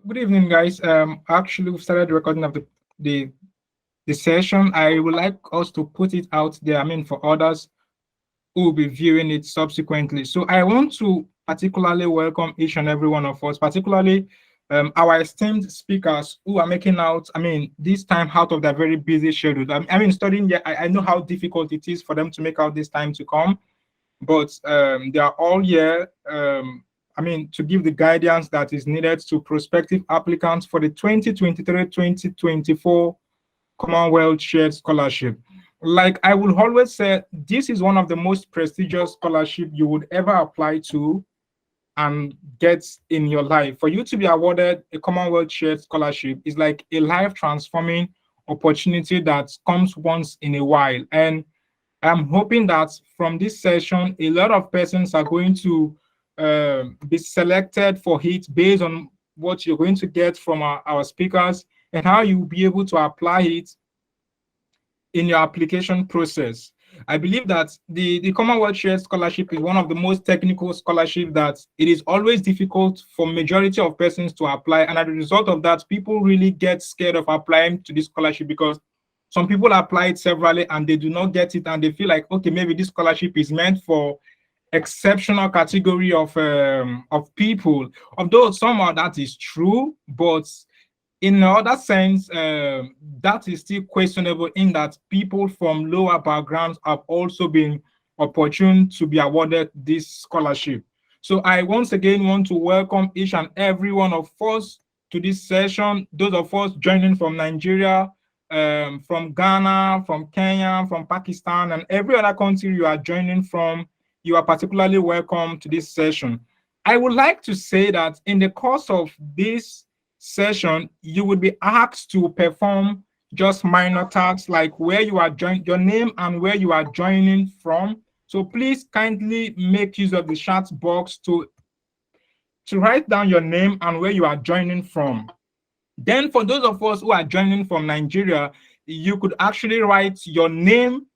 Good evening, guys. Actually, we started recording of the the session. I would like us to put it out there. I mean, for others who will be viewing it subsequently. So I want to particularly welcome each and every one of us, particularly our esteemed speakers who are making out. I mean, this time out of their very busy schedule. I mean, studying. Yeah, I know how difficult it is for them to make out this time to come, but they are all here. I mean, to give the guidance that is needed to prospective applicants for the 2023-2024 Commonwealth Shared Scholarship. Like I will always say, this is one of the most prestigious scholarship you would ever apply to and get in your life. For you to be awarded a Commonwealth Shared Scholarship is like a life transforming opportunity that comes once in a while. And I'm hoping that from this session, a lot of persons are going to be selected for it based on what you're going to get from our speakers and how you'll be able to apply it in your application process. I believe that the Commonwealth Shared Scholarship is one of the most technical scholarships that it is always difficult for majority of persons to apply. And as a result of that, people really get scared of applying to this scholarship because some people apply it severally and they do not get it and they feel like, okay, maybe this scholarship is meant for exceptional category of people. Although somehow that is true, but in another sense, that is still questionable in that people from lower backgrounds have also been opportune to be awarded this scholarship. So I once again want to welcome each and every one of us to this session. Those of us joining from Nigeria, from Ghana, from Kenya, from Pakistan, and every other country you are joining from, you are particularly welcome to this session. I would like to say that in the course of this session, you would be asked to perform just minor tasks like where you are joining, your name and where you are joining from. So please kindly make use of the chat box to write down your name and where you are joining from. Then for those of us who are joining from Nigeria, you could actually write your name,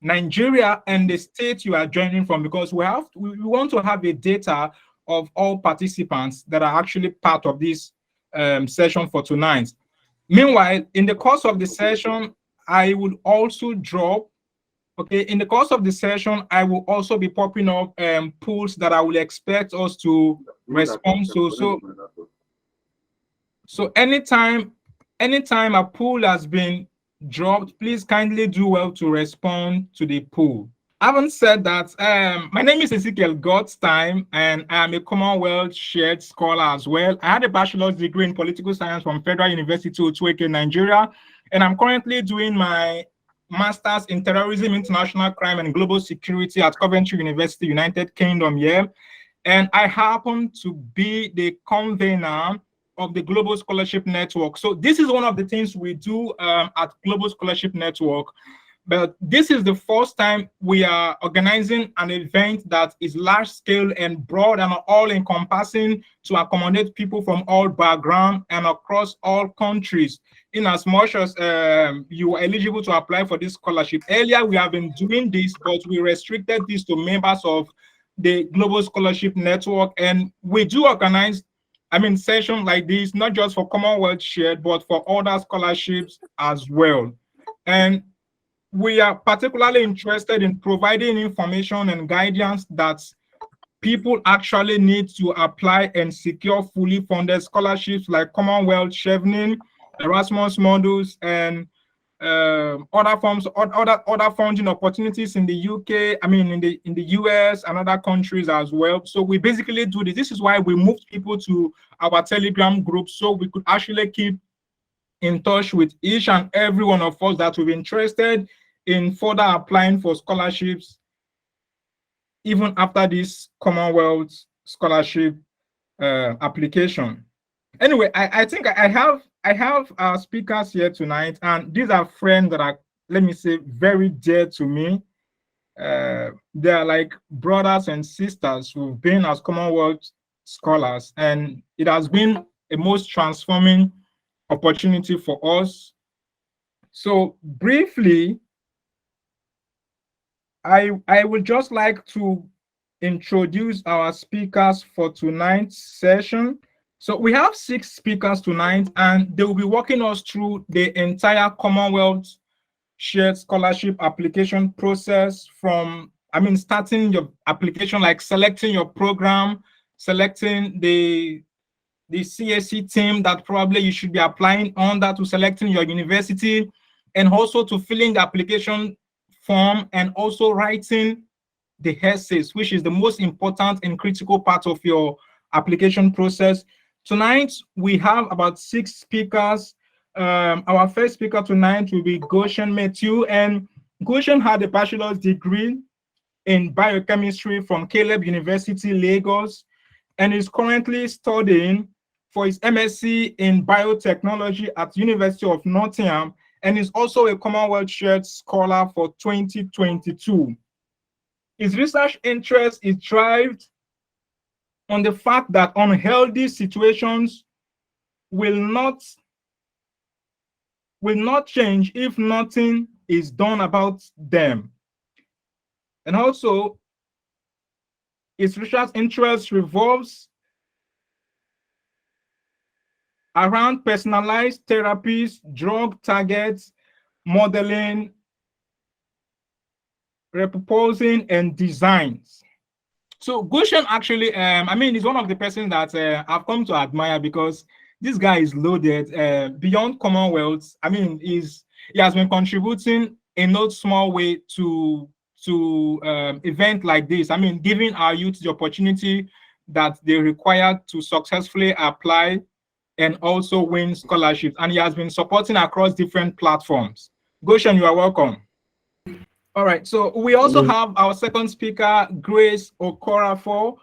Nigeria, and the state you are joining from, because we want to have a data of all participants that are actually part of this session for tonight. Meanwhile, in the course of the session, I will also drop, okay, in the course of the session, I will also be popping up polls that I will expect us to respond to. So anytime a poll has been dropped, please kindly do well to respond to the poll. Having said that, my name is Ezekiel Godstime, and I am a Commonwealth Shared Scholar as well. I had a bachelor's degree in political science from Federal University Otueke, Nigeria, and I'm currently doing my master's in terrorism, international crime, and global security at Coventry University, United Kingdom here. And I happen to be the convener of the Global Scholarship Network. So this is one of the things we do at Global Scholarship Network. But this is the first time we are organizing an event that is large scale and broad and all encompassing to accommodate people from all backgrounds and across all countries. In as much as you are eligible to apply for this scholarship. Earlier, we have been doing this, but we restricted this to members of the Global Scholarship Network. And we do organize, sessions like this, not just for Commonwealth Shared, but for other scholarships as well. And we are particularly interested in providing information and guidance that people actually need to apply and secure fully funded scholarships like Commonwealth, Chevening, Erasmus modules, and other funding opportunities in the UK, in the US and other countries as well. So we basically do this. This is why we moved people to our Telegram group so we could actually keep in touch with each and every one of us that will be interested in further applying for scholarships even after this Commonwealth scholarship application. Anyway, I think I have our speakers here tonight, and these are friends that are, let me say, very dear to me. They are like brothers and sisters who've been as Commonwealth scholars, and it has been a most transforming opportunity for us. So briefly, I would just like to introduce our speakers for tonight's session. So we have 6 speakers tonight, and they will be walking us through the entire Commonwealth Shared Scholarship application process from, starting your application, like selecting your program, selecting the CSC team that probably you should be applying under, to selecting your university, and also to filling the application form, and also writing the essays, which is the most important and critical part of your application process. Tonight, we have about 6 speakers. Our first speaker tonight will be Goshen Matthew, and Goshen had a bachelor's degree in biochemistry from Caleb University, Lagos, and is currently studying for his MSc in biotechnology at University of Nottingham, and is also a Commonwealth Shared Scholar for 2022. His research interest is derived on the fact that unhealthy situations will not change if nothing is done about them. And also, his research interest revolves around personalized therapies, drug targets, modeling, repurposing, and designs. So Goshen actually, is one of the persons that I've come to admire, because this guy is loaded beyond Commonwealth. He has been contributing in no small way to event like this. Giving our youth the opportunity that they require to successfully apply and also win scholarships. And he has been supporting across different platforms. Goshen, you are welcome. All right, so we also have our second speaker, Grace Okorafor.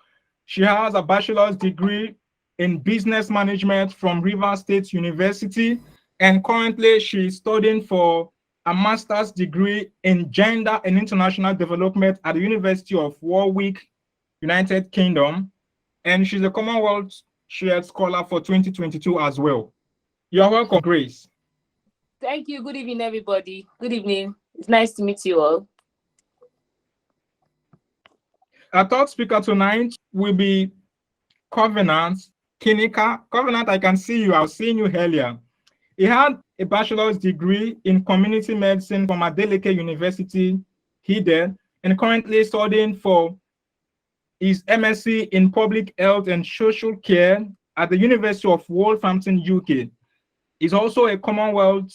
She has a bachelor's degree in business management from Rivers State University, and currently she's studying for a master's degree in gender and international development at the University of Warwick, United Kingdom, and she's a Commonwealth Shared Scholar for 2022 as well. You are welcome, Grace. Thank you. Good evening, everybody. Good evening. It's nice to meet you all. Our third speaker tonight will be Covenant Kinika. Covenant, I can see you. I was seeing you earlier. He had a bachelor's degree in community medicine from Adeleke University, Hide, and currently studying for his MSc in public health and social care at the University of Wolverhampton, UK. He's also a Commonwealth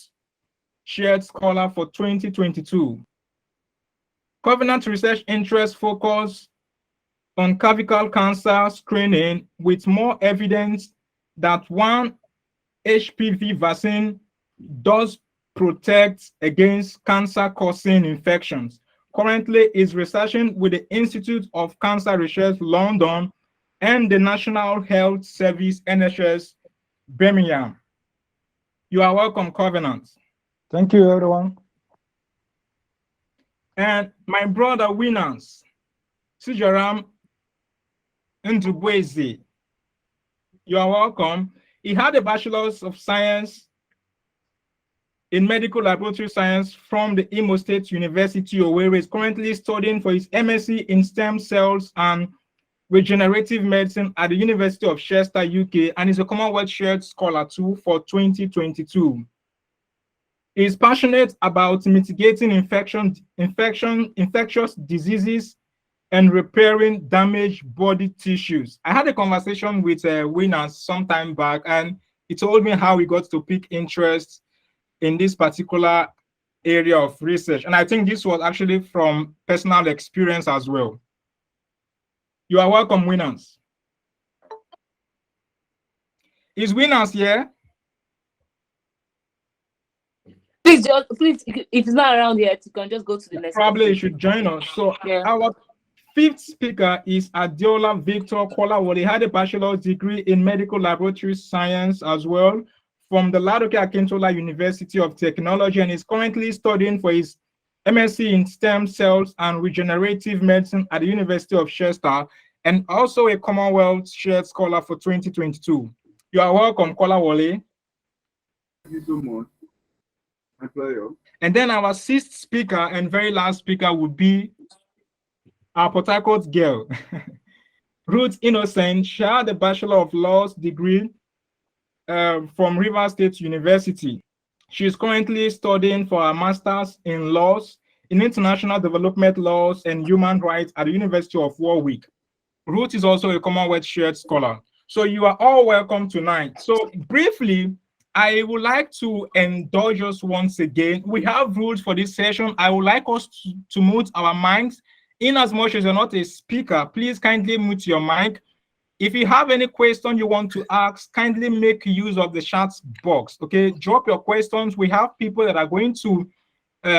Shared Scholar for 2022. Covenant research interests focus on cervical cancer screening, with more evidence that one HPV vaccine does protect against cancer-causing infections. Currently is researching with the Institute of Cancer Research, London, and the National Health Service, NHS, Birmingham. You are welcome, Covenant. Thank you, everyone. And my brother, Winners, Sijaram Ndubwezi, you are welcome. He had a Bachelor's of Science in Medical Laboratory Science from the Imo State University, Owerri. Is currently studying for his MSc in Stem Cells and Regenerative Medicine at the University of Chester, UK, and is a Commonwealth Shared Scholar too for 2022. He is passionate about mitigating infectious diseases and repairing damaged body tissues. I had a conversation with Winners some time back, and he told me how he got to pick interest in this particular area of research. And I think this was actually from personal experience as well. You are welcome, Winners. Is Winners here? Please, if it's not around here, you can just go to the next. Probably you should join us. So yeah. Our fifth speaker is Adiola Victor Kolawole. He had a bachelor's degree in medical laboratory science as well from the Ladoke Akintola University of Technology, and is currently studying for his MSc in Stem Cells and Regenerative Medicine at the University of Chester, and also a Commonwealth Shared Scholar for 2022. You are welcome, Kolawole. Thank you so much. My pleasure. And then our sixth speaker and very last speaker would be our Port Harcourt girl, Ruth Innocent, she had a Bachelor of Laws degree from Rivers State University. She is currently studying for a master's in laws, in international development laws and human rights at the University of Warwick. Ruth is also a Commonwealth Shared Scholar. So you are all welcome tonight. So briefly, I would like to indulge us once again. We have rules for this session. I would like us to mute our mics. In as much as you're not a speaker, please kindly mute your mic. If you have any question you want to ask, kindly make use of the chat box, okay? Drop your questions. We have people that are going to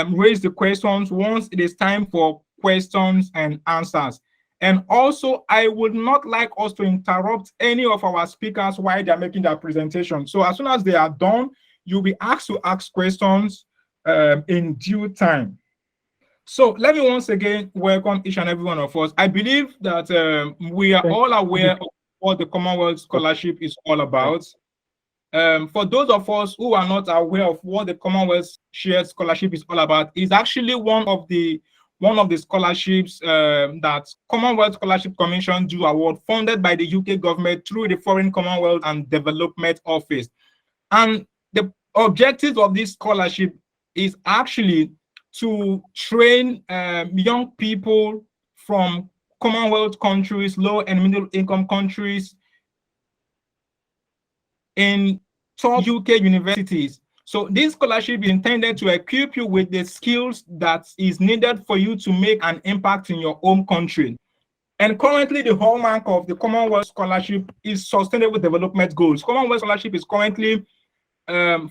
raise the questions once it is time for questions and answers. And also, I would not like us to interrupt any of our speakers while they're making their presentation. So as soon as they are done, you'll be asked to ask questions in due time. So let me once again welcome each and every one of us. I believe that we are all aware of what the Commonwealth Scholarship is all about. For those of us who are not aware of what the Commonwealth Shared Scholarship is all about, is actually one of the scholarships that Commonwealth Scholarship Commission do award, funded by the UK government through the Foreign Commonwealth and Development Office. And the objective of this scholarship is actually to train young people from Commonwealth countries, low and middle income countries, in top UK universities. So this scholarship is intended to equip you with the skills that is needed for you to make an impact in your home country. And currently, the hallmark of the Commonwealth Scholarship is Sustainable Development Goals. Commonwealth Scholarship is currently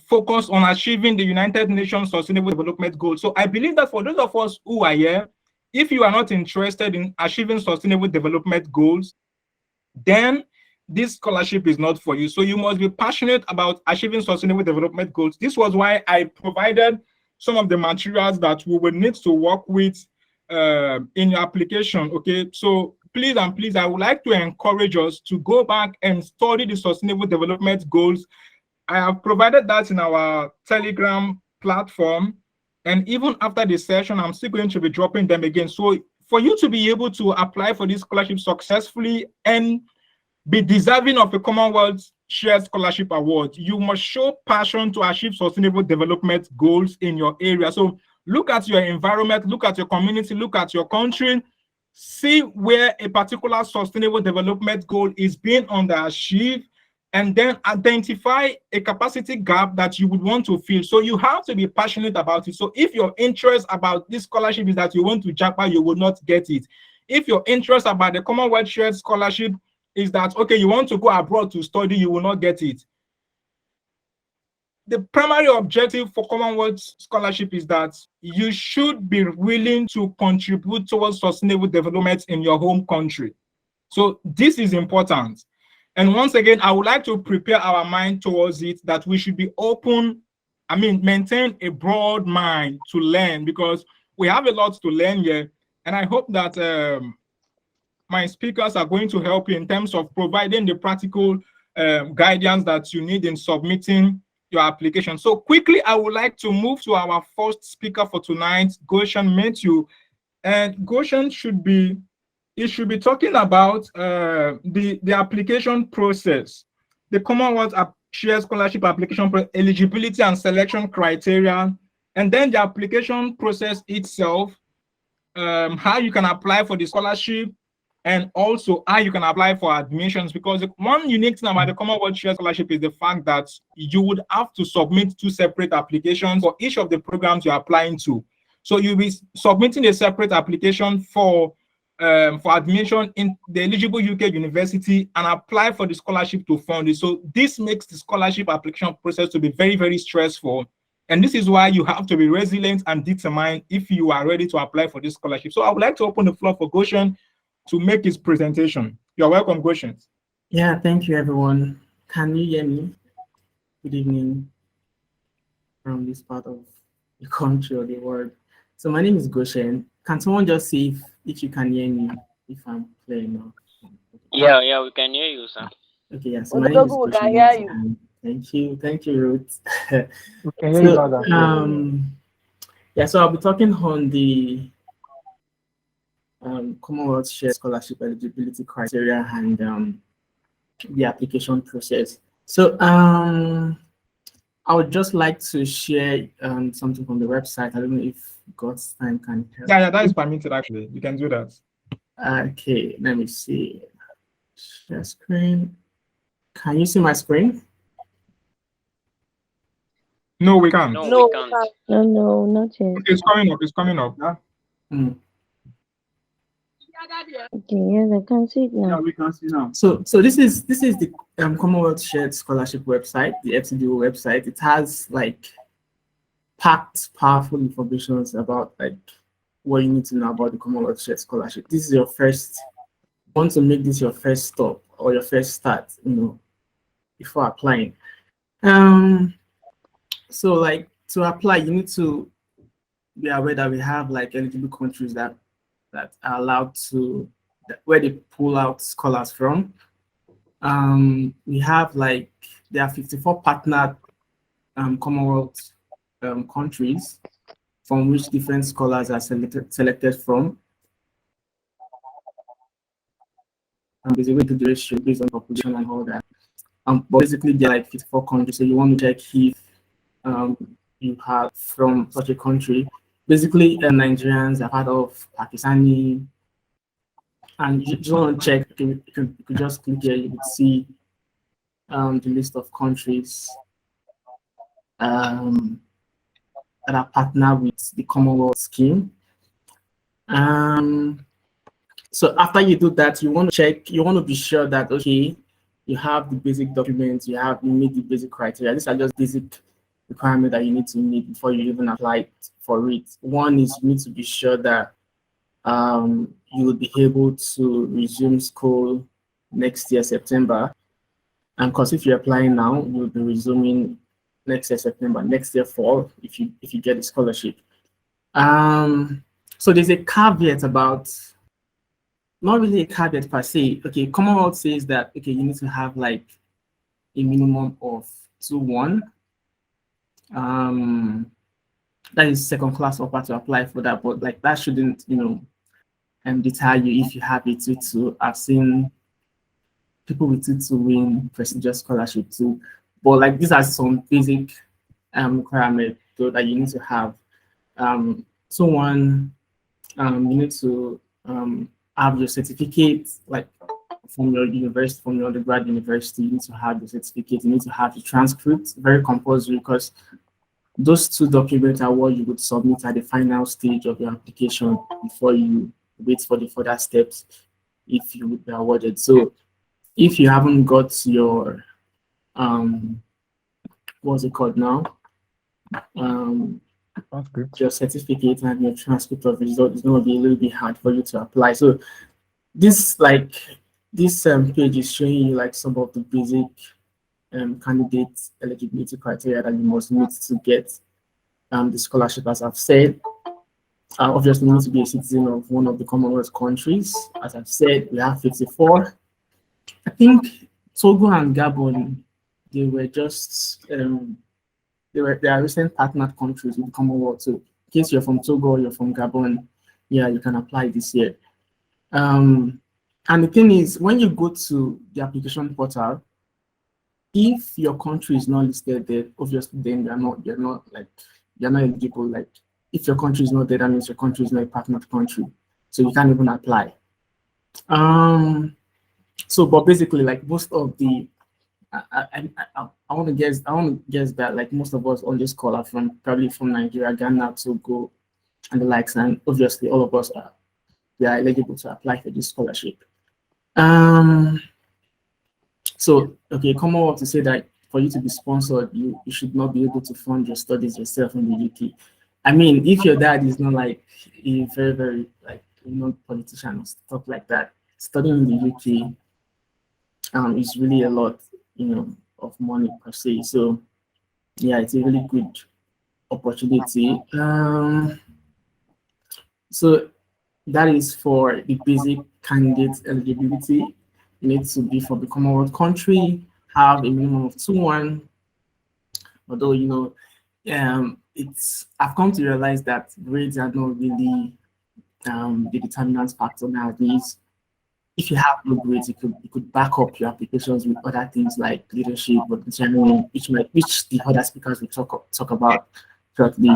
focused on achieving the United Nations Sustainable Development Goals. So I believe that for those of us who are here, if you are not interested in achieving Sustainable Development Goals, then this scholarship is not for you. So you must be passionate about achieving Sustainable Development Goals. This was why I provided some of the materials that we will need to work with in your application, okay? So please and please, I would like to encourage us to go back and study the Sustainable Development Goals. I have provided that in our Telegram platform, and even after this session, I'm still going to be dropping them again. So for you to be able to apply for this scholarship successfully and be deserving of a Commonwealth Shared Scholarship Award, you must show passion to achieve sustainable development goals in your area. So look at your environment, look at your community, look at your country, see where a particular sustainable development goal is being underachieved, and then identify a capacity gap that you would want to fill. So you have to be passionate about it. So if your interest about this scholarship is that you want to japa, you will not get it. If your interest about the Commonwealth Shared Scholarship is that, okay, you want to go abroad to study, you will not get it. The primary objective for Commonwealth Scholarship is that you should be willing to contribute towards sustainable development in your home country. So this is important. And once again, I would like to prepare our mind towards it, that we should be open, maintain a broad mind to learn, because we have a lot to learn here. And I hope that my speakers are going to help you in terms of providing the practical guidance that you need in submitting your application. So quickly, I would like to move to our first speaker for tonight, Goshen Matthew. And Goshen should be talking about the application process, the Commonwealth Shared Scholarship application eligibility and selection criteria, and then the application process itself, how you can apply for the scholarship, and also how you can apply for admissions. Because the one unique thing about the Commonwealth Shared Scholarship is the fact that you would have to submit 2 separate applications for each of the programs you're applying to. So you'll be submitting a separate application for admission in the eligible UK university and apply for the scholarship to fund it. So this makes the scholarship application process to be very, very stressful. And this is why you have to be resilient and determined if you are ready to apply for this scholarship. So I would like to open the floor for Goshen to make his presentation. You're welcome, Goshen. Yeah, thank you, everyone. Can you hear me? Good evening from this part of the country or the world. So my name is Goshen. Can someone just see if you can hear me, if I'm clear enough? Yeah, we can hear you, sir. Okay, yeah. So my name is We can Goshen. hear you. Thank you, Ruth. We can hear you louder. Yeah, so I'll be talking on the Commonwealth Shared Scholarship eligibility criteria and the application process. So I would just like to share something from the website. I don't know if God's time can help. Yeah, that is permitted actually. You can do that. Okay, let me see. Share screen. Can you see my screen? No, we can't. No, No, we can't. No, not yet. Okay, it's coming up. It's coming up. Yeah. Okay, yes, I can see it Yeah, now. we can see now. So this is the Commonwealth Shared Scholarship website, the FCDO website. It has like packed powerful information about like what you need to know about the Commonwealth Shared Scholarship. This is your first. You want to make this your first stop or your first start, before applying. So like to apply, you need to be aware that we have like eligible countries that are allowed to where they pull out scholars from. We have like there are 54 partner Commonwealth countries from which different scholars are selected from. There's a way to do the ratio based on population and all that. But basically, there are like 54 countries. So you want to check if you have from such a country. Basically, Nigerians are part of Pakistani, and you just want to check. You could just click here. You would see the list of countries that are partner with the Commonwealth scheme. So after you do that, you want to check. You want to be sure that okay, you have the basic documents. You meet the basic criteria. These are just basic requirement that you need to meet before you even apply for it. One is you need to be sure that you will be able to resume school next year, September. And because if you're applying now, you'll be resuming next year, September, next year, fall, if you get a scholarship. So there's a caveat about, not really a caveat per se. Okay, Commonwealth says that, okay, you need to have like a minimum of 2-1. That is second class offer to apply for that, but like that shouldn't, deter you if you have a 2-2. I've seen people with 2-2 win prestigious scholarship too. But like these are some basic requirements that you need to have. 2-1, you need to have your certificate, like from your university, from your undergrad university. You need to have the certificate. You need to have the transcript. Very compulsory, because those two documents are what you would submit at the final stage of your application before you wait for the further steps if you would be awarded. So if you haven't got your what's it called now? Your certificate and your transcript of result, is going to be a little bit hard for you to apply. So this page is showing you like some of the basic candidate eligibility criteria that you must meet to get the scholarship. As I've said, obviously you need to be a citizen of one of the Commonwealth countries. As I've said, we have 54. I think Togo and Gabon, they were just they are recent partner countries with the Commonwealth. So in case you're from Togo or you're from Gabon, yeah, you can apply this year. And the thing is, when you go to the application portal, if your country is not listed there, obviously then you're not eligible. Like if your country is not there, that means your country is not a partner country, so you can't even apply. So, but basically, like most of the, I want to guess that like most of us on this call are probably from Nigeria, Ghana, Togo, and the likes, and obviously all of us are eligible to apply for this scholarship. So, okay, Commonwealth to say that for you to be sponsored, you should not be able to fund your studies yourself in the UK. I mean, if your dad is not like a very, very like politician or stuff like that, studying in the UK is really a lot, of money per se. So, yeah, it's a really good opportunity. So that is for the basic candidate eligibility. You need to be from the Commonwealth country, have a minimum of 2-1. Although, I've come to realize that grades are not really the determinant factor nowadays. If you have low grades, you could back up your applications with other things like leadership or determining, which the other speakers will talk about shortly,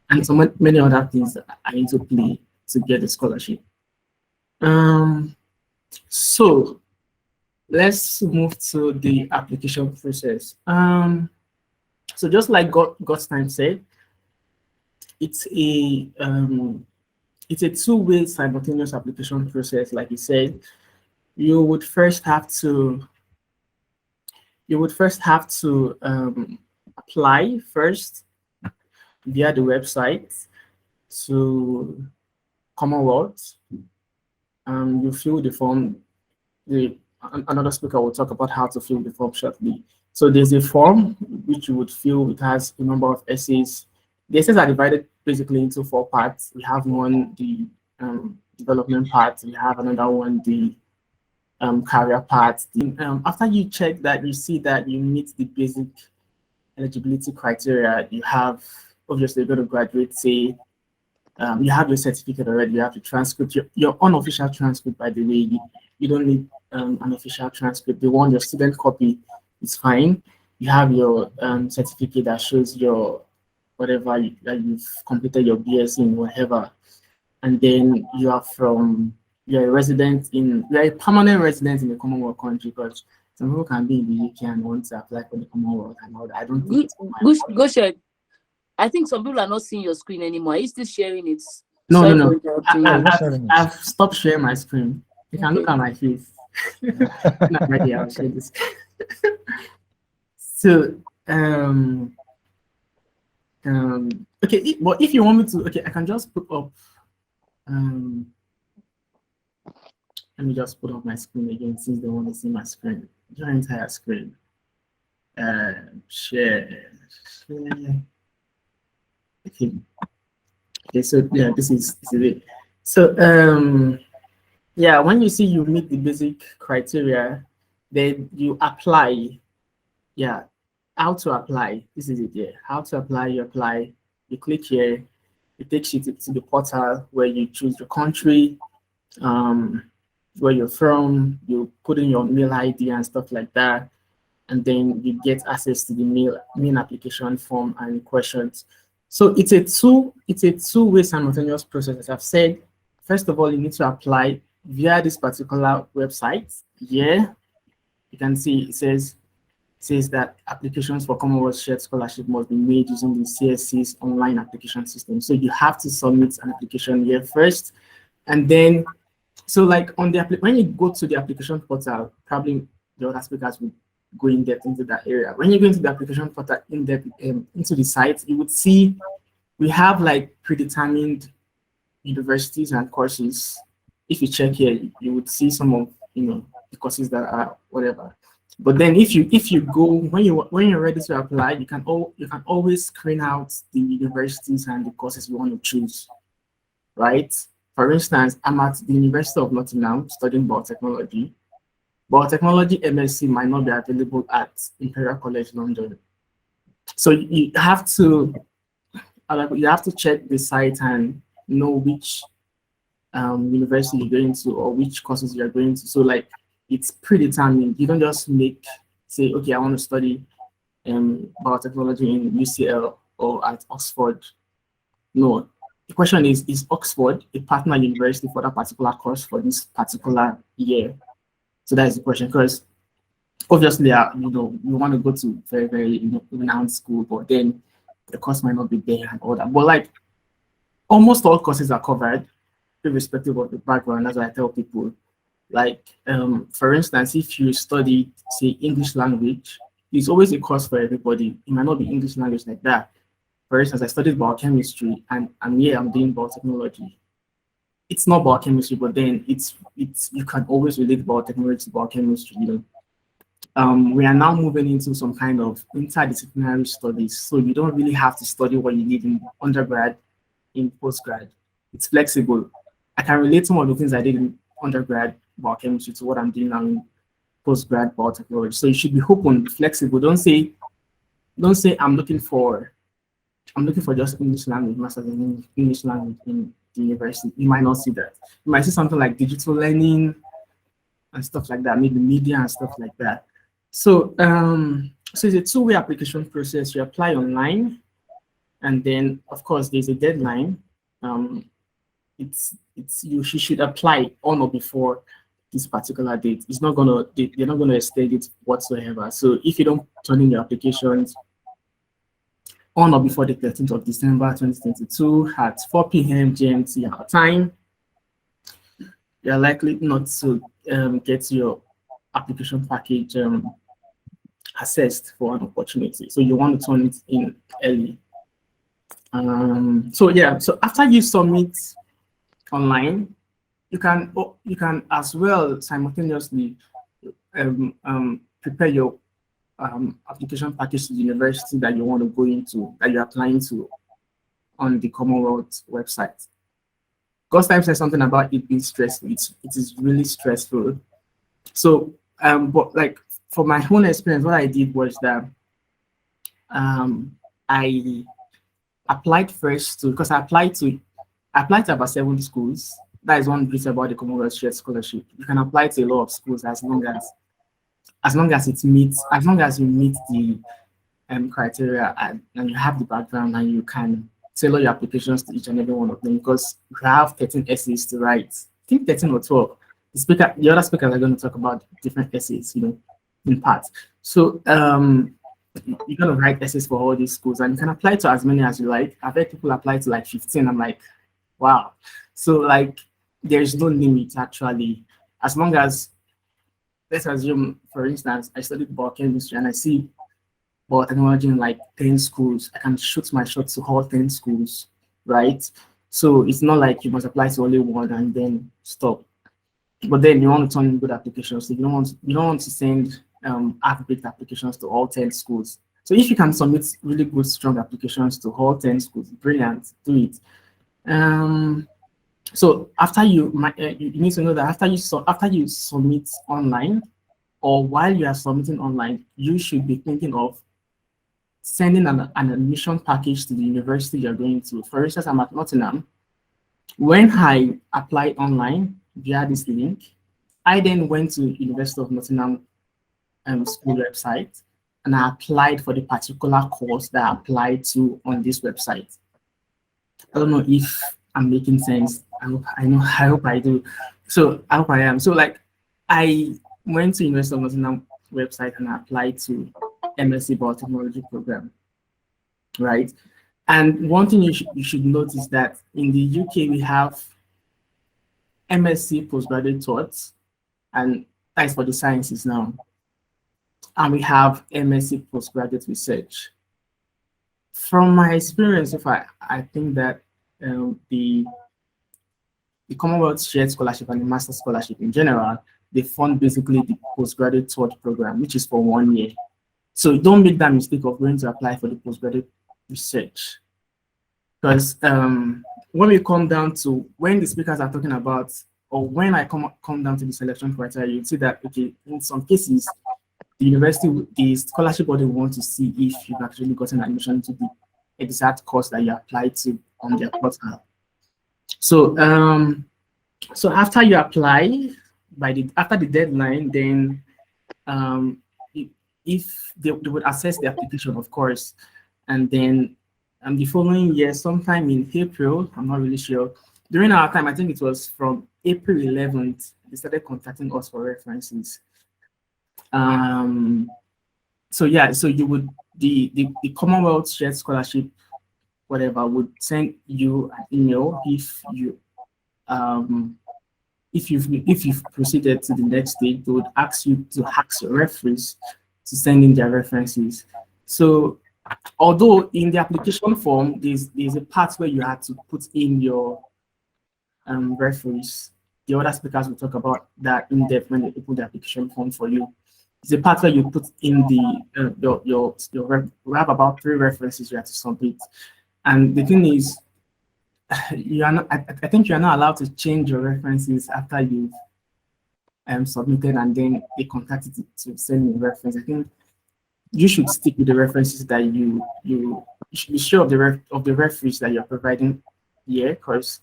and so many other things that are into play to get the scholarship. So let's move to the application process. So just like God's time said, it's a two-way simultaneous application process. Like he said, you would first have to apply first via the website to Commonwealth. You fill the form. Another speaker will talk about how to fill the form shortly. So there's a form which you would fill. It has a number of essays. The essays are divided basically into 4 parts. We have one, the development part. We have another one, the career part. After you check that, you see that you meet the basic eligibility criteria. You have, obviously, you're going to graduate, say, you have your certificate already. You have the transcript, your unofficial transcript, by the way. You don't need an official transcript. The one, your student copy, is fine. You have your certificate that shows your whatever that you've completed your BS in, whatever. And then you're a permanent resident in the Commonwealth country, because some people can be in the UK and want to apply for the Commonwealth and all that. I don't think Goshen, I think some people are not seeing your screen anymore. Are you still sharing it? No. I've I've stopped sharing my screen. You can look at my face. Not ready, I'll share this. So okay, but if you want me to, okay, I can just put up let me just put up my screen again, since they want to see my screen. Your entire screen. Share. Okay, so yeah, this is it. So yeah, when you see you meet the basic criteria, then you apply. Yeah, how to apply. This is it. Yeah, how to apply. You apply. You click here. It takes you to the portal where you choose your country, where you're from. You put in your mail ID and stuff like that, and then you get access to the main application form and questions. So it's a two-way simultaneous process. As I've said, first of all, you need to apply via this particular website. Yeah, you can see it says that applications for Commonwealth Shared Scholarship must be made using the CSC's online application system. So you have to submit an application here first, and then, so like on the when you go to the application portal, probably the other speakers will go in depth into that area. When you go into the application portal in depth into the site, you would see we have like predetermined universities and courses. If you check here, you would see some of the courses that are whatever. But then if you go when you're ready to apply, you can always screen out the universities and the courses you want to choose, right? For instance, I'm at the University of Nottingham studying biotechnology. Biotechnology MSc might not be available at Imperial College London. So you have to check the site and know which university you're going to or which courses you're going to. So like it's predetermined. You don't just say, okay, I want to study biotechnology in UCL or at Oxford. No. The question is Oxford a partner university for that particular course for this particular year? So that is the question, because obviously, you want to go to very, very renowned school, but then the course might not be there and all that. But like almost all courses are covered, irrespective of the background. That's what I tell people. Like, for instance, if you study, say, English language, there's always a course for everybody. It might not be English language like that. For instance, I studied biochemistry, and here I'm doing biotechnology. It's not biochemistry, but then it's you can always relate biotechnology to biochemistry. We are now moving into some kind of interdisciplinary studies, so you don't really have to study what you need in undergrad, in postgrad. It's flexible. I can relate some of the things I did in undergrad biochemistry to what I'm doing now in postgrad biotechnology. So you should be open, flexible. Don't say I'm looking for just English language, masters in English language in the university. You might not see that. You might see something like digital learning and stuff like that, maybe media and stuff like that. So, so it's a two-way application process. You apply online, and then of course there's a deadline. You should apply on or before this particular date. It's not gonna they're not gonna extend it whatsoever. So if you don't turn in your applications on or before the 13th of December 2022 at 4 p.m. GMT our time, you're likely not to get your application package assessed for an opportunity. So you want to turn it in early. So yeah, so after you submit online, you can as well simultaneously prepare your application package to the university that you want to go into, that you're applying to on the Commonwealth website. Ghost time said something about it being stressful. It is really stressful. So, but like for my own experience, what I did was that I applied first to, because I applied to about 7 schools. That is one bit about the Commonwealth Shared Scholarship. You can apply to a lot of schools as long as you meet the criteria and you have the background and you can tailor your applications to each and every one of them, because you have 13 essays to write. I think 13 or 12. The other speakers are going to talk about different essays, in parts. So you're going to write essays for all these schools, and you can apply to as many as you like. I've heard people apply to like 15. I'm like, wow. So like, there's no limit actually, as long as, let's assume, for instance, I studied biochemistry and I see biotechnology in like 10 schools. I can shoot my shot to all 10 schools, right? So it's not like you must apply to only one and then stop. But then you want to turn in good applications. So you don't want to send half-baked applications to all 10 schools. So if you can submit really good, strong applications to all 10 schools, brilliant, do it. So after you need to know that after you submit online, or while you are submitting online, you should be thinking of sending an admission package to the university you're going to. For instance, I'm at Nottingham. When I applied online via this link, I then went to University of Nottingham school website and I applied for the particular course that I applied to on this website. I don't know if I'm making sense. I hope I do. So I hope I am. So like, I went to University of Nottingham website and I applied to MSc Biotechnology program, right? And one thing you should notice that in the UK we have MSc postgraduate thoughts, and that's for the sciences now. And we have MSc postgraduate research. From my experience, I think that the Commonwealth Shared Scholarship and the Master Scholarship in general, they fund basically the postgraduate thought program, which is for 1 year. So don't make that mistake of going to apply for the postgraduate research. Because when we come down to, when the speakers are talking about, or when I come down to the selection criteria, you'll see that, okay, in some cases, the university, the scholarship body want to see if you've actually gotten admission to the exact course that you applied to on their portal. So, so after you apply, after the deadline, then if they would assess the application, of course, and then the following year, sometime in April, I'm not really sure. During our time, I think it was from April 11th, they started contacting us for references. So yeah, so you would the Commonwealth Shared Scholarship, whatever, would send you an email if you've proceeded to the next stage. They would ask you to ask your referees to send in their references. So although in the application form there's a part where you had to put in your referees, the other speakers will talk about that in depth when they put the application form for you. It's a part where you put in we have about 3 references you have to submit. And the thing is, you are not, I think you are not allowed to change your references after you've submitted and then they contacted to send you a reference. I think you should stick with the references that you should be sure of the referees that you're providing here, because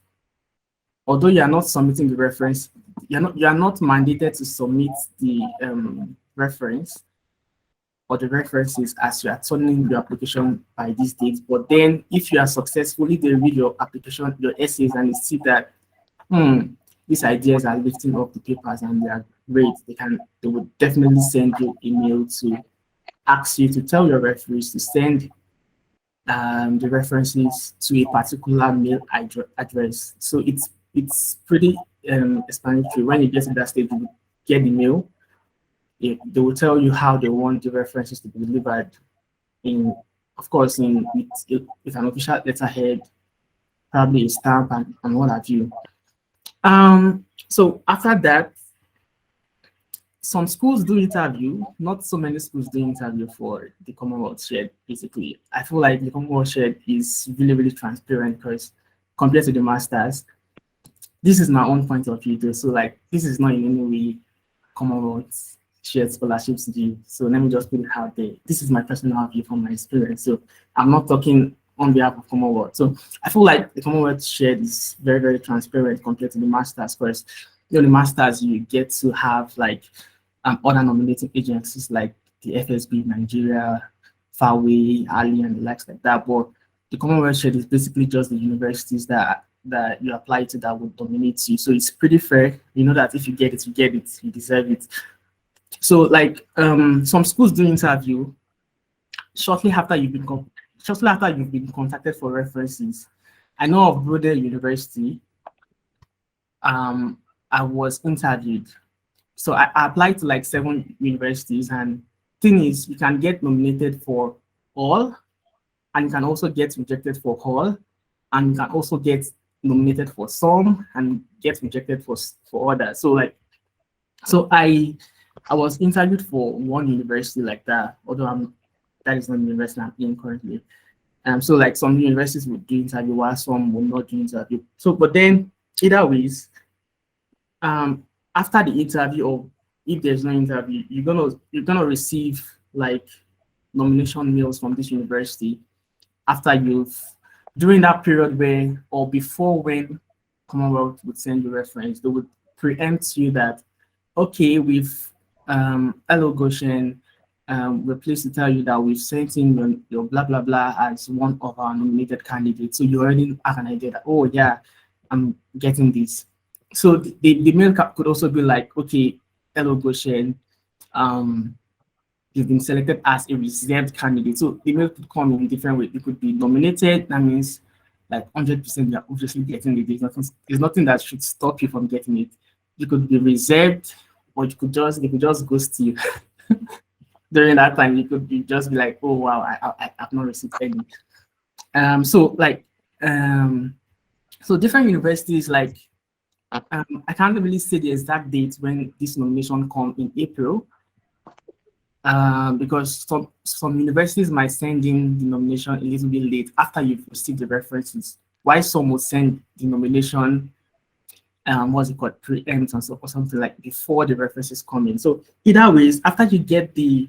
although you are not submitting the reference, you are not mandated to submit the reference or the references as you are turning your application by this date. But then if you are successfully, they read your application, your essays, and they see that these ideas are lifting up the papers and they are great, they would definitely send you email to ask you to tell your referees to send the references to a particular mail address. So it's pretty explanatory. When you get to that stage, you get the mail. They will tell you how they want the references to be delivered. In, of course, with an official letterhead, probably a stamp and what have you. So after that, some schools do interview, not so many schools do interview for the Commonwealth Shared, basically. I feel like the Commonwealth Shared is really, really transparent because compared to the Masters, this is my own point of view though. So like, this is not in any way Commonwealth Shared scholarships do. So let me just put it out there. This is my personal view from my experience. So I'm not talking on behalf of Commonwealth. So I feel like the Commonwealth Shared is very, very transparent compared to the Masters because the Masters, you get to have like other nominating agencies like the FSB, Nigeria, Farway, Ali, and the likes like that. But the Commonwealth Shared is basically just the universities that you apply to that would dominate you. So it's pretty fair. You know that if you get it, you get it. You deserve it. So like some schools do interview shortly after you've been contacted for references. I know of Broder University. I was interviewed. So I applied to like 7 universities, and thing is, you can get nominated for all, and you can also get rejected for all, and you can also get nominated for some and get rejected for others. So like, so I was interviewed for one university like that, although that is not the university I'm in currently. So like some universities would do interview while some will not do interview. So but then either ways, after the interview, or if there's no interview, you're gonna receive like nomination mails from this university after during that period where or before when Commonwealth would send you reference, they would preempt you that okay, we've hello Goshen, we're pleased to tell you that we've sent in your blah blah blah as one of our nominated candidates. So you already have an idea that, oh yeah, I'm getting this. So the mail could also be like, okay, hello Goshen, you've been selected as a reserved candidate. So the mail could come in different ways. It could be nominated, that means like 100% you're obviously getting it. There's nothing that should stop you from getting it. You could be reserved, or they could just ghost you. During that time, you could just be like, oh wow, I've not received any. So different universities, like I can't really say the exact date when this nomination come in April, because some universities might send in the nomination a little bit late after you've received the references, while some will send the nomination what's it called, preempt and or something like before the references come in. So either ways, after you get the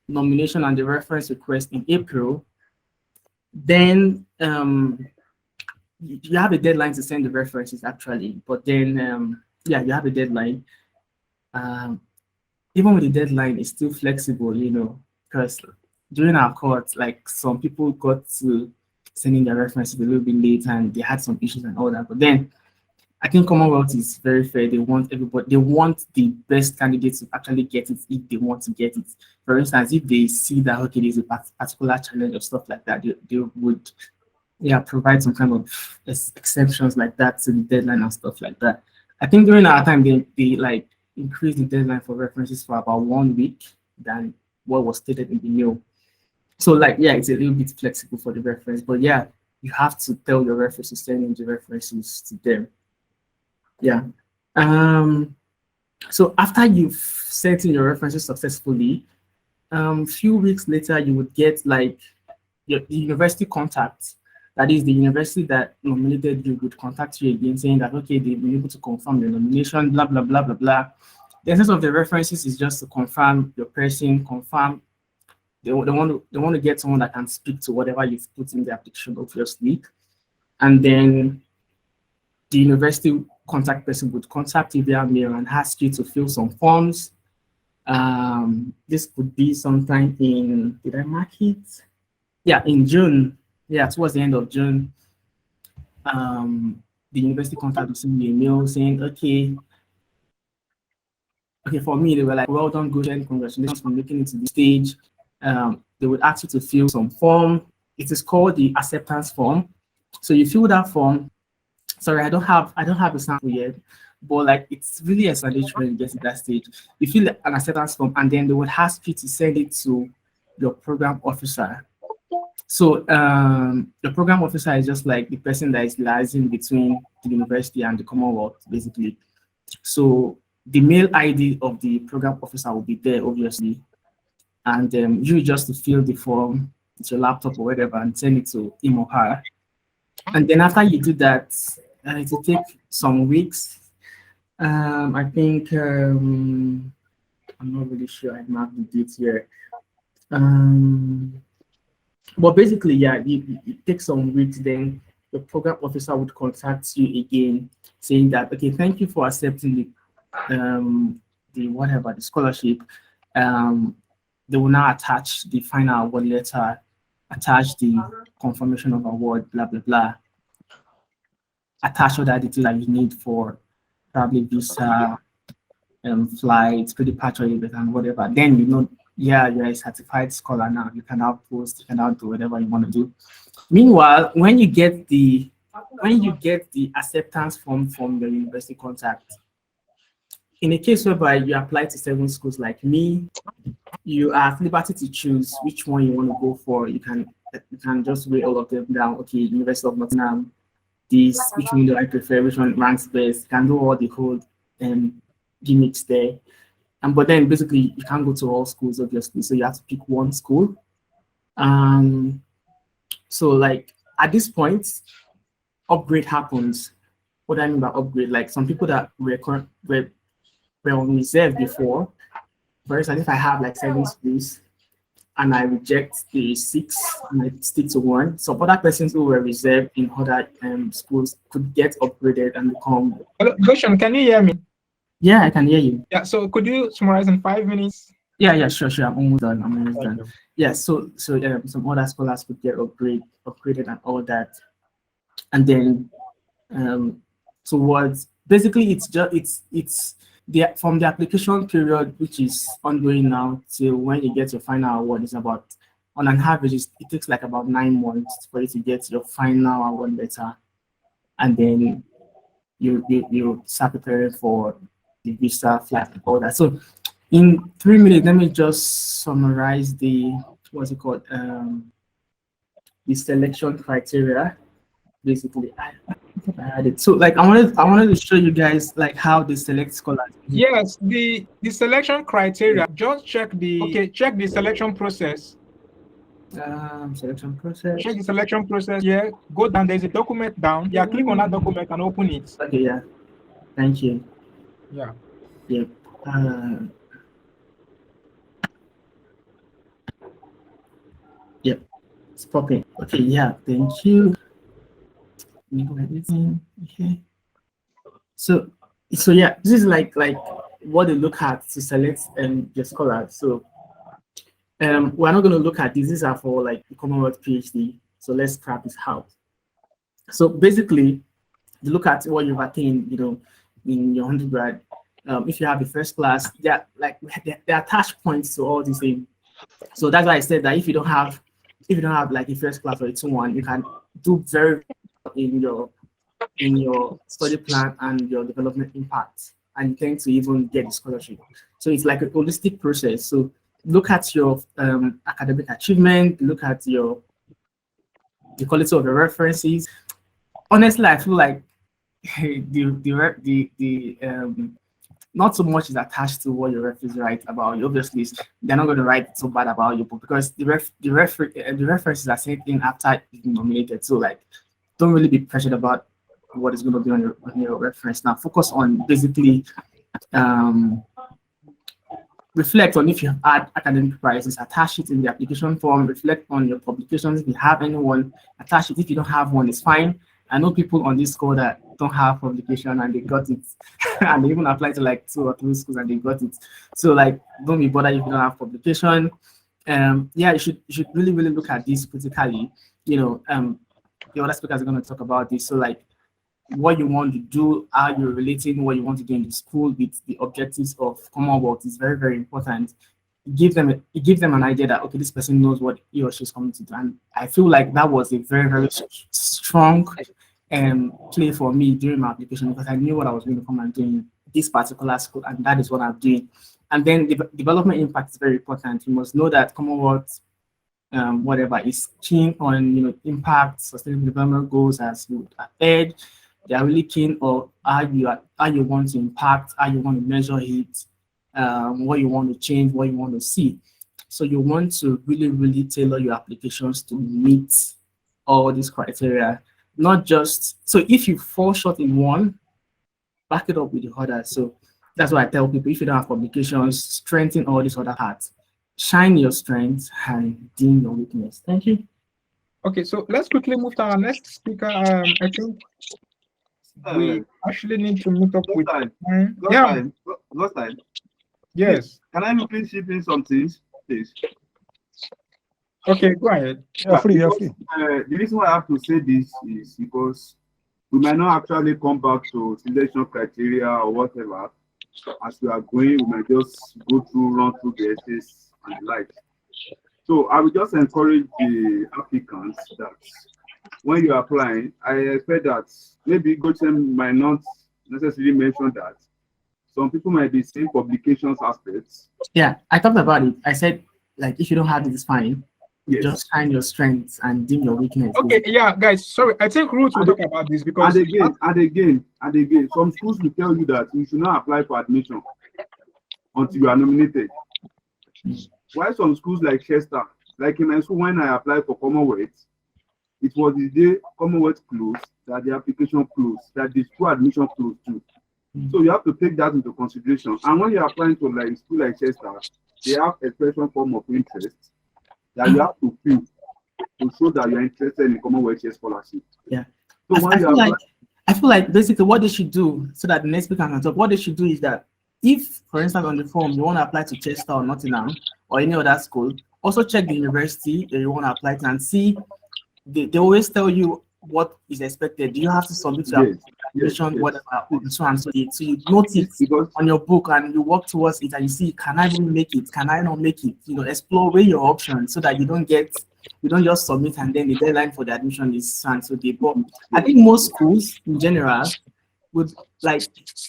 nomination and the reference request in April, then you have a deadline to send the references actually. But then yeah, you have a deadline. Even with the deadline, it's still flexible, you know, because during our court, like some people got to sending their references a little bit late and they had some issues and all that. But then I think Commonwealth is very fair. They want everybody, they want the best candidates to actually get it if they want to get it. For instance, if they see that, okay, there's a particular challenge or stuff like that, they would provide some kind of exceptions like that to the deadline and stuff like that. I think during our time, they like increased the deadline for references for about 1 week than what was stated in the mail. So like, yeah, it's a little bit flexible for the reference, but yeah, you have to tell your references, send in the references to them. Yeah. So after you've sent in your references successfully, few weeks later, you would get like your university contact. That is, the university that nominated you would contact you again saying that, okay, they've been able to confirm your nomination, blah, blah, blah, blah, blah. The essence of the references is just to confirm your person, confirm they want to get someone that can speak to whatever you've put in the application, obviously. And then the university contact person would contact you via mail and ask you to fill some forms. This could be sometime in, did I mark it? Yeah, in June. Yeah, towards the end of June. The university contact will send me a mail saying, okay, for me, they were like, well done, Goshen, congratulations for making it to the stage. They would ask you to fill some form. It is called the acceptance form. So you fill that form. Sorry, I don't have a sample yet, but like it's really essential when you get to that stage. You fill an acceptance form, and then they would ask you to send it to your program officer. So the program officer is just like the person that is liaising between the university and the Commonwealth, basically. So the mail ID of the program officer will be there, obviously, and you just to fill the form with your laptop or whatever and send it to him or her. And then after you do that, it will take some weeks. I think I'm not really sure. I marked the date here. But basically, yeah, it takes some weeks. Then the program officer would contact you again, saying that, okay, thank you for accepting the scholarship. They will now attach the final award letter, attach the confirmation of award, blah blah blah. Attach all that detail that you need for probably visa, flights, pre-departure event, and whatever. Then you know, yeah, you're a certified scholar now. You can now post, you can now do whatever you want to do. Meanwhile, when you get the acceptance form from the university contact, in a case whereby you apply to 7 schools like me, you are at liberty to choose which one you want to go for. You can just weigh all of them down. Okay, University of Nottingham, this, which one do I prefer, which one ranks best. You can do all the whole gimmicks there. But then basically you can't go to all schools, obviously, so you have to pick one school. So like at this point, upgrade happens. What do I mean by upgrade? Like some people that were on reserve before, for instance, if I have like 7 schools and I reject the 6 and I stick to 1, so other persons who were reserved in other schools could get upgraded and become. Hello, Goshen, can you hear me? Yeah, I can hear you. Yeah, so could you summarize in 5 minutes? Yeah, sure. I'm almost done. Yeah, so some other scholars could get upgraded and all that. And then towards basically it's from the application period, which is ongoing now, till when you get your final award, is about, on an average, it takes like about 9 months for you to get your final award letter, and then you start preparing for the visa, flight, and all that. So in 3 minutes, let me just summarize the the selection criteria. Basically, I had it. So like I wanted to show you guys like how they select scholars. Yes, the selection criteria. Just check the selection process. Selection process. Check the selection process. Yeah, go down. There's a document down. Yeah, click on that document and open it. Okay, yeah. Thank you. Yeah. Yep. Yep. It's popping. Okay, yeah. Thank you. Okay. So yeah, this is like what they look at to select the scholars. So we're not going to look at these. These are for like the Commonwealth PhD. So let's scrap this out. So basically, you look at what you've attained, in your undergrad. If you have the first class, they're attached points to all these things. So that's why I said that if you don't have like a first class or a 2-1, you can do very in your study plan and your development impact, and you tend to even get the scholarship. So it's like a holistic process. So look at your academic achievement, look at the quality of your references. Honestly, I feel like the not so much is attached to what your referees write about you. Obviously, they're not going to write so bad about you, but because the references are sent in after being nominated. So like, don't really be pressured about what is going to be on your reference. Now focus on basically reflect on if you have had academic prizes, attach it in the application form, reflect on your publications. If you have anyone, attach it. If you don't have one, it's fine. I know people on this call that don't have publication and they got it, and they even applied to like 2 or 3 schools and they got it. So like, don't be bothered if you don't have publication. Yeah, you should really look at this critically. You know, the other speakers are going to talk about this. So like, what you want to do, how you're relating what you want to do in the school with the objectives of Commonwealth is very important. It gives them an idea that, okay, this person knows what he or she is coming to do. And I feel like that was a very strong play for me during my application, because I knew what I was going to come and do in this particular school, and that is what I'm doing. And then the development impact is very important. You must know that Commonwealth whatever is keen on impact, sustainable development goals, as you have heard. They are really keen on how you want to impact, how you want to measure it, what you want to change, what you want to see. So you want to really tailor your applications to meet all these criteria. Not just so if you fall short in one, back it up with the other. So that's why I tell people, if you don't have publications, strengthen all these other parts. Shine your strengths and dim your weakness. Thank you. Okay, so let's quickly move to our next speaker. I think we actually need to meet up with time. yeah. Last time. Yes. Can I quickly chip in some things, please? Okay, go ahead. You're free. The reason why I have to say this is because we might not actually come back to selection criteria or whatever. As we are going, we might just run through the essays and the like. So I would just encourage the applicants that when you're applying, I expect that maybe Goshen might not necessarily mention that. Some people might be seeing publications aspects. Yeah, I talked about it. I said, like, if you don't have it, it's fine. Yes. Just shine your strengths and dim your weakness. Okay, yeah, guys, sorry. I think Ruth will talk about this because and again, some schools will tell you that you should not apply for admission until you are nominated. Why some schools like Chester, like in my school, when I applied for Commonwealth, it was the day Commonwealth closed that the application closed, that the school admission closed too. So you have to take that into consideration. And when you're applying to like school like Chester, they have a special form of interest that you have to fill to show that you're interested in Commonwealth Chess scholarship. Yeah. So I feel like basically what they should do, so that the next speaker can talk, what they should do is that if, for instance, on the form you want to apply to Chester or Nottingham or any other school, also check the university that you want to apply to and see. They always tell you what is expected. Do you have to submit your application, whatever, so and so? So you note it on your book and you work towards it, and you see, can I even make it? Can I not make it? Explore your options so that you don't just submit and then the deadline for the admission is so and so day. But I think most schools in general would like,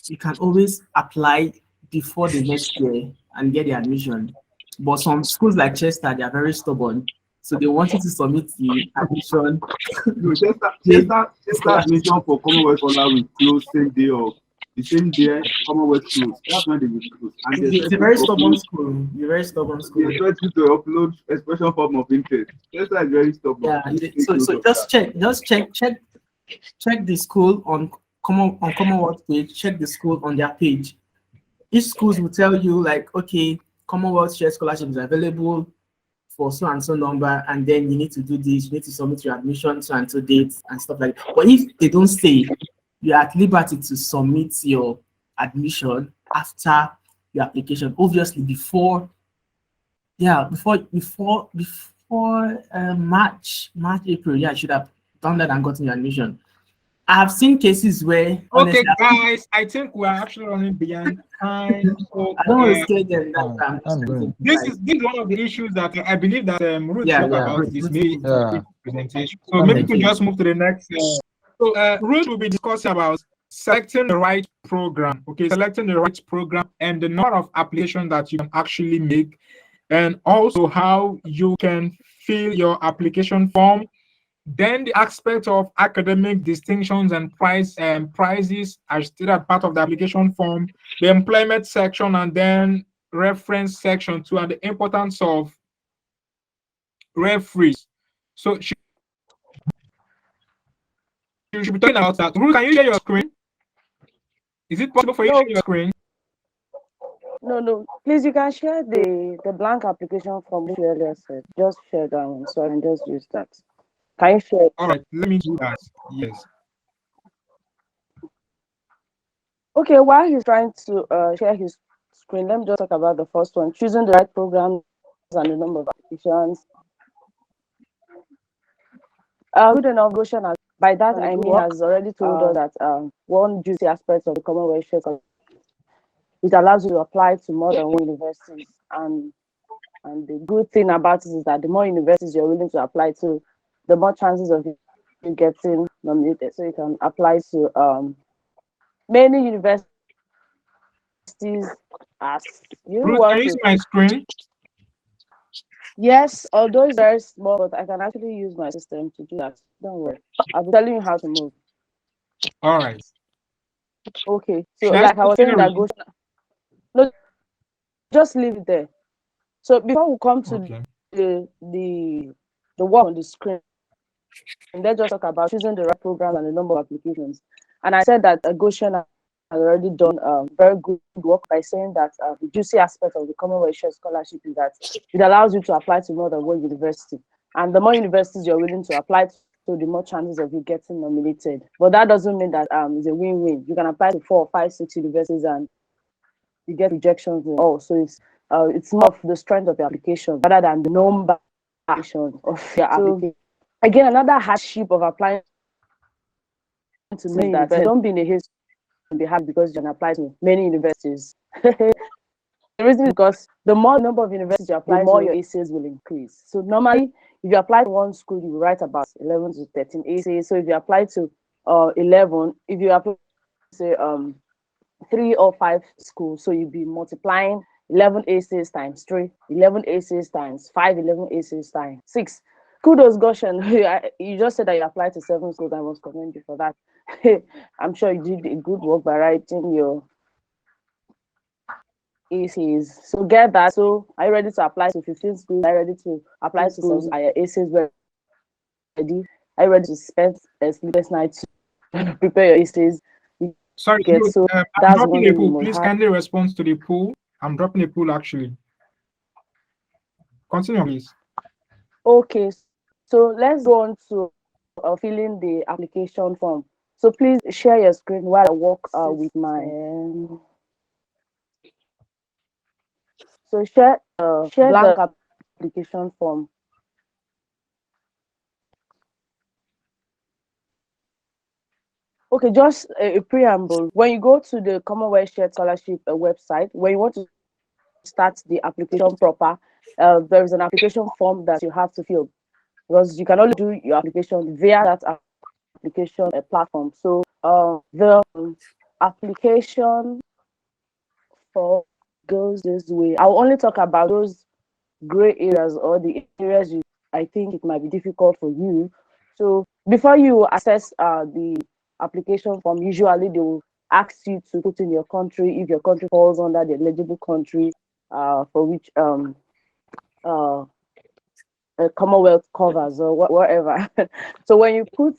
you can always apply before the next year and get the admission. But some schools like Chester, they are very stubborn. So they want you to submit the admission. Chester admission for Commonwealth Scholar will close the same day Commonwealth close. That's when they will close. And it's a very stubborn school. It's a very stubborn school. They expect you to upload a special form of interest. Chester is very stubborn. Yeah. So just check the school on Commonwealth page. Check the school on their page. Each schools will tell you like, okay, Commonwealth Share Scholarship is available for so and so number, and then you need to do this, you need to submit your admission so and so dates and stuff like that. But if they don't say, you're at liberty to submit your admission after your application. Obviously before March, April, you should have done that and gotten your admission. I have seen cases where guys, I think we're actually running behind time. So, I don't want to scare them. This is one of the issues that I believe that Ruth talked about this presentation. So maybe we can just move to the next. Ruth will be discussing about selecting the right program. Okay, selecting the right program and the number of applications that you can actually make, and also how you can fill your application form. Then the aspect of academic distinctions and prizes are still a part of the application form, the employment section, and then reference section too, and the importance of referees. So you should be talking about that. Ruth, can you share your screen? Is it possible for you to share your screen? No. Please, you can share the blank application form you earlier said. Just share that one so I can just use that. Can you share? All right, let me do that. Yes. Okay, while he's trying to share his screen, let me just talk about the first one: choosing the right programs and the number of applications. Good enough, Goshen has, by that I mean, has already told us that one juicy aspect of the Commonwealth Share Scholarship, it allows you to apply to more than one universities, and the good thing about it is that the more universities you're willing to apply to, the more chances of you getting nominated. So you can apply to many universities as you Ruth, can want you see to. my screen? Yes, although it's very small, but I can actually use my system to do that. Don't worry. I'll be telling you how to move. All right. Okay. So Should I like I was saying continue that reading? no, just leave it there. So before we come to Okay. the work on the screen, and let's just talk about choosing the right program and the number of applications. And I said that Goshen has already done very good work by saying that the juicy aspect of the Commonwealth Share Scholarship is that it allows you to apply to more than one university. And the more universities you're willing to apply to, the more chances of you getting nominated. But that doesn't mean that it's a win-win. You can apply to 4, 5, 6 universities and you get rejections in all. So it's more of the strength of the application rather than the number of your application. Again, another hardship of applying to many universities. Don't be in a haste to be happy because you can apply to many universities. The reason is because the more number of universities you apply, the more your essays will increase. So normally, if you apply to one school, you write about 11 to 13 essays. So if you apply to 11, if you apply to say 3 or 5 schools, so you'll be multiplying 11 essays times 3, 11 essays times 5, 11 essays times 6. Kudos, Goshen. You just said that you applied to 7 schools. I must commend you for that. I'm sure you did a good work by writing your essays. So get that. So are you ready to apply to 15 schools? Are you ready to apply to schools? Are your essays ready? Are you ready to spend a sleepless night to prepare your essays? Sorry, Get Ruth, so I'm that's one dropping a thing you poll. must Please have. kindly respond to the poll. I'm dropping a poll actually. Continue, please. Okay, so let's go on to filling the application form. So please share your screen while I work with my. So share blank the application form. Okay, just a preamble. When you go to the Commonwealth Shared Scholarship website, when you want to start the application proper, there is an application form that you have to fill because you can only do your application via that application platform. So the application form goes this way. I'll only talk about those gray areas or the areas I think it might be difficult for you. So before you access the application form, usually they will ask you to put in your country if your country falls under the eligible country for which Commonwealth covers or whatever. So when you put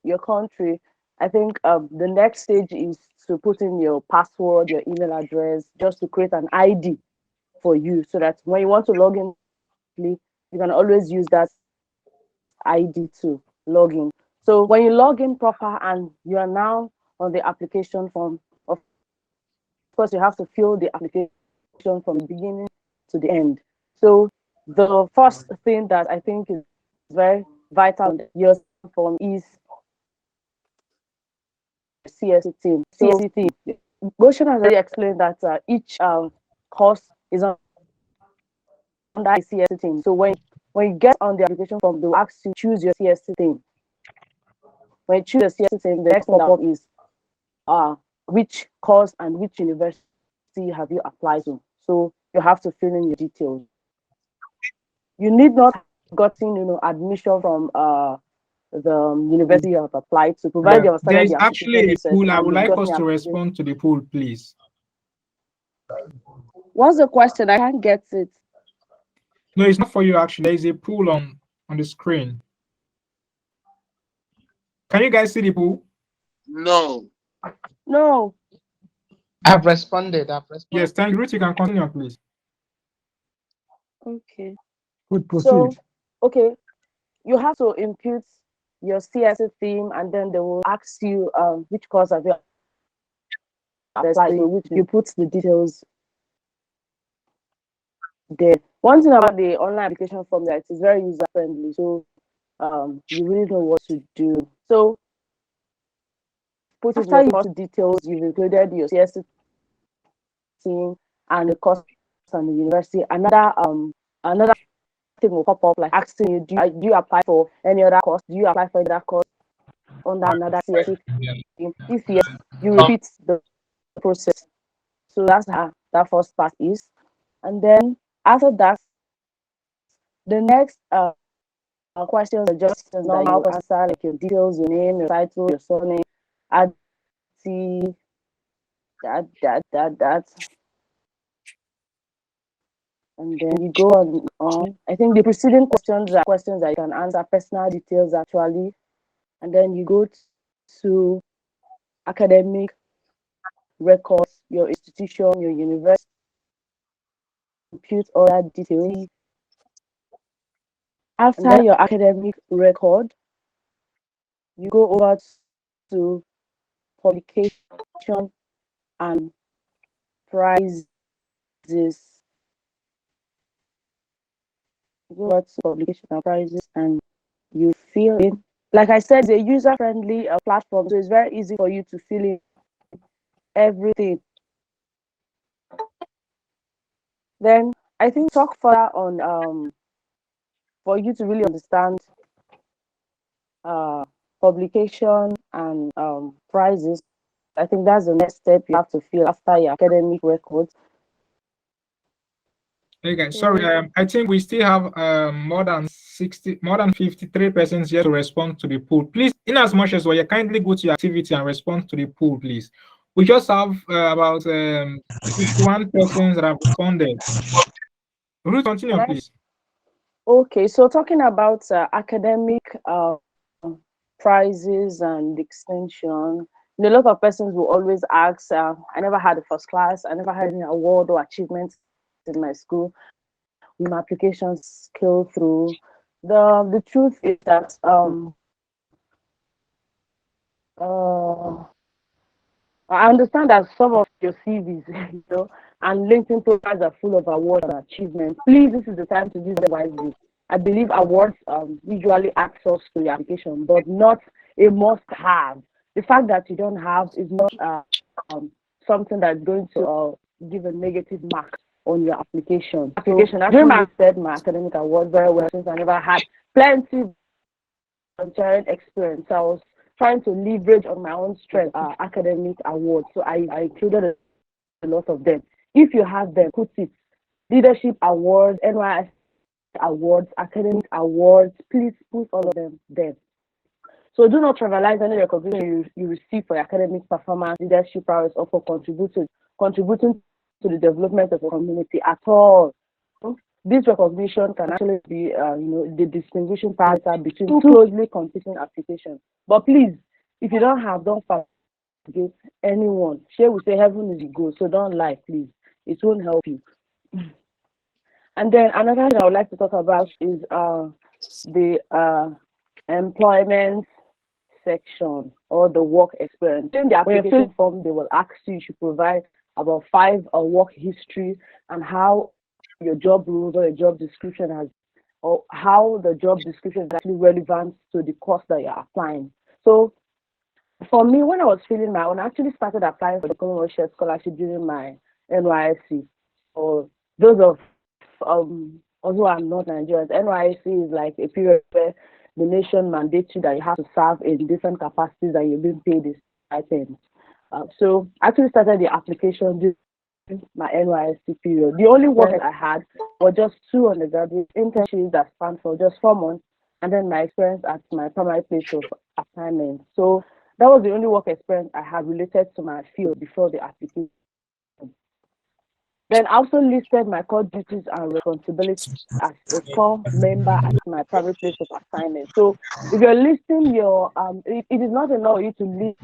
your country, I think the next stage is to put in your password, your email address, just to create an ID for you, so that when you want to log in, you can always use that ID to log in. So when you log in proper and you are now on the application form, of course you have to fill the application from the beginning to the end. So the first thing that I think is very vital on your form is CSC team. CSC team. Goshen has already explained that each course is on that CSC team. So when you get on the application form, they will ask you choose your CSC team. When you choose your CSC team, the next pop up is which course and which university have you applied to. So you have to fill in your details. You need not have gotten admission from the university you have applied to, provide you have There started is the application actually a process poll. I and would you've like gotten us your to application. respond to the poll, please. What's the question? I can't get it. No, it's not for you actually. There is a poll on the screen. Can you guys see the poll? No. No. I've responded. Yes, thank you. Ruth, you can continue, please. Okay. Good, proceed. So, okay, you have to input your CSC theme, and then they will ask you which course have you apply, so which you put the details there. One thing about the online application form that it is very user friendly, so you really know what to do. So after you put details, you've included your CSC team and the course and the university. Another thing will pop up like asking you, do you apply for any other course? Do you apply for that course under another CSC team? If yes, you repeat the process. So that's how that first part is. And then after that, the next questions are just normal answer, like your details, your name, your title, your surname, add that. And then you go on. I think the preceding questions are questions that you can answer, personal details actually. And then you go to academic records, your institution, your university, compute all that details. After your academic record, you go over to publication and prizes. Go over to publication and prizes and you fill in. Like I said, it's a user-friendly platform, so it's very easy for you to fill in everything. Then I think talk further on for you to really understand publication and prizes. I think that's the next step you have to fill after your academic records. Hey guys, sorry, I think we still have more than 53% here to respond to the poll. Please, in as much as well, you kindly go to your activity and respond to the poll, please. We just have about 51 persons that have responded. Ruth, continue, please. Okay, so talking about academic prizes and extension, a lot of persons will always ask, I never had a first class, I never had any award or achievement in my school. My applications scale through. The truth is that I understand that some of your CVs, and LinkedIn profiles are full of awards and achievements. Please, this is the time to use them wisely. I believe awards usually access to your application, but not a must-have. The fact that you don't have is not something that's going to give a negative mark on your application. During my said my academic award very well since I never had plenty volunteering experience. I was trying to leverage on my own strength academic awards. So I included a lot of them. If you have them, put it. Leadership awards, NYS awards, academic awards, please put all of them there. So do not trivialize any recognition you receive for your academic performance, leadership prowess, or for contributing to the development of a community at all. This recognition can actually be, the distinguishing parameter between two closely competing applications. But please, if you don't have, don't forget anyone. Share will say heaven is the goal, so don't lie, please. It won't help you. And then another thing I would like to talk about is the employment section or the work experience. In the application form, they will ask you should provide about 5 work history and how your job roles or your job description has, or how the job description is actually relevant to the course that you're applying. So for me, when I was filling my own, I actually started applying for the Commonwealth Shared Scholarship during my NYSC. Or those of also I'm not Nigerians, NYSC is like a period where the nation mandates you that you have to serve in different capacities and you're being paid this stipend. So I actually started the application during my NYSC period. The only work I had was just 2 undergraduate internships that spanned for just 4 months, and then my experience at my primary place of assignment. So that was the only work experience I had related to my field before the application. Then I also listed my core duties and responsibilities as a core member at my private place of assignment. So if you're listing your, it is not enough for you to list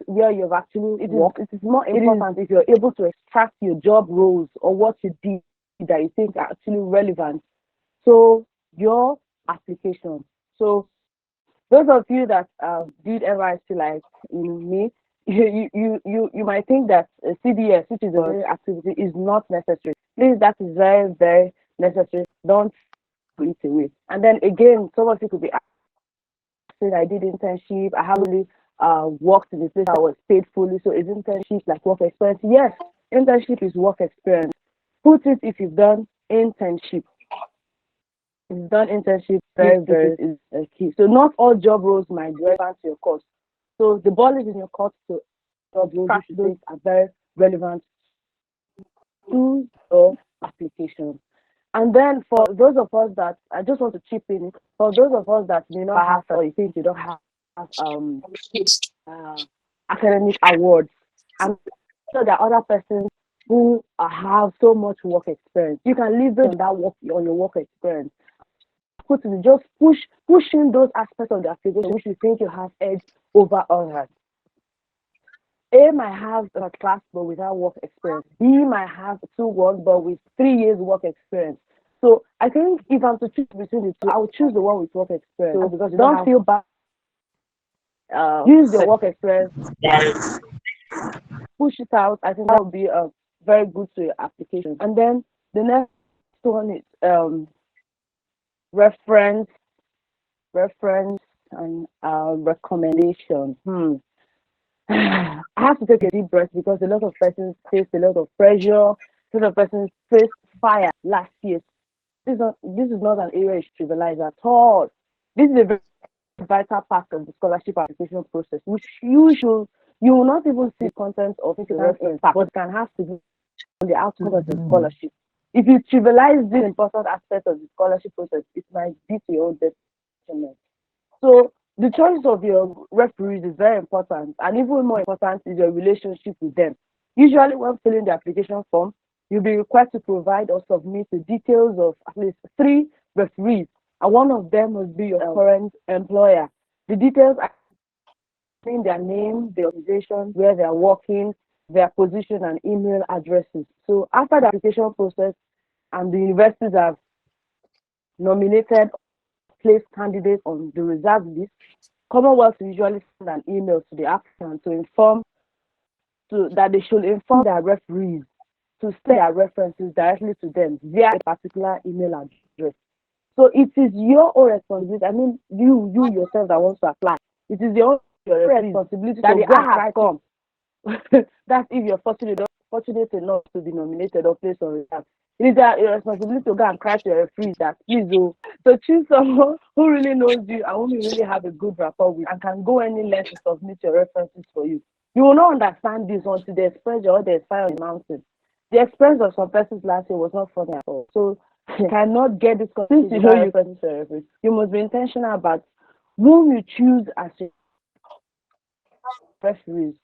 where you've actually worked. It is more important if you're able to extract your job roles or what you did that you think are actually relevant. So your application. So those of you that did NYSC like me, you might think that CDS, which is a volunteering activity, is not necessary. Please, that is very, very necessary. Don't put it away. And then again, some of you could be asking, I did internship, I haven't really worked in the place I was paid fully. So is internship like work experience? Yes, internship is work experience. Put it if you've done internship. If you've done internship, very, very is key. So not all job roles might be relevant to your course. So the ball is in your court to job roles you should think are very relevant to your application. And then for those of us that, I just want to chip in, for those of us that may not have, or you think you don't have academic awards, and so there are other persons who have so much work experience. You can leverage on that work, on your work experience. Put it, just pushing those aspects of the application which you think you have edge over others. A might have a class but without work experience. B might have 2-1 but with 3 years work experience. So I think if I'm to choose between the two, I would choose the one with work experience. So because you don't feel bad. Use your work experience. Push it out. I think that would be very good to your application. And then the next one is reference and recommendation. I have to take a deep breath because a lot of persons face a lot of pressure. A lot of persons faced fire last year. This is not an area you should trivialize at all. This is a very vital part of the scholarship application process, which you will not even see content of the reference, but it can have to be on the outcome of the scholarship. If you trivialize this important aspect of the scholarship process, it might be to your own detriment. So the choice of your referees is very important, and even more important is your relationship with them. Usually when filling the application form, you'll be required to provide or submit the details of at least 3 referees, and one of them must be your current employer. The details are their name, their organization, where they are working, their position, and email addresses. So after the application process and the universities have nominated place candidates on the reserve list, Commonwealth usually send an email to the applicant to inform that they should inform their referees to send their references directly to them via a particular email address. So it is your own responsibility. I mean, you yourself that wants to apply. It is your responsibility that the has come. That's if you're fortunate enough to be nominated or placed on reserve. It is your responsibility to go and cry to your referees that please so choose someone who really knows you and whom you really have a good rapport with and can go any length to submit your references for you. You will not understand this until there's pressure or there's fire on the mountain. The experience of some persons last year was not funny at all. So you cannot get this since you know your references to your referees. You must be intentional about whom you choose as your referees.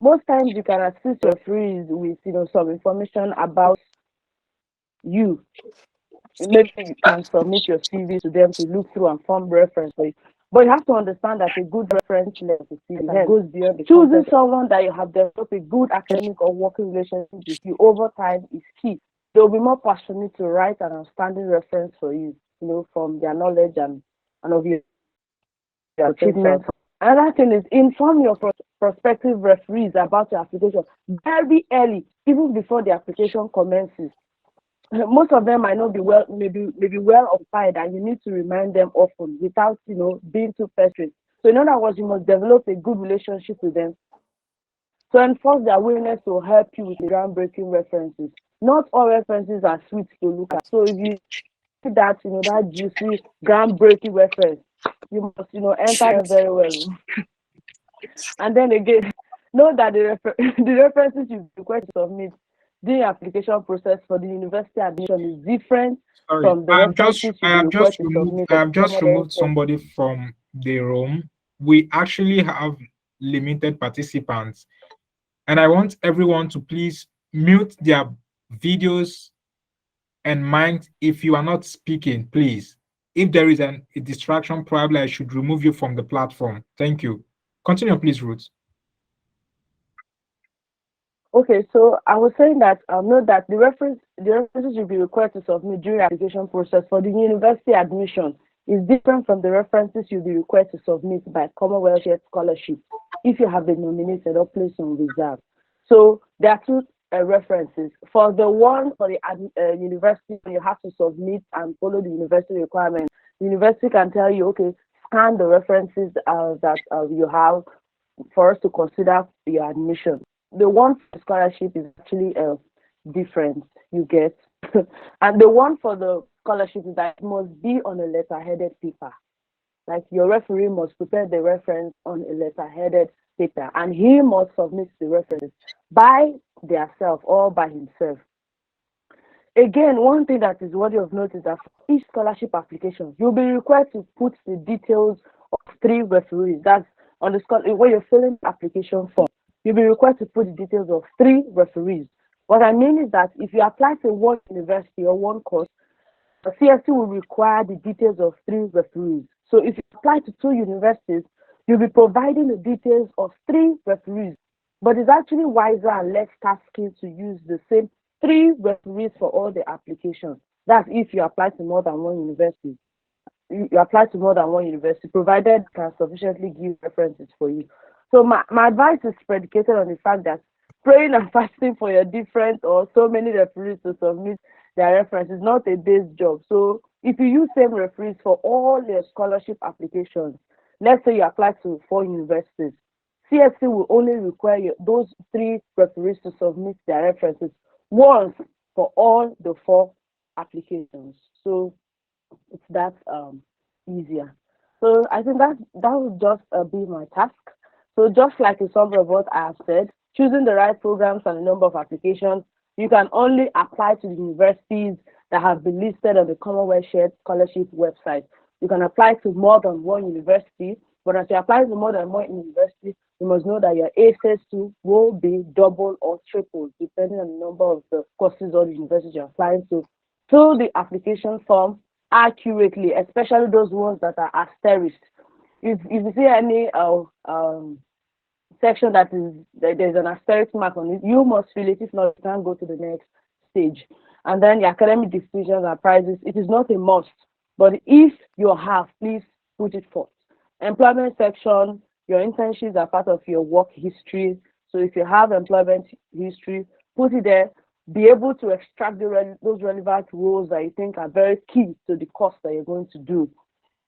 Most times you can assist your referees with some information about you. Maybe you can submit your CV to them to look through and form reference for you. But you have to understand that a good reference level that goes beyond the choosing someone that you have developed a good academic or working relationship with you over time is key. They will be more passionate to write an outstanding reference for you, from their knowledge and of your achievements. Another thing is inform your prospective referees about your application very early, even before the application commences. Most of them might not be maybe well occupied, and you need to remind them often without being too pestering. So in other words, you must develop a good relationship with them to enforce their willingness to help you with the groundbreaking references. Not all references are sweet to look at. So if you see that that juicy groundbreaking reference, you must enter them very well. And then again, know that the references you request to submit the application process for the university admission is different from the references I have just removed somebody from the room. We actually have limited participants, and I want everyone to please mute their videos and mind if you are not speaking, please. If there is a distraction, probably I should remove you from the platform. Thank you. Continue, please, Ruth. Okay, so I was saying that note that the references will be required to submit during the application process for the university admission is different from the references you'll be required to submit by Commonwealth Shared Scholarship if you have been nominated or placed on reserve. So there are two references. For the one for the university, you have to submit and follow the university requirements. The university can tell you, okay, scan the references that you have for us to consider your admission. The one for the scholarship is actually different, you get. And the one for the scholarship is that it must be on a letter-headed paper. Like your referee must prepare the reference on a letter-headed paper, and he must submit the reference by themselves or by himself. Again, one thing that is worthy of note is that for each scholarship application, you'll be required to put the details of 3 referees. That's on the when you're filling the application form, you'll be required to put the details of 3 referees. What I mean is that if you apply to one university or one course, the CSC will require the details of 3 referees. So if you apply to 2 universities, you'll be providing the details of 3 referees. But it's actually wiser and less tasking to use the same 3 referees for all the applications. That's if you apply to more than one university. You apply to more than one university, provided can sufficiently give references for you. So my advice is predicated on the fact that praying and fasting for your different or so many referees to submit their reference is not a day's job. So if you use same referees for all your scholarship applications, let's say you apply to 4 universities, CSC will only require those 3 referees to submit their references once for all the 4 applications. So it's that easier. So I think that would just be my task. So just like a summary of what I have said, choosing the right programs and the number of applications, you can only apply to the universities that have been listed on the Commonwealth Shared Scholarship website. You can apply to more than one university, but as you apply to more than one university, you must know that your access will be double or triple, depending on the number of the courses or the universities you're applying to. Fill the application form accurately, especially those ones that are asterisked. If you see any section that there's an asterisk mark on it, you must fill it. If not, you can't go to the next stage. And then the academic distinctions and prizes, it is not a must, but if you have, please put it forth. Employment section, your internships are part of your work history. So if you have employment history, put it there. Be able to extract those relevant roles that you think are very key to the course that you're going to do.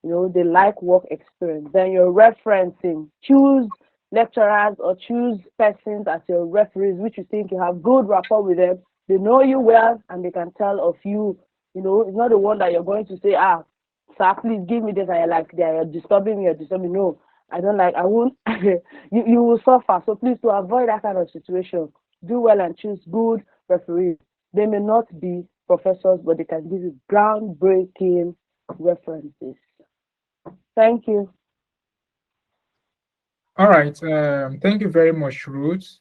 You know, they like work experience. Then you're referencing, choose lecturers or choose persons as your referees, which you think you have good rapport with them. They know you well and they can tell of you. You know, it's not the one that you're going to say, sir, please give me this. And you're like, you're disturbing me, you're disturbing me. No, I don't like, I won't. you will suffer. So please, to avoid that kind of situation, do well and choose good referees. They may not be professors, but they can give you groundbreaking references. Thank you. All right. Thank you very much, Ruth.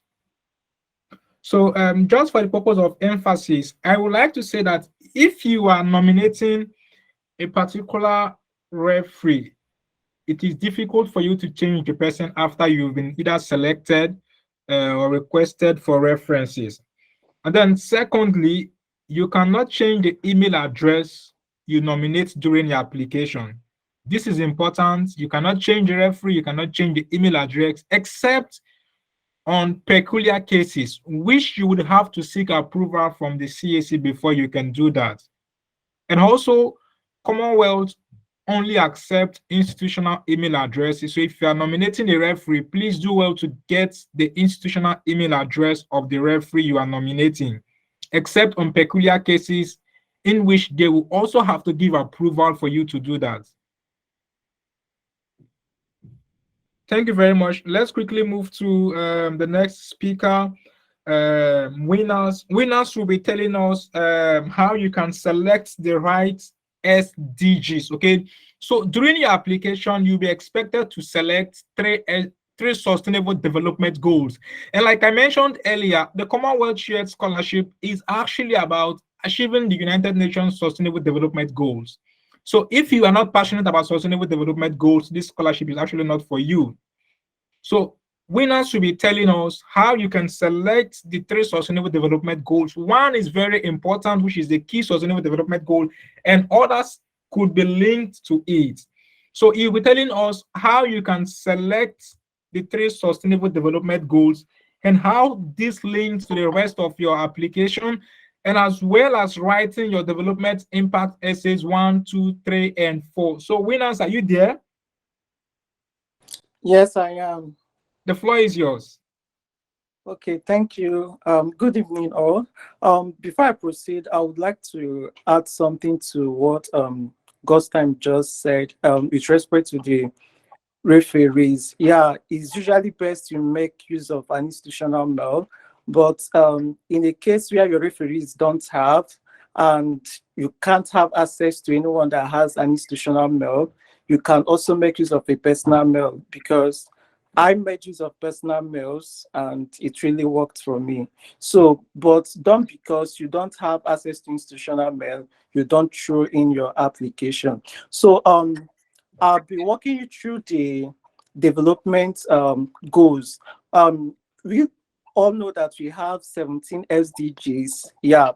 So just for the purpose of emphasis, I would like to say that if you are nominating a particular referee, it is difficult for you to change the person after you've been either selected or requested for references. And then secondly, you cannot change the email address you nominate during your application. This is important. You cannot change the referee, you cannot change the email address, except on peculiar cases, which you would have to seek approval from the CAC before you can do that. And also, Commonwealth only accept institutional email addresses. So if you are nominating a referee, please do well to get the institutional email address of the referee you are nominating, except on peculiar cases in which they will also have to give approval for you to do that. Thank you very much. Let's quickly move to the next speaker. Winners will be telling us how you can select the right SDGs. Okay, so during your application, you'll be expected to select three sustainable development goals. And like I mentioned earlier, the Commonwealth Shared Scholarship is actually about achieving the United Nations Sustainable Development Goals. So if you are not passionate about sustainable development goals, this scholarship is actually not for you. So winners will be telling us how you can select the 3 sustainable development goals. One is very important, which is the key sustainable development goal, and others could be linked to it. So he'll be telling us how you can select the 3 sustainable development goals and how this links to the rest of your application, and as well as writing your development impact essays 1, 2, 3, and 4. So winners, are you there? Yes, I am. The floor is yours. Okay, thank you. Good evening, all. Before I proceed, I would like to add something to what Gostheim just said with respect to the referees. Yeah, it's usually best to make use of an institutional mail, but in a case where your referees don't have and you can't have access to anyone that has an institutional mail, you can also make use of a personal mail, because I made use of personal mails and it really worked for me. So, but don't, because you don't have access to institutional mail, you don't throw in your application. So I'll be walking you through the development goals. We all know that we have 17 SDGs. Yeah.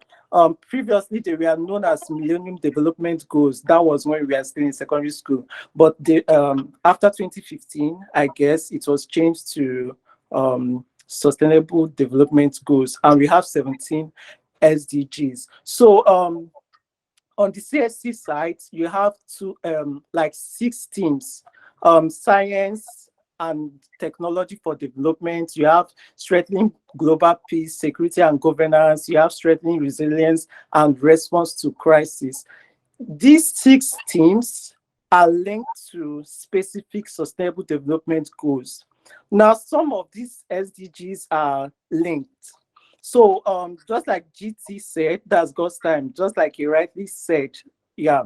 Previously, they were known as Millennium Development Goals. That was when we were still in secondary school. But after 2015, I guess it was changed to Sustainable Development Goals, and we have 17 SDGs. So on the CSC side, you have like 6 teams: science and technology for development. You have strengthening global peace, security and governance. You have strengthening resilience and response to crisis. These 6 teams are linked to specific sustainable development goals. Now, some of these SDGs are linked. So just like GT said, that's God's time, just like he rightly said, yeah,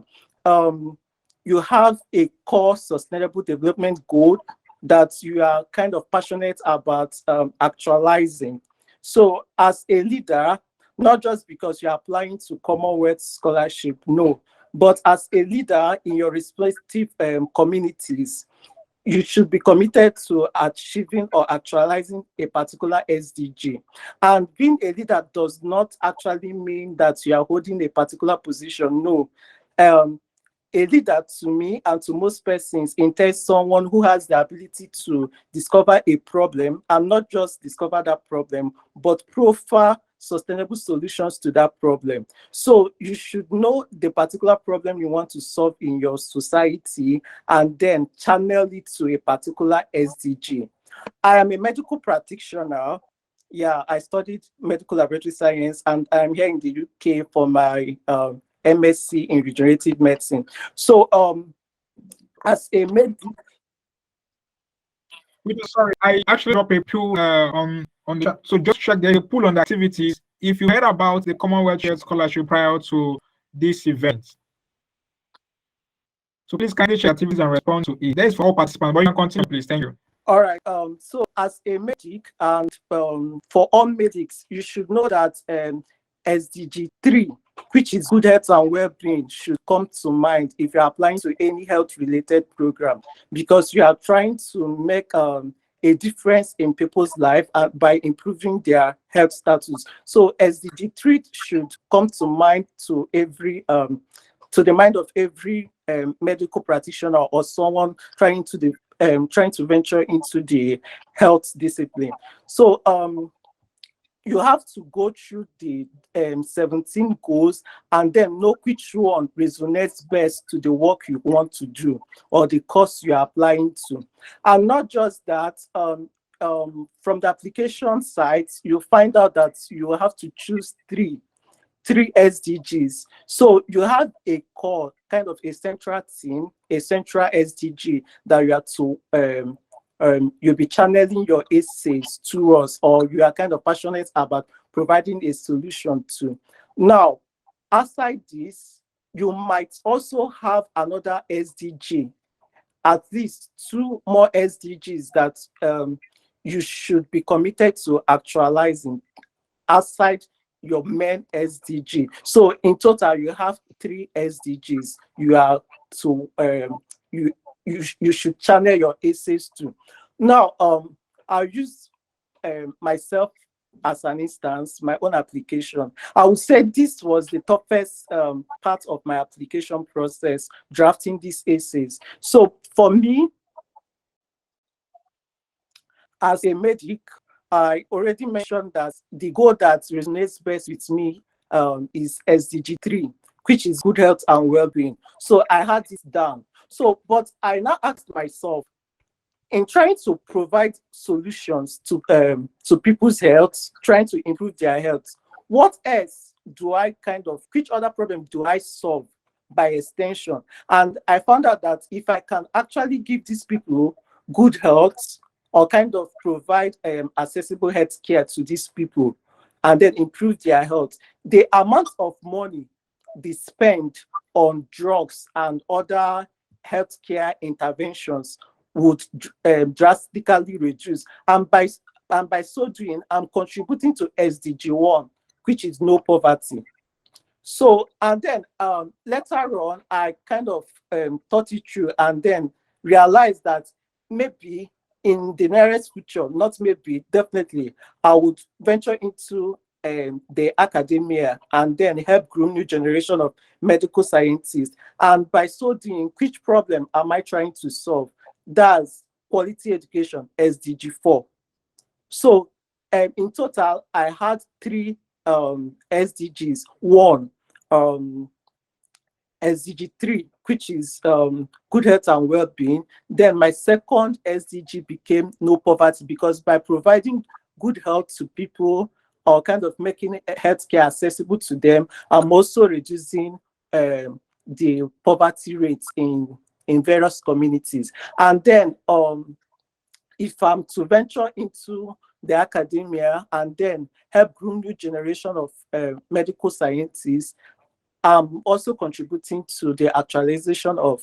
you have a core sustainable development goal that you are kind of passionate about actualizing. So as a leader, not just because you're applying to Commonwealth scholarship, no, but as a leader in your respective communities, you should be committed to achieving or actualizing a particular SDG. And being a leader does not actually mean that you are holding a particular position. No. A leader, to me and to most persons, entails someone who has the ability to discover a problem, and not just discover that problem, but proffer sustainable solutions to that problem. So you should know the particular problem you want to solve in your society and then channel it to a particular SDG. I am a medical practitioner. Yeah, I studied medical laboratory science, and I'm here in the UK for my MSc in regenerative medicine. So as a medical, Sorry, I actually dropped a poll on the chat. So just check there's a poll on the activities. If you heard about the Commonwealth Shared Scholarship prior to this event, so please kindly share activities and respond to it. That is for all participants, but you can continue, please. Thank you. All right. So as a medic, and for all medics, you should know that SDG 3, which is good health and well-being, should come to mind if you're applying to any health-related program, because you are trying to make a difference in people's life by improving their health status. So SDG 3 should come to mind to every to the mind of every medical practitioner or someone trying to venture into the health discipline. So you have to go through the 17 goals and then know which one resonates best to the work you want to do or the course you're applying to. And not just that, from the application site, you find out that you have to choose three SDGs. So you have a core, kind of a central team, a central SDG that you have to you'll be channeling your essays towards, or you are kind of passionate about providing a solution to. Now, aside this, you might also have another SDG, at least 2 more SDGs that you should be committed to actualizing outside your main SDG. So in total, you have 3 SDGs you are to you should channel your essays to. Now, I'll use myself as an instance, my own application, I would say this was the toughest part of my application process, drafting these essays. So for me, as a medic, I already mentioned that the goal that resonates best with me is SDG 3, which is good health and well-being. So I had this down. So, but I now asked myself, in trying to provide solutions to people's health, trying to improve their health, what else do I which other problem do I solve by extension? And I found out that if I can actually give these people good health, or kind of provide accessible health care to these people, and then improve their health, the amount of money they spend on drugs and other healthcare interventions would drastically reduce. And by so doing, I'm contributing to SDG 1, which is no poverty. So, and then later on, I kind of thought it through and then realized that maybe in the nearest future, not maybe, definitely, I would venture into the academia and then help groom new generation of medical scientists. And by so doing, which problem am I trying to solve? That's quality education, SDG 4. So in total, I had 3 SDGs. One, SDG 3, which is good health and well-being. Then my second SDG became no poverty, because by providing good health to people, or kind of making healthcare accessible to them, I'm also reducing the poverty rates in various communities. And then if I'm to venture into the academia and then help groom new generation of medical scientists, I'm also contributing to the actualization of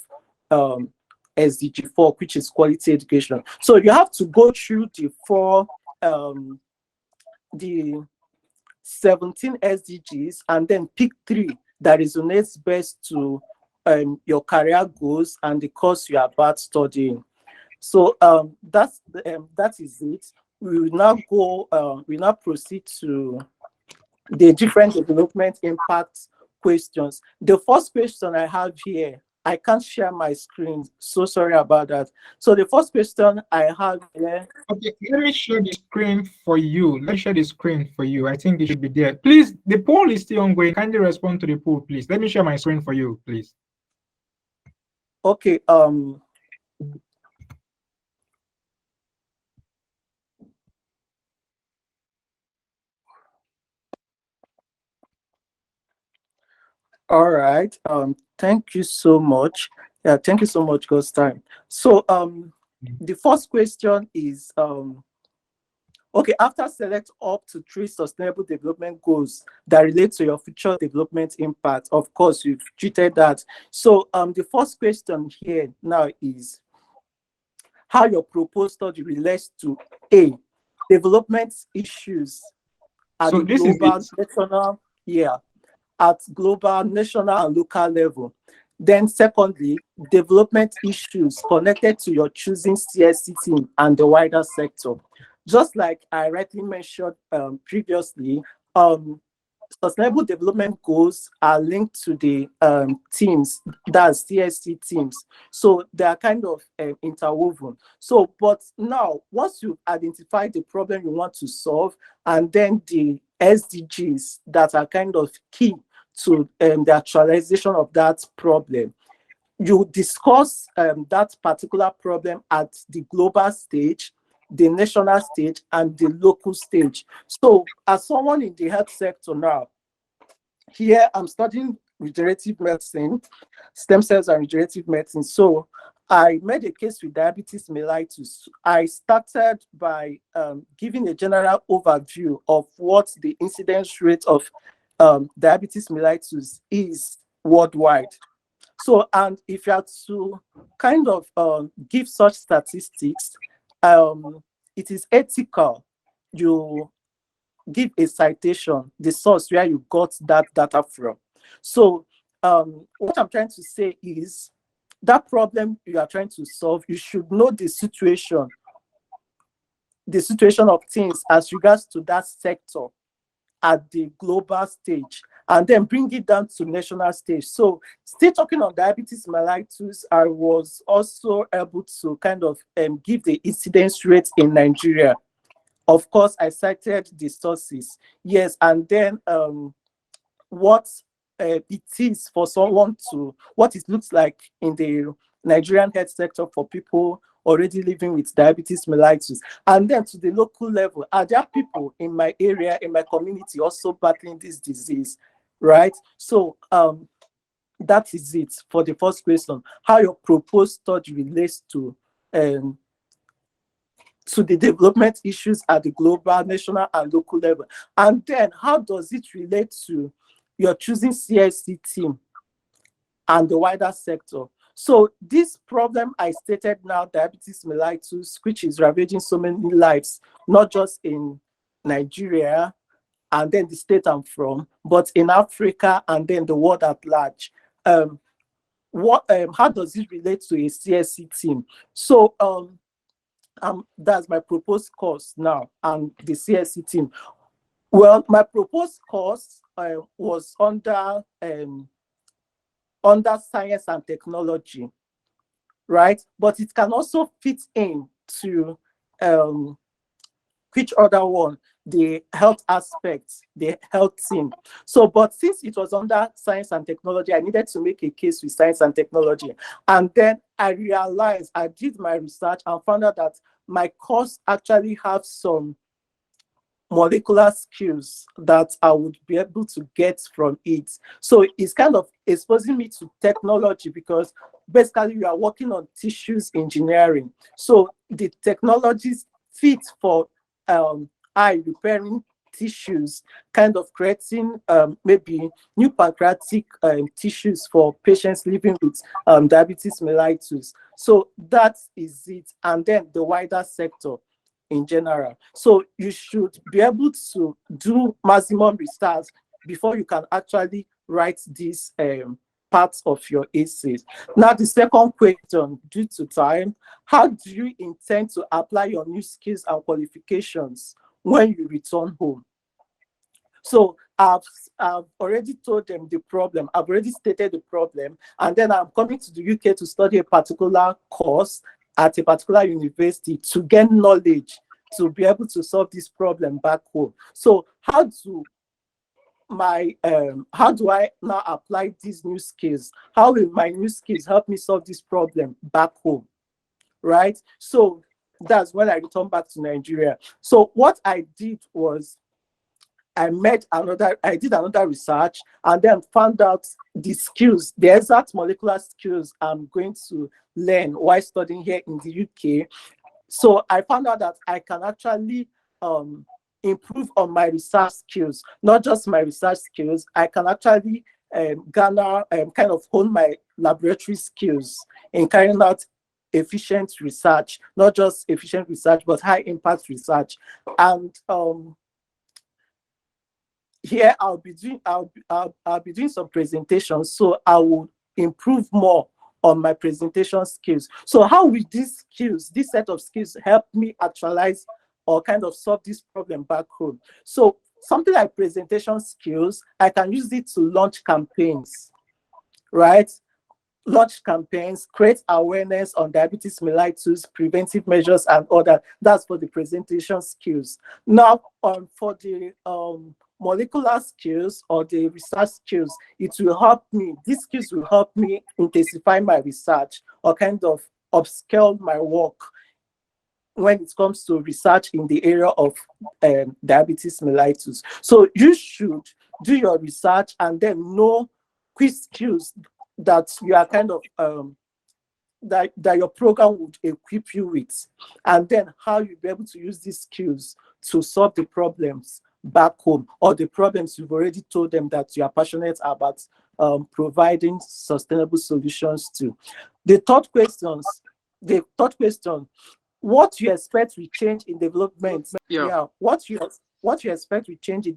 SDG 4, which is quality education. So you have to go through the 17 SDGs and then pick 3 that resonates best to your career goals and the course you are about studying. So that is it. We will now go. We now proceed to the different development impact questions. The first question I have here, I can't share my screen, so sorry about that. So the first question I have here. Okay, let me share the screen for you. Let me share the screen for you. I think it should be there. Please, the poll is still ongoing. Kindly respond to the poll, please. Let me share my screen for you, please. Okay. All right. Thank you so much. Yeah, thank you so much, Ghost Time. So the first question is okay, after select up to 3 sustainable development goals that relate to your future development impact, of course, you've treated that. So the first question here now is how your proposed study relates to A, development issues at So the this is global, it. national, at global, national, and local level. Then secondly, development issues connected to your choosing CSC team and the wider sector. Just like I rightly mentioned previously, sustainable development goals are linked to the teams, that's CSC teams. So they are kind of interwoven. So, but now, once you've identified the problem you want to solve, and then the SDGs that are kind of key to the actualization of that problem, you discuss that particular problem at the global stage, the national stage, and the local stage. So as someone in the health sector now, here I'm studying regenerative medicine, stem cells and regenerative medicine. So I made a case with diabetes mellitus. I started by giving a general overview of what the incidence rate of diabetes mellitus is worldwide. So, and if you are to kind of give such statistics, it is ethical. You give a citation, the source where you got that data from. So, what I'm trying to say is that problem you are trying to solve, you should know the situation the situation of things as regards to that sector at the global stage, and then bring it down to national stage. So still talking on diabetes mellitus, I was also able to kind of give the incidence rate in Nigeria. Of course, I cited the sources, yes, and then what it is for someone to, what it looks like in the Nigerian health sector for people already living with diabetes mellitus. And then to the local level, are there people in my area, in my community also battling this disease, right? So that is it for the first question, how your proposed study relates to the development issues at the global, national, and local level. And then how does it relate to your choosing CSC team and the wider sector? So this problem I stated now, diabetes mellitus, which is ravaging so many lives, not just in Nigeria and then the state I'm from, but in Africa and then the world at large. How does it relate to a CSC team? So that's my proposed course now and the CSC team. Well, my proposed course was under science and technology, right? But it can also fit in to which other one? The health aspect, the health team. So, but since it was under science and technology, I needed to make a case with science and technology. And then I realized, I did my research and found out that my course actually have some molecular skills that I would be able to get from it. So it's kind of exposing me to technology because basically we are working on tissues engineering. So the technologies fit for eye repairing tissues, kind of creating maybe new pancreatic tissues for patients living with diabetes mellitus. So that is it. And then the wider sector in general. So you should be able to do maximum research before you can actually write these parts of your essays. Now, the second question, due to time, how do you intend to apply your new skills and qualifications when you return home? So I've already told them the problem. I've already stated the problem. And then I'm coming to the UK to study a particular course at a particular university to gain knowledge to be able to solve this problem back home. So how do I now apply these new skills? How will my new skills help me solve this problem back home? Right? So that's when I returned back to Nigeria. So what I did was I did another research and then found out the skills, the exact molecular skills I'm going to learn while studying here in the UK. So I found out that I can actually improve on my research skills, not just my research skills. I can actually garner, kind of hone my laboratory skills in carrying out efficient research, not just efficient research, but high impact research. And here I'll be doing some presentations, so I will improve more on my presentation skills. So how will these skills, this set of skills, help me actualize or kind of solve this problem back home? So something like presentation skills, I can use it to launch campaigns, right? Launch campaigns, create awareness on diabetes mellitus, preventive measures, and other. That's for the presentation skills. Now, for the molecular skills or the research skills, it will help me, these skills will help me intensify my research or kind of upscale my work when it comes to research in the area of diabetes mellitus. So you should do your research and then know which skills that you are kind of that your program would equip you with, and then how you'll be able to use these skills to solve the problems back home, or the problems you've already told them that you are passionate about providing sustainable solutions to. The third question, what you expect will change in development? What you expect will change in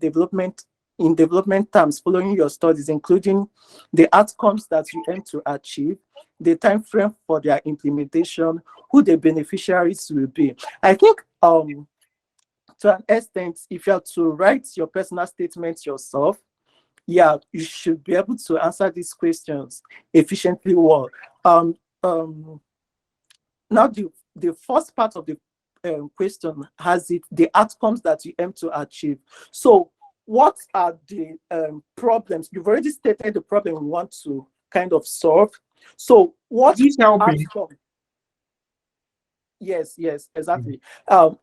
development terms following your studies, including the outcomes that you aim to achieve, the time frame for their implementation, who the beneficiaries will be. I think to an extent, if you have to write your personal statement yourself, yeah, you should be able to answer these questions efficiently well. Now, the first part of the question has the outcomes that you aim to achieve. So what are the problems? You've already stated the problem you want to kind of solve. So what This helping. outcome? Yes, exactly.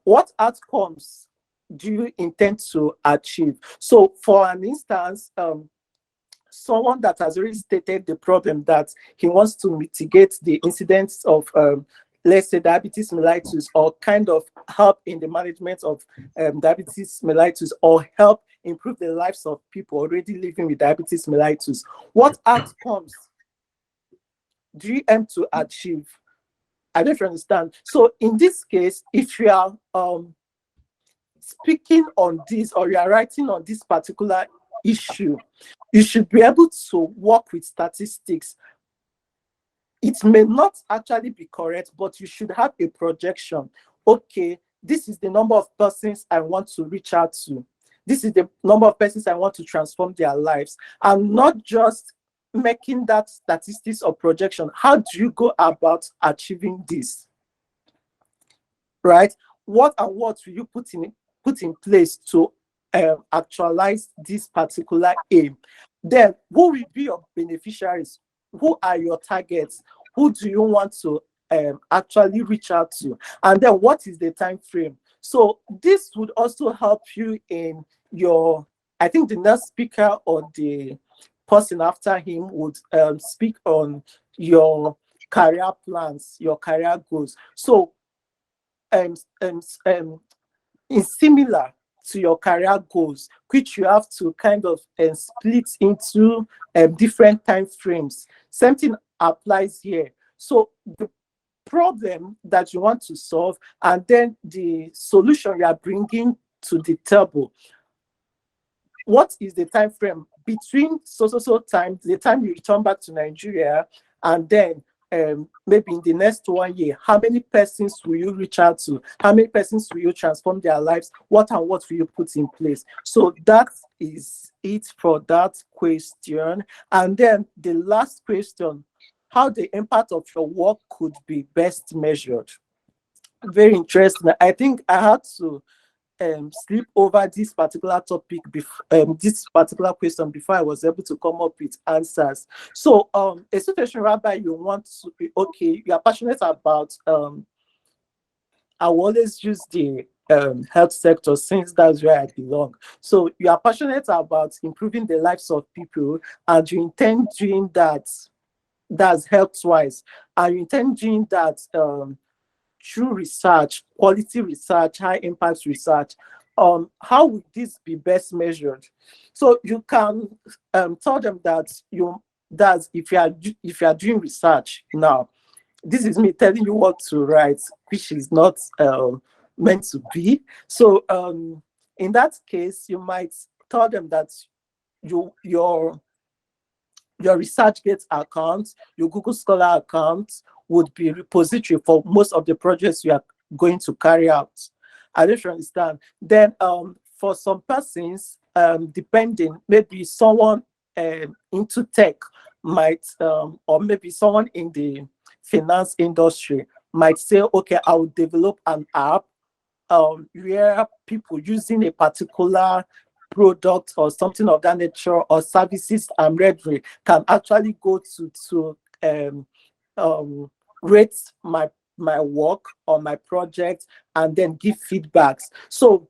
What outcomes do you intend to achieve? So for an instance, someone that has already stated the problem that he wants to mitigate the incidence of let's say diabetes mellitus, or kind of help in the management of diabetes mellitus, or help improve the lives of people already living with diabetes mellitus. What outcomes do you aim to achieve? I don't understand. So in this case, if you are speaking on this, or you are writing on this particular issue, you should be able to work with statistics. It may not actually be correct, but you should have a projection. Okay, this is the number of persons I want to reach out to. This is the number of persons I want to transform their lives. I'm not just making that statistics or projection. How do you go about achieving this? Right? What and what will you put in place to actualize this particular aim? Then who will be your beneficiaries? Who are your targets? Who do you want to actually reach out to? And then what is the time frame? So this would also help you in your, I think the next speaker or the person after him would speak on your career plans, your career goals. So in similar to your career goals, which you have to kind of split into different time frames. Same thing applies here. So the problem that you want to solve, and then the solution you are bringing to the table. What is the time frame between so time, the time you return back to Nigeria, and then maybe in the next 1 year, how many persons will you reach out to? How many persons will you transform their lives? What and what will you put in place? So that is it for that question. And then the last question, how the impact of your work could be best measured. Very interesting. I think I had to sleep over this particular topic, this particular question, before I was able to come up with answers. So a situation whereby you want to be, okay, you are passionate about, I will always use the health sector since that's where I belong. So you are passionate about improving the lives of people, and you intend doing that, that's health-wise, and you intend doing that through research, quality research, high impact research. How would this be best measured? So you can tell them that if you are doing research now, this is me telling you what to write, which is not meant to be. So in that case, you might tell them that your ResearchGate account, your Google Scholar account would be repository for most of the projects you are going to carry out. I don't understand. Then for some persons, depending, maybe someone into tech might, or maybe someone in the finance industry might say, okay, I will develop an app where people using a particular product or something of that nature, or services I'm rendering, can actually go to rate my work or my project, and then give feedbacks. So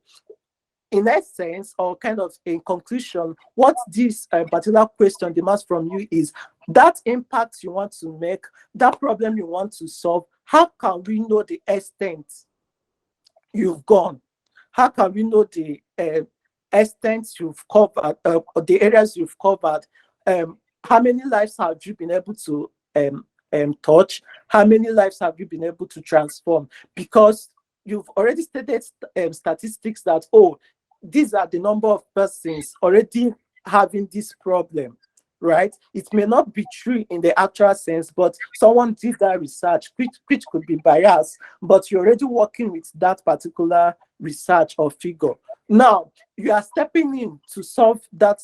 in essence, or kind of in conclusion, what this particular question demands from you is that impact you want to make, that problem you want to solve, how can we know the extent you've gone? How can we know the extent you've covered, the areas you've covered? How many lives have you been able to touch? How many lives have you been able to transform? Because you've already stated statistics that, oh, these are the number of persons already having this problem, right? It may not be true in the actual sense, but someone did that research, which could be biased, but you're already working with that particular research or figure. Now, you are stepping in to solve that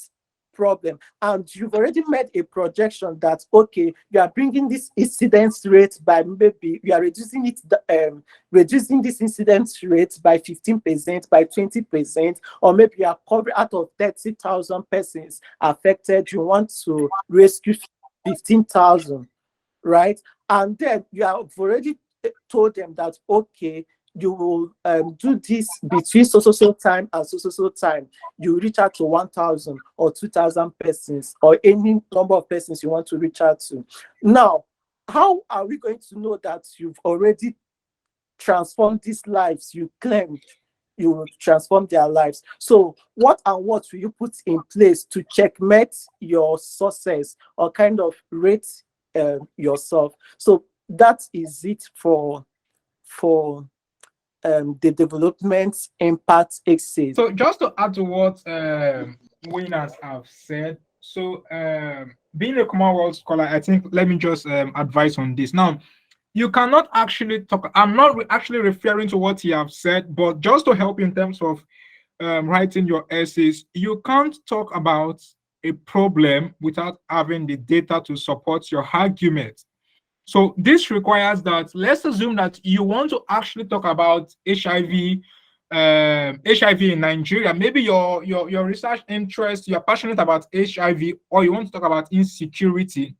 problem, and you've already made a projection that, okay, you are bringing this incidence rate by maybe you are reducing it, reducing this incidence rate by 15%, by 20%, or maybe you are covering out of 30,000 persons affected, you want to rescue 15,000, right? And then you have already told them that, okay, you will do this between so time and so time. You reach out to 1,000 or 2,000 persons, or any number of persons you want to reach out to. Now, how are we going to know that you've already transformed these lives you claimed you will transform their lives? So what and what will you put in place to checkmate your success or kind of rate yourself? So that is it for the development impact exit. So just to add to what winners have said, so being a Commonwealth scholar, I think, let me just advise on this. Now, you cannot actually talk, I'm not actually referring to what you have said, but just to help you in terms of writing your essays, you can't talk about a problem without having the data to support your argument. So this requires that, let's assume that you want to actually talk about HIV, HIV in Nigeria. Maybe your research interest, you're passionate about HIV, or you want to talk about insecurity,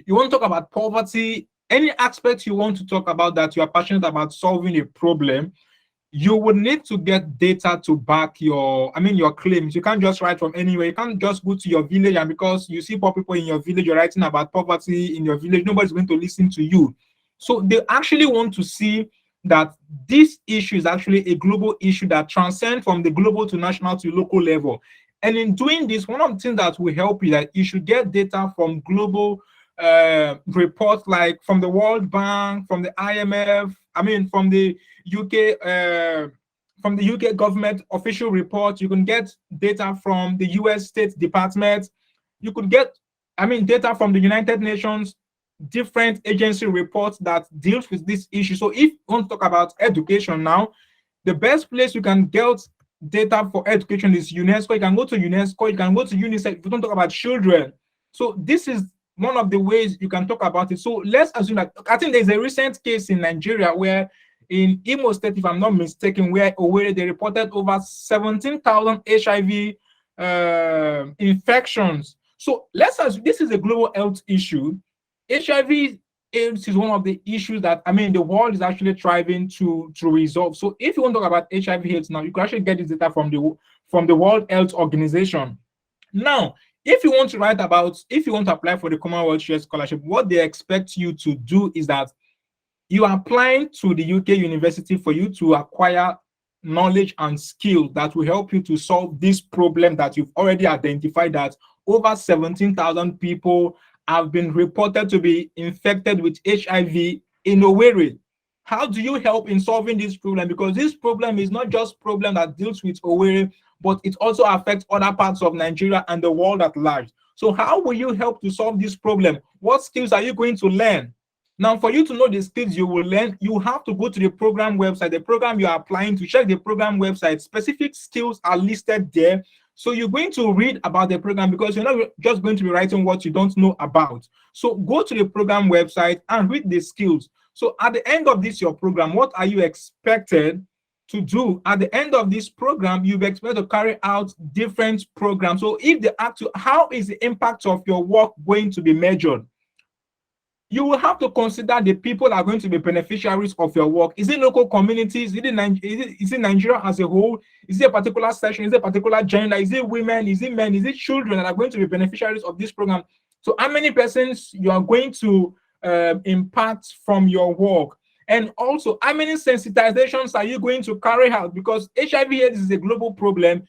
you want to talk about poverty, any aspect you want to talk about that you are passionate about solving a problem, you would need to get data to back your claims. You can't just write from anywhere. You can't just go to your village, and because you see poor people in your village, you're writing about poverty in your village, nobody's going to listen to you. So they actually want to see that this issue is actually a global issue that transcends from the global to national to local level. And in doing this, one of the things that will help you, that you should get data from global reports, like from the World Bank, from the IMF, from the UK government official reports. You can get data from the US State Department. You could get, data from the United Nations, different agency reports that deals with this issue. So if you want to talk about education now, the best place you can get data for education is UNESCO. You can go to UNESCO, you can go to UNICEF if you don't talk about children. So this is one of the ways you can talk about it. So let's assume that, I think there's a recent case in Nigeria where in Imo State, if I'm not mistaken, where they reported over 17,000 HIV infections. So let's assume this is a global health issue. HIV AIDS is one of the issues that the world is actually striving to resolve. So if you want to talk about HIV AIDS now, you can actually get this data from the World Health Organization. Now, if you want to apply for the Commonwealth Shared Scholarship, what they expect you to do is that you are applying to the UK university for you to acquire knowledge and skill that will help you to solve this problem that you've already identified, that over 17,000 people have been reported to be infected with HIV in Owerri. How do you help in solving this problem? Because this problem is not just a problem that deals with Owerri, but it also affects other parts of Nigeria and the world at large. So how will you help to solve this problem? What skills are you going to learn? Now, for you to know the skills you will learn, you have to go to the program website, the program you are applying to. Check the program website. Specific skills are listed there. So you're going to read about the program, because you're not just going to be writing what you don't know about. So go to the program website and read the skills. So at the end of your program, what are you expected to do? At the end of this program, you'll be expected to carry out different programs. So if they ask you, how is the impact of your work going to be measured? You will have to consider the people that are going to be beneficiaries of your work. Is it local communities? Is it Nigeria as a whole? Is it a particular section? Is it a particular gender? Is it women? Is it men? Is it children that are going to be beneficiaries of this program? So how many persons you are going to impact from your work? And also, how many sensitizations are you going to carry out? Because HIV/AIDS is a global problem,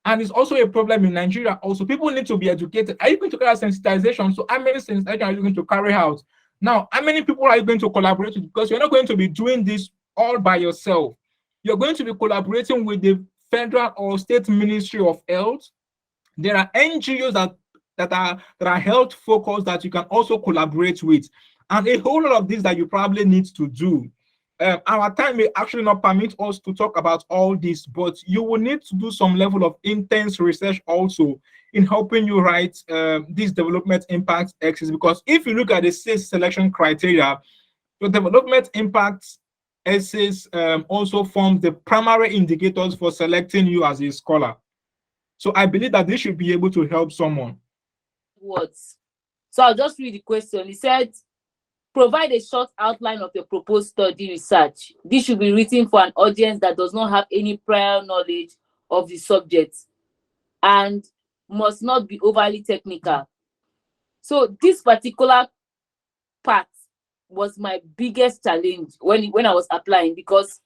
and it's also a problem in Nigeria. Also, people need to be educated. Are you going to carry out sensitization? So how many sensitizations are you going to carry out? Now, how many people are you going to collaborate with? Because you're not going to be doing this all by yourself. You're going to be collaborating with the federal or state Ministry of Health. There are NGOs that are health focused that you can also collaborate with, and a whole lot of things that you probably need to do. our time may actually not permit us to talk about all this, but you will need to do some level of intense research also in helping you write these development impact essays. Because if you look at the six selection criteria, the development impact essays also form the primary indicators for selecting you as a scholar. So I believe that this should be able to help someone. Words. So I'll just read the question. He said, provide a short outline of your proposed study research. This should be written for an audience that does not have any prior knowledge of the subject and must not be overly technical. So this particular part was my biggest challenge when I was applying, because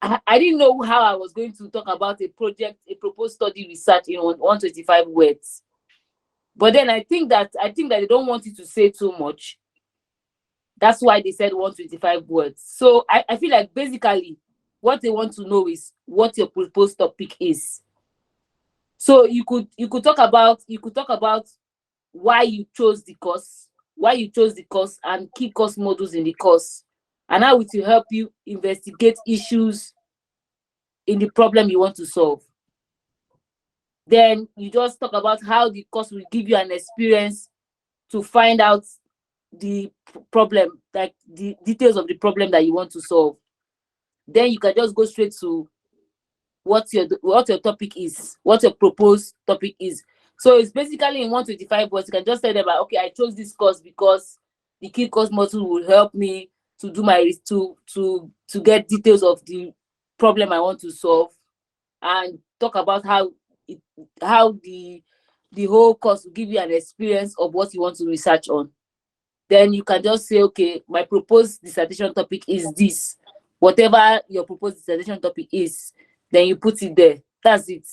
I didn't know how I was going to talk about a project, a proposed study research in 125 words. But then I think that they don't want you to say too much. That's why they said 125 words. So I feel like basically what they want to know is what your proposed topic is. So you could talk about why you chose the course, and key course modules in the course, and how it will help you investigate issues in the problem you want to solve. Then you just talk about how the course will give you an experience to find out the problem, like the details of the problem that you want to solve. Then you can just go straight to what your topic is, what your proposed topic is. So it's basically in 125 words. You can just tell them like, okay, I chose this course because the key course module will help me to do my to get details of the problem I want to solve, and talk about how the whole course will give you an experience of what you want to research on. Then you can just say, okay, my proposed dissertation topic is this. Whatever your proposed dissertation topic is, then you put it there. That's it.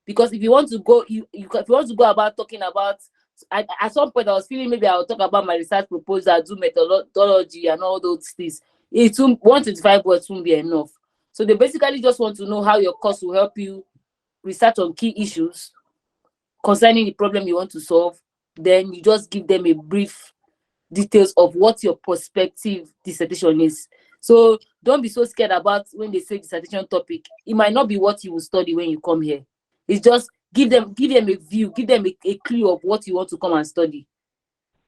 Because if you want to go, if you want to go about talking about, at some point I was feeling maybe I'll talk about my research proposal, do methodology and all those things. 125 words won't be enough. So they basically just want to know how your course will help you research on key issues concerning the problem you want to solve. Then you just give them a brief details of what your prospective dissertation is. So don't be so scared about when they say dissertation topic. It might not be what you will study when you come here. It's just give them a view, give them a clue of what you want to come and study.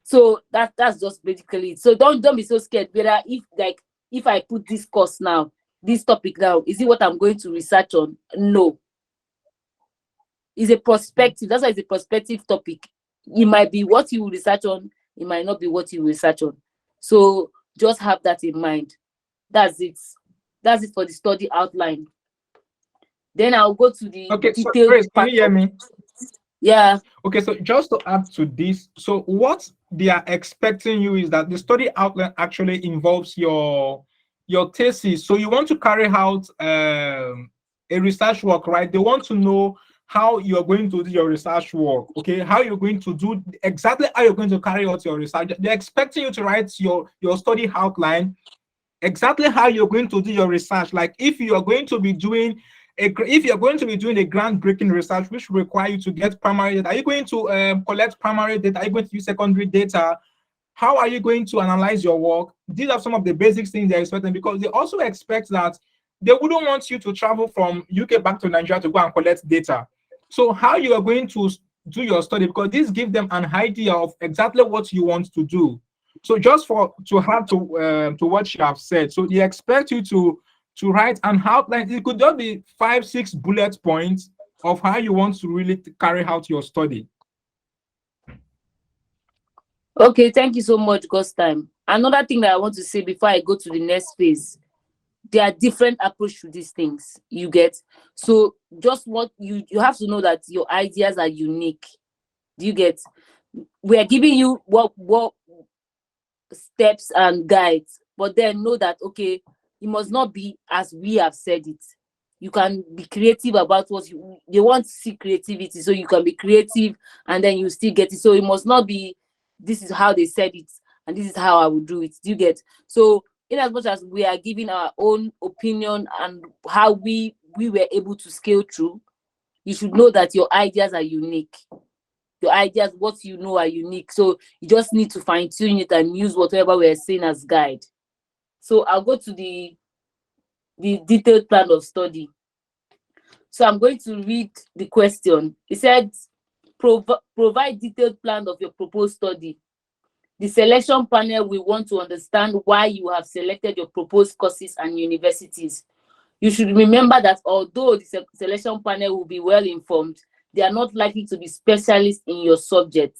So that's just basically it. So don't be so scared whether if I put this course now, this topic now, is it what I'm going to research on? No. It's a prospective. That's why it's a prospective topic. It might be what you will research on, it might not be what you will research on. So just have that in mind. That's it for the study outline. Then I'll go to the Okay, so detailed Grace, can you hear me? Yeah. Okay, so just to add to this, so what they are expecting you is that the study outline actually involves your thesis. So you want to carry out a research work, right? They want to know how you're going to do your research work, okay? How you're going to do, exactly how you're going to carry out your research. They're expecting you to write your study outline, exactly how you're going to do your research. Like if you're going to be doing a groundbreaking research which will require you to get primary data, are you going to collect primary data? Are you going to use secondary data? How are you going to analyze your work? These are some of the basic things they're expecting, because they also expect that they wouldn't want you to travel from UK back to Nigeria to go and collect data. So how you are going to do your study, because this gives them an idea of exactly what you want to do. So just to add to what you have said, so they expect you to write an outline. It could just be 5-6 bullet points of how you want to really carry out your study. Okay, thank you so much, God's time. Another thing that I want to say before I go to the next phase, there are different approach to these things, you get. So just what you have to know that your ideas are unique. Do you get? We are giving you what steps and guides, but then know that okay, it must not be as we have said it. You can be creative about what they want to see creativity, so you can be creative and then you still get it. So it must not be this is how they said it and this is how I would do it. Do you get? So in as much as we are giving our own opinion and how we were able to scale through, you should know that your ideas are unique. Your ideas, what you know, are unique. So you just need to fine tune it and use whatever we're saying as guide. So I'll go to the the detailed plan of study. So I'm going to read the question. It said, provide detailed plan of your proposed study. The selection panel will want to understand why you have selected your proposed courses and universities. You should remember that although the selection panel will be well informed, they are not likely to be specialists in your subject.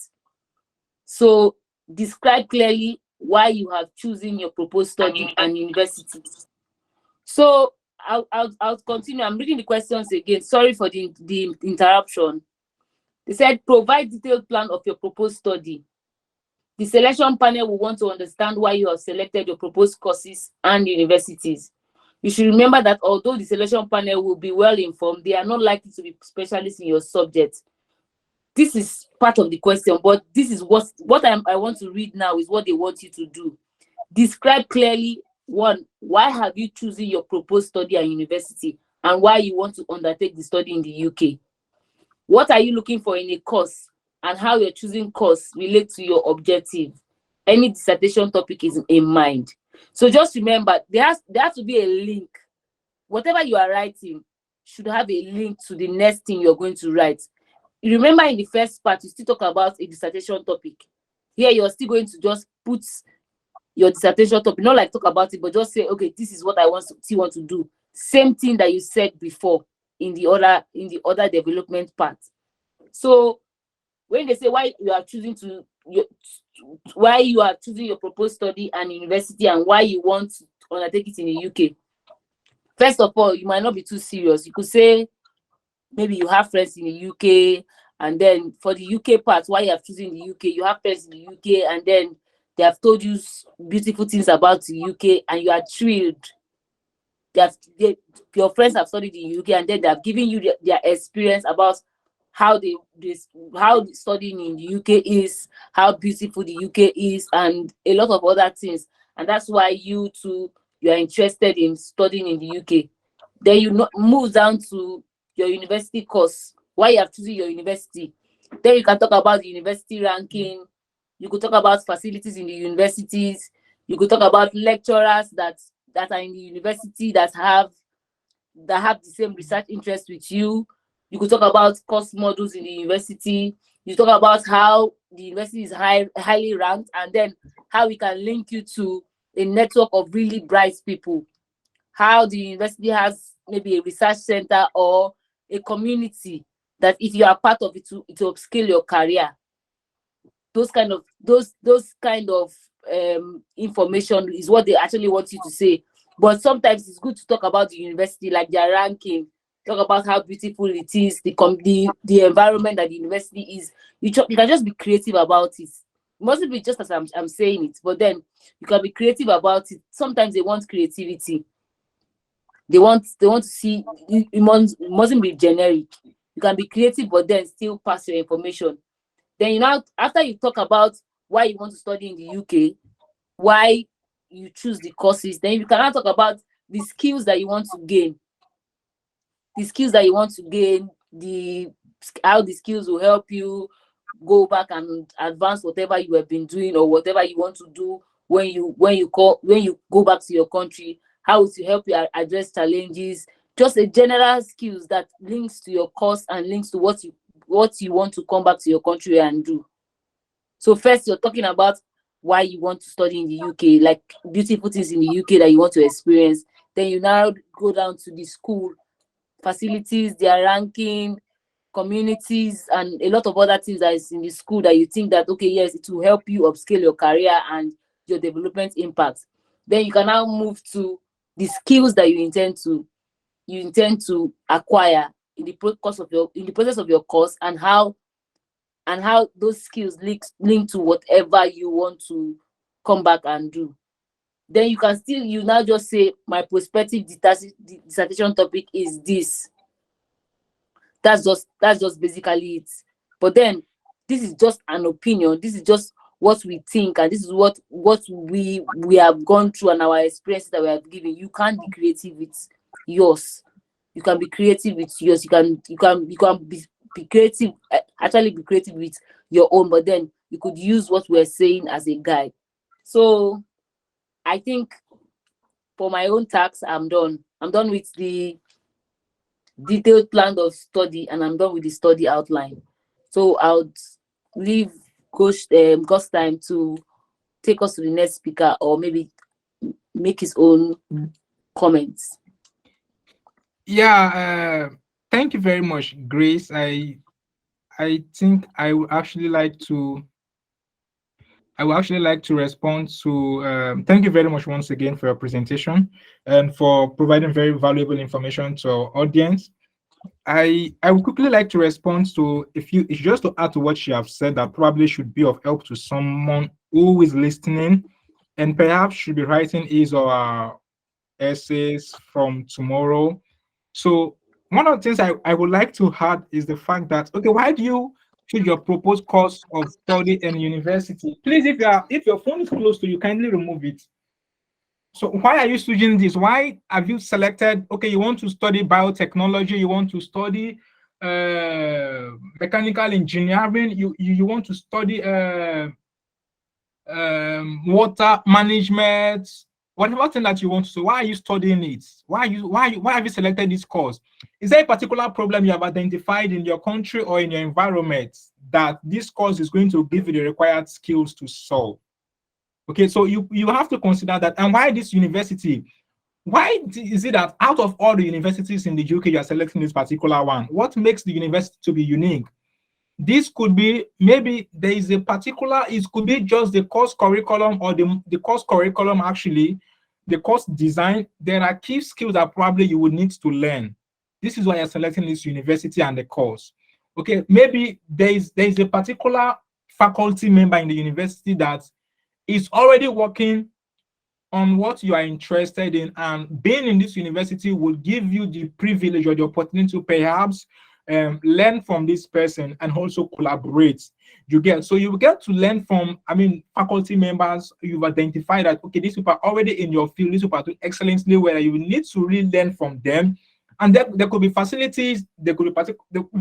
So describe clearly why you have chosen your proposed study and universities. So I'll continue. I'm reading the questions again. Sorry for the interruption. They said, provide detailed plan of your proposed study. The selection panel will want to understand why you have selected your proposed courses and universities. You should remember that although the selection panel will be well informed, they are not likely to be specialists in your subject. This is part of the question, but this is what I want to read now is what they want you to do. Describe clearly, one, why have you chosen your proposed study and university, and why you want to undertake the study in the UK. What are you looking for in a course, and how your choosing course relate to your objective. Any dissertation topic is in mind. So just remember, there has to be a link. Whatever you are writing should have a link to the next thing you're going to write. You remember in the first part, you still talk about a dissertation topic. Here, you're still going to just put your dissertation topic, not like talk about it, but just say, okay, this is what I want to do. Same thing that you said before in the other development part. So when they say why you are choosing your proposed study and university and why you want to undertake it in the UK, first of all, you might not be too serious. You could say maybe you have friends in the UK, and then for the UK part, why you have chosen the UK, you have friends in the UK, and then they have told you beautiful things about the UK, and you are thrilled. Your friends have studied in the UK, and then they have given you their experience about how studying in the UK is, how beautiful the UK is, and a lot of other things. And that's why you are interested in studying in the UK. Then you move down to your university course, why you have chosen your university. Then you can talk about the university ranking. You could talk about facilities in the universities. You could talk about lecturers that are in the university that have the same research interest with you. You could talk about course models in the university. You talk about how the university is highly ranked, and then how we can link you to a network of really bright people. How the university has maybe a research center or a community that if you are part of it, to upscale your career. Those kind of information is what they actually want you to say. But sometimes it's good to talk about the university, like their ranking, talk about how beautiful it is, the environment that the university is. You can just be creative about it. It mustn't be just as I'm saying it, but then you can be creative about it. Sometimes they want creativity. They want to see it mustn't be generic. You can be creative, but then still pass your information. Then after you talk about why you want to study in the UK, why you choose the courses, then you can now talk about the skills that you want to gain. The skills that you want to gain, how the skills will help you go back and advance whatever you have been doing or whatever you want to do when you go back to your country. How it will help you address challenges. Just a general skills that links to your course and links to what you want to come back to your country and do. So first, you're talking about why you want to study in the UK, like beautiful things in the UK that you want to experience. Then you now go down to the school facilities, their ranking, communities, and a lot of other things that is in the school that you think that, okay, yes, it will help you upscale your career and your development impact. Then you can now move to the skills that you intend to acquire in the process of your course, and how those skills link to whatever you want to come back and do. Then you now just say, my prospective dissertation topic is this. That's just basically it. But then this is just an opinion. This is just what we think, and this is what we have gone through and our experiences that we have given. You can't be creative with yours. You can be creative with yours. You can be creative, actually be creative with your own, but then you could use what we're saying as a guide. So I think for my own tax, I'm done. I'm done with the detailed plan of study, and I'm done with the study outline. So I would leave God's time to take us to the next speaker, or maybe make his own comments. Yeah, thank you very much, Grace. I think I would actually like to respond to thank you very much once again for your presentation and for providing very valuable information to our audience. I would quickly like to respond to it's just to add to what you have said that probably should be of help to someone who is listening and perhaps should be writing his or her essays from tomorrow. So one of the things I would like to add is the fact that, okay, why do you choose your proposed course of study in university? Please, if your phone is close to you, kindly remove it. So why are you choosing this? Why have you selected, okay, you want to study biotechnology, you want to study mechanical engineering, you want to study water management, whatever thing that you want to. So why are you studying it? Why have you selected this course? Is there a particular problem you have identified in your country or in your environment that this course is going to give you the required skills to solve? Okay, so you have to consider that. And why this university? Why is it that out of all the universities in the UK, you are selecting this particular one? What makes the university to be unique? This could be, maybe there is a particular, it could be just the course curriculum, or the course curriculum, actually, the course design. There are key skills that probably you would need to learn. This is why you're selecting this university and the course. Okay, maybe there is a particular faculty member in the university that is already working on what you are interested in, and being in this university will give you the privilege or the opportunity to perhaps learn from this person and also collaborate. You get to learn from, faculty members. You've identified that, okay, these people are already in your field, these people are doing excellently well, you need to really learn from them. And there could be facilities,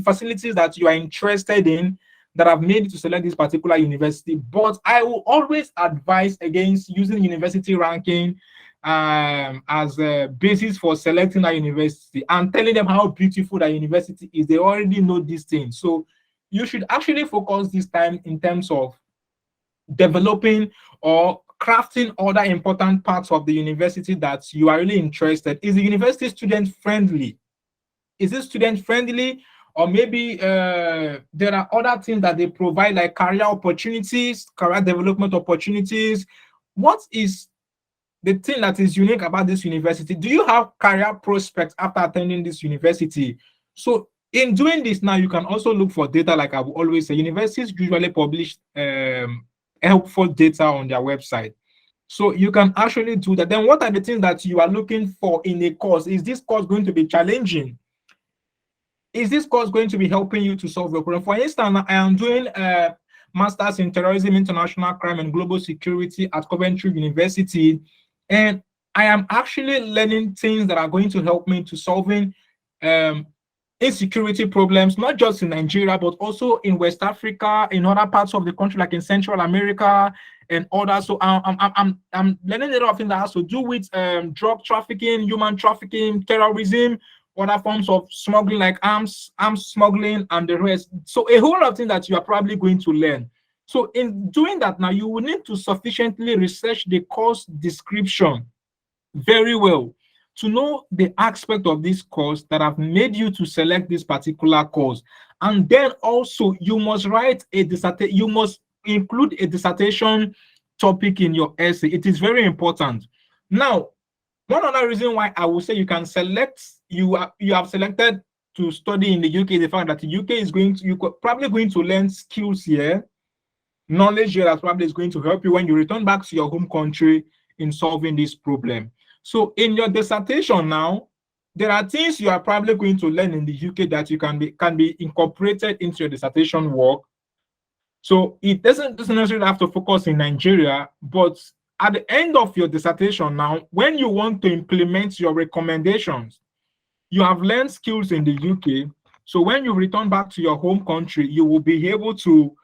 facilities that you are interested in that have made you to select this particular university. But I will always advise against using university ranking as a basis for selecting a university and telling them how beautiful that university is. They already know these things. So you should actually focus this time in terms of developing or crafting other important parts of the university that you are really interested. Is the university student friendly? Is it student friendly? Or maybe there are other things that they provide, like career opportunities, career development opportunities. What is the thing that is unique about this university? Do you have career prospects after attending this university? So in doing this now, you can also look for data. Like I will always say, universities usually publish helpful data on their website. So you can actually do that. Then what are the things that you are looking for in a course? Is this course going to be challenging? Is this course going to be helping you to solve your problem? For instance, I am doing a Master's in Terrorism, International Crime, and Global Security at Coventry University, and I am actually learning things that are going to help me to solving insecurity problems, not just in Nigeria, but also in West Africa, in other parts of the country, like in Central America and others. So I'm learning a lot of things that has to do with drug trafficking, human trafficking, terrorism, other forms of smuggling, like arms smuggling, and the rest. So a whole lot of things that you are probably going to learn. So in doing that now, you will need to sufficiently research the course description very well to know the aspect of this course that have made you to select this particular course. And then also you must write a dissertation. You must include a dissertation topic in your essay. It is very important. Now, one other reason why I will say you can select, you have selected to study in the UK, the fact that the UK is probably going to learn skills here, knowledge here that probably is going to help you when you return back to your home country in solving this problem. So in your dissertation now, there are things you are probably going to learn in the UK that you can be incorporated into your dissertation work. So it doesn't necessarily have to focus in Nigeria, but at the end of your dissertation now, when you want to implement your recommendations, you have learned skills in the UK. So when you return back to your home country, you will be able to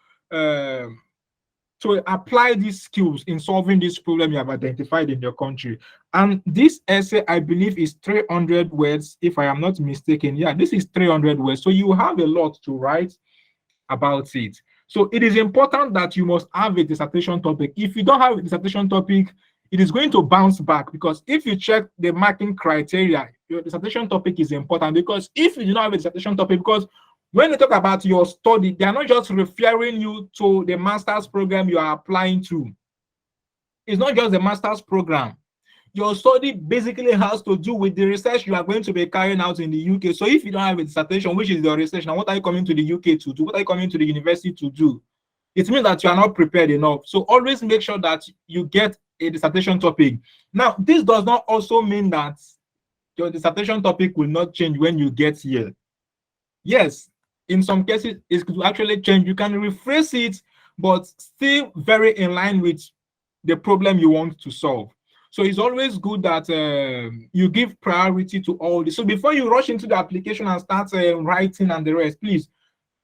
to apply these skills in solving this problem you have identified in your country. And this essay, I believe, is 300 words, if I am not mistaken. Yeah, this is 300 words. So you have a lot to write about it. So it is important that you must have a dissertation topic. If you don't have a dissertation topic, it is going to bounce back, because if you check the marking criteria, your dissertation topic is important. Because if you do not have a dissertation topic, because when they talk about your study, they are not just referring you to the master's program you are applying to. It's not just the master's program. Your study basically has to do with the research you are going to be carrying out in the UK. So if you don't have a dissertation, which is your research, now what are you coming to the UK to do? What are you coming to the university to do? It means that you are not prepared enough. So always make sure that you get a dissertation topic. Now, this does not also mean that your dissertation topic will not change when you get here. Yes, in some cases, it could actually change. You can rephrase it, but still very in line with the problem you want to solve. So it's always good that you give priority to all this. So before you rush into the application and start writing and the rest, please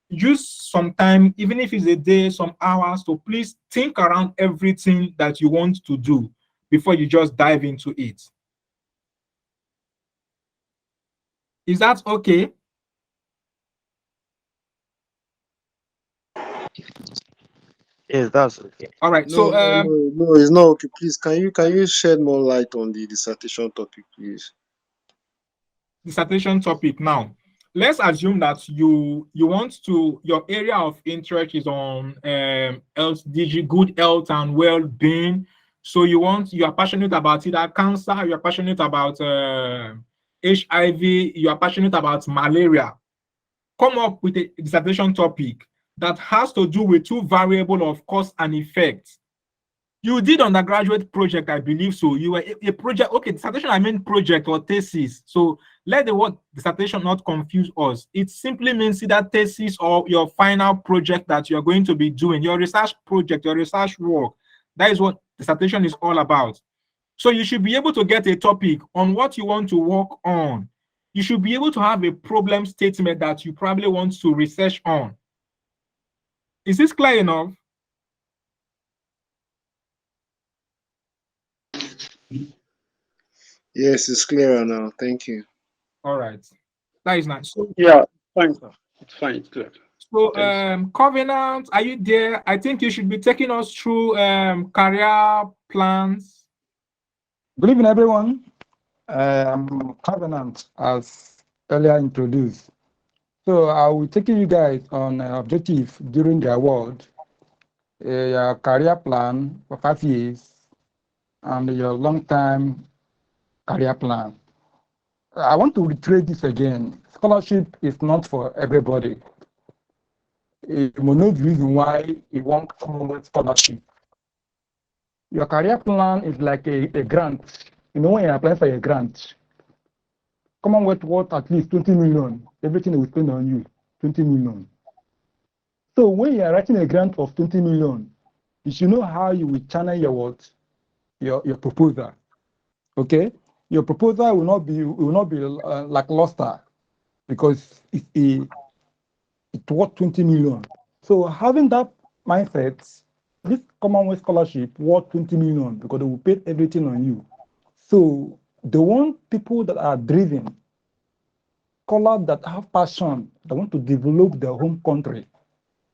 use some time, even if it's a day, some hours, to please think around everything that you want to do before you just dive into it. Is that okay? Yes, that's okay. All right. No, So no, it's not okay. Please, can you shed more light on the dissertation topic, please? dissertation topic now. Let's assume that you want to, your area of interest is on LDG, good health and well-being. So you are passionate about either cancer, you are passionate about HIV, you are passionate about malaria. Come up with a dissertation topic that has to do with two variables of cause and effect. You did undergraduate project, I believe so. You were a project, okay, dissertation, I mean project or thesis. So let the word dissertation not confuse us. It simply means either thesis or your final project that you're going to be doing, your research project, your research work. That is what dissertation is all about. So you should be able to get a topic on what you want to work on. You should be able to have a problem statement that you probably want to research on. Is this clear enough? Yes, it's clearer now. Thank you. All right. That is nice. So, Yeah, fine, sir. It's fine, it's clear. so Thanks. Covenant, are you there? I think you should be taking us through career plans. Good evening, everyone. I'm Covenant, as earlier introduced. So I will take you guys on objective during the award, your career plan for 5 years, and your long-term career plan. I want to reiterate this again. Scholarship is not for everybody. You will know the reason why you want Commonwealth scholarship. Your career plan is like a grant. You know, when you apply for a grant, Commonwealth worth at least 20 million. Everything we spend on you, 20 million. So when you are writing a grant of 20 million, you should know how you will channel your what, your proposal. Okay, your proposal will not be lackluster, because it's worth 20 million. So having that mindset, this Commonwealth scholarship worth 20 million, because they will pay everything on you. So they want people that are driven, scholars that have passion, that want to develop their home country.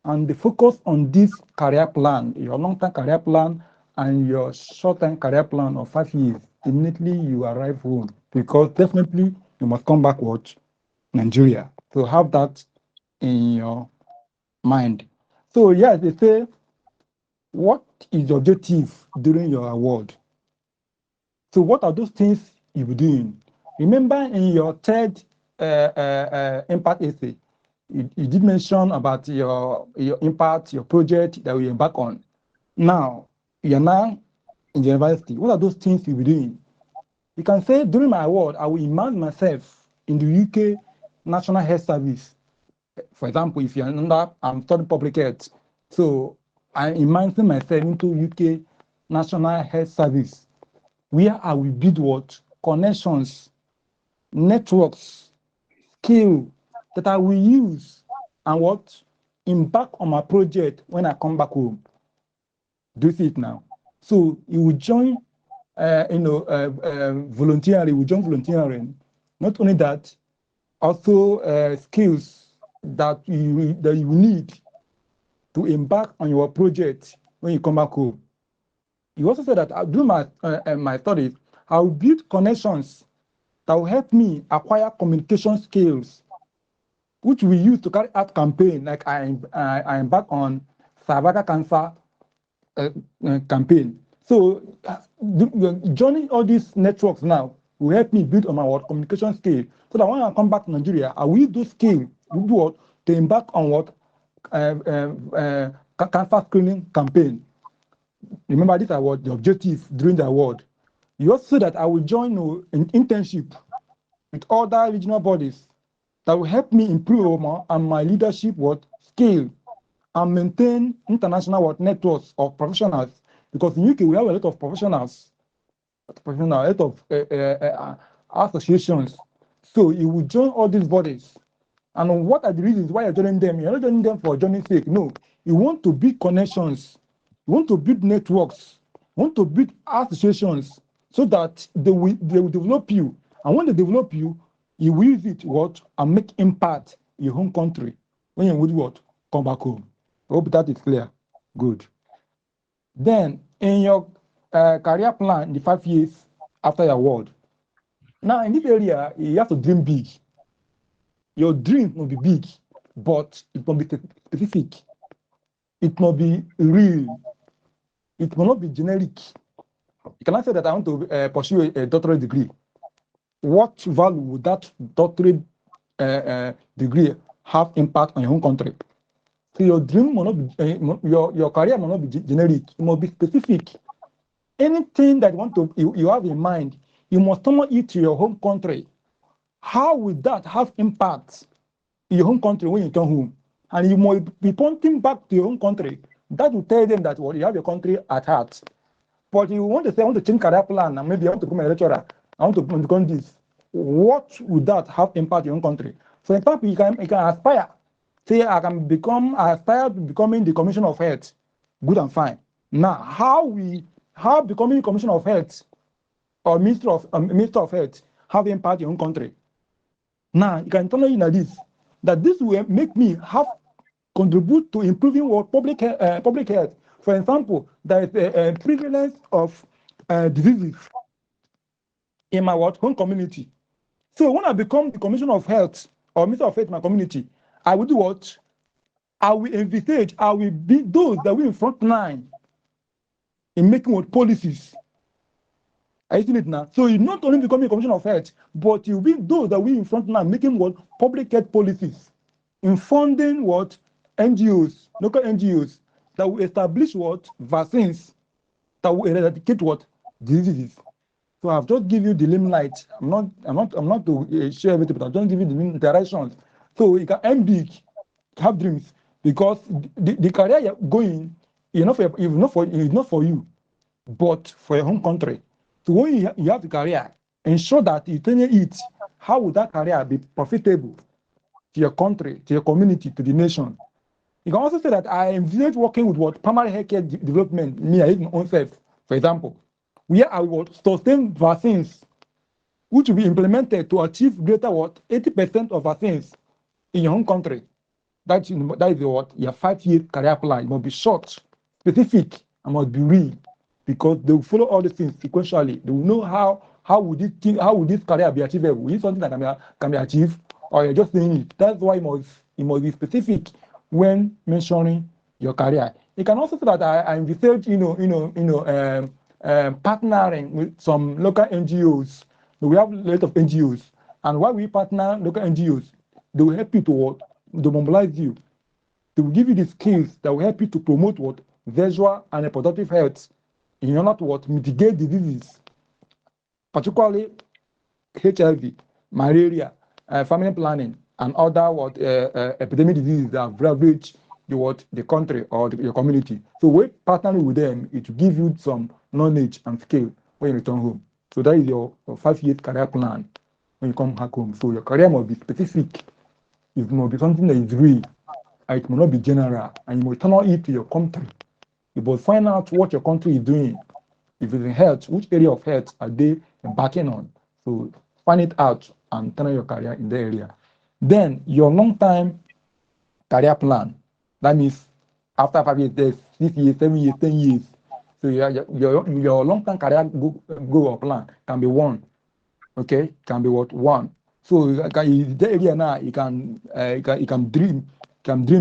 And they focus on this career plan, your long-term career plan and your short-term career plan of 5 years. Immediately you arrive home, because definitely you must come back watch Nigeria. So have that in your mind. So yes, they say, what is your objective during your award? So what are those things you'll be doing? Remember in your third impact essay, you did mention about your impact, your project that we embark on. Now, you're now in the university. What are those things you'll be doing? You can say, during my award, I will immerse myself in the UK National Health Service. For example, if you're I'm studying public health, so I'm immersing myself into UK National Health Service, where I will build what? Connections, networks, skill that I will use and what? Embark on my project when I come back home. Do you see it now? So you will join, volunteering. You will join volunteering. Not only that, also skills that you need to embark on your project when you come back home. You also said that during my studies, I will build connections that will help me acquire communication skills, which we use to carry out campaign. Like I embark on cervical cancer campaign. So joining all these networks now will help me build on my communication skill, so that when I come back to Nigeria, I will use those skills to embark on cancer screening campaign. Remember, these are the objectives during the award. You also said that I will join an internship with other regional bodies that will help me improve on my leadership skill and maintain international networks of professionals. Because in UK we have a lot of professionals, a lot of associations. So you will join all these bodies. And what are the reasons why you're joining them? You're not joining them for joining sake. No, you want to build connections, you want to build networks, you want to build associations, so that they will develop you. And when they develop you, you will use it and make impact in your home country when you would come back home. I hope that is clear. Good. Then in your career plan, the 5 years after your award. Now in this area, you have to dream big. Your dream will be big, but it must be specific. It must be real. It will not be generic. You cannot say that I want to pursue a doctorate degree. What value would that doctorate degree have impact on your own country? So your dream will not be, your career will not be generic. It must be specific. Anything that you have in mind, you must turn it to your home country. How will that have impact in your home country when you come home? And you must be pointing back to your own country. That will tell them that you have your country at heart. But you want to say, I want to change career plan, and maybe I want to become a lecturer, I want to become this. What would that have impact on your own country? For example, you can aspire. Say, I aspire to becoming the Commissioner of Health. Good and fine. Now, how becoming Commissioner of Health or Minister of Health have impact on your own country? Now, you can tell me like this, that this will make me contribute to improving public health. For example, there is a prevalence of diseases in my home community. So when I become the Commissioner of Health or Minister of Health in my community, I will do what? I will envisage, I will be those that will in front line in making policies. Are you seeing it now? So you not only becoming a Commissioner of Health, but you'll be those that will in front line making public health policies, in funding NGOs, local NGOs that will establish vaccines that will eradicate diseases. So I've just given you the limelight. I'm not to share everything, but I've just given you the directions. So you can aim big, have dreams, because the career you're going is not for you, but for your home country. So when you have the career, ensure that you turn it. How would that career be profitable to your country, to your community, to the nation? You can also say that I envisage working with primary healthcare development, me, I my own self, for example, where I will sustain vaccines, which will be implemented to achieve greater 80% of vaccines in your own country. That is your 5-year career plan. It must be short, specific, and must be real, because they will follow all the things sequentially. They will know how would this career be achievable? Is it something that can be achieved, or you're just saying it? That's why it must be specific when mentioning your career. You can also say that I envisage, partnering with some local NGOs. We have a lot of NGOs, and while we partner local NGOs, they will help you to mobilize you. They will give you the skills that will help you to promote visual and reproductive health in order to mitigate diseases, particularly HIV, malaria, family planning, and other epidemic diseases that have ravaged the country or your community. So when partnering with them, it will give you some knowledge and skill when you return home. So that is your 5-year career plan when you come back home. So your career must be specific. It must be something that is real. It must not be general, and you must turn it to your country. You must find out what your country is doing. If it's in health, which area of health are they embarking on? So find it out and turn your career in the area. Then your long-term career plan. That means after 5 years, 6 years, 7 years, 10 years. So your long-term career goal or plan can be one. Okay, can be what one. So the area now you can dream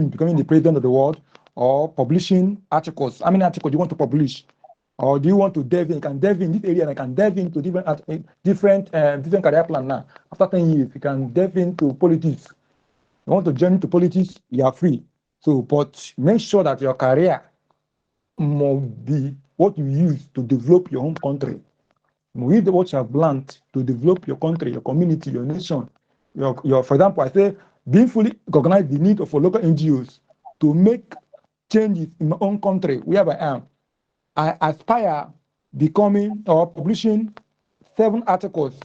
becoming the president of the world or publishing articles. How many articles do you want to publish? Or do you want to delve in? You can delve in this area and I can delve into different career plan now. After 10 years, you can delve into politics. You want to journey into politics, you are free. So, but make sure that your career must be what you use to develop your home country. With what you have learned to develop your country, your community, your nation. For example, I say being fully recognize the need of local NGOs to make changes in my own country, wherever I am. I aspire becoming or publishing 7 articles,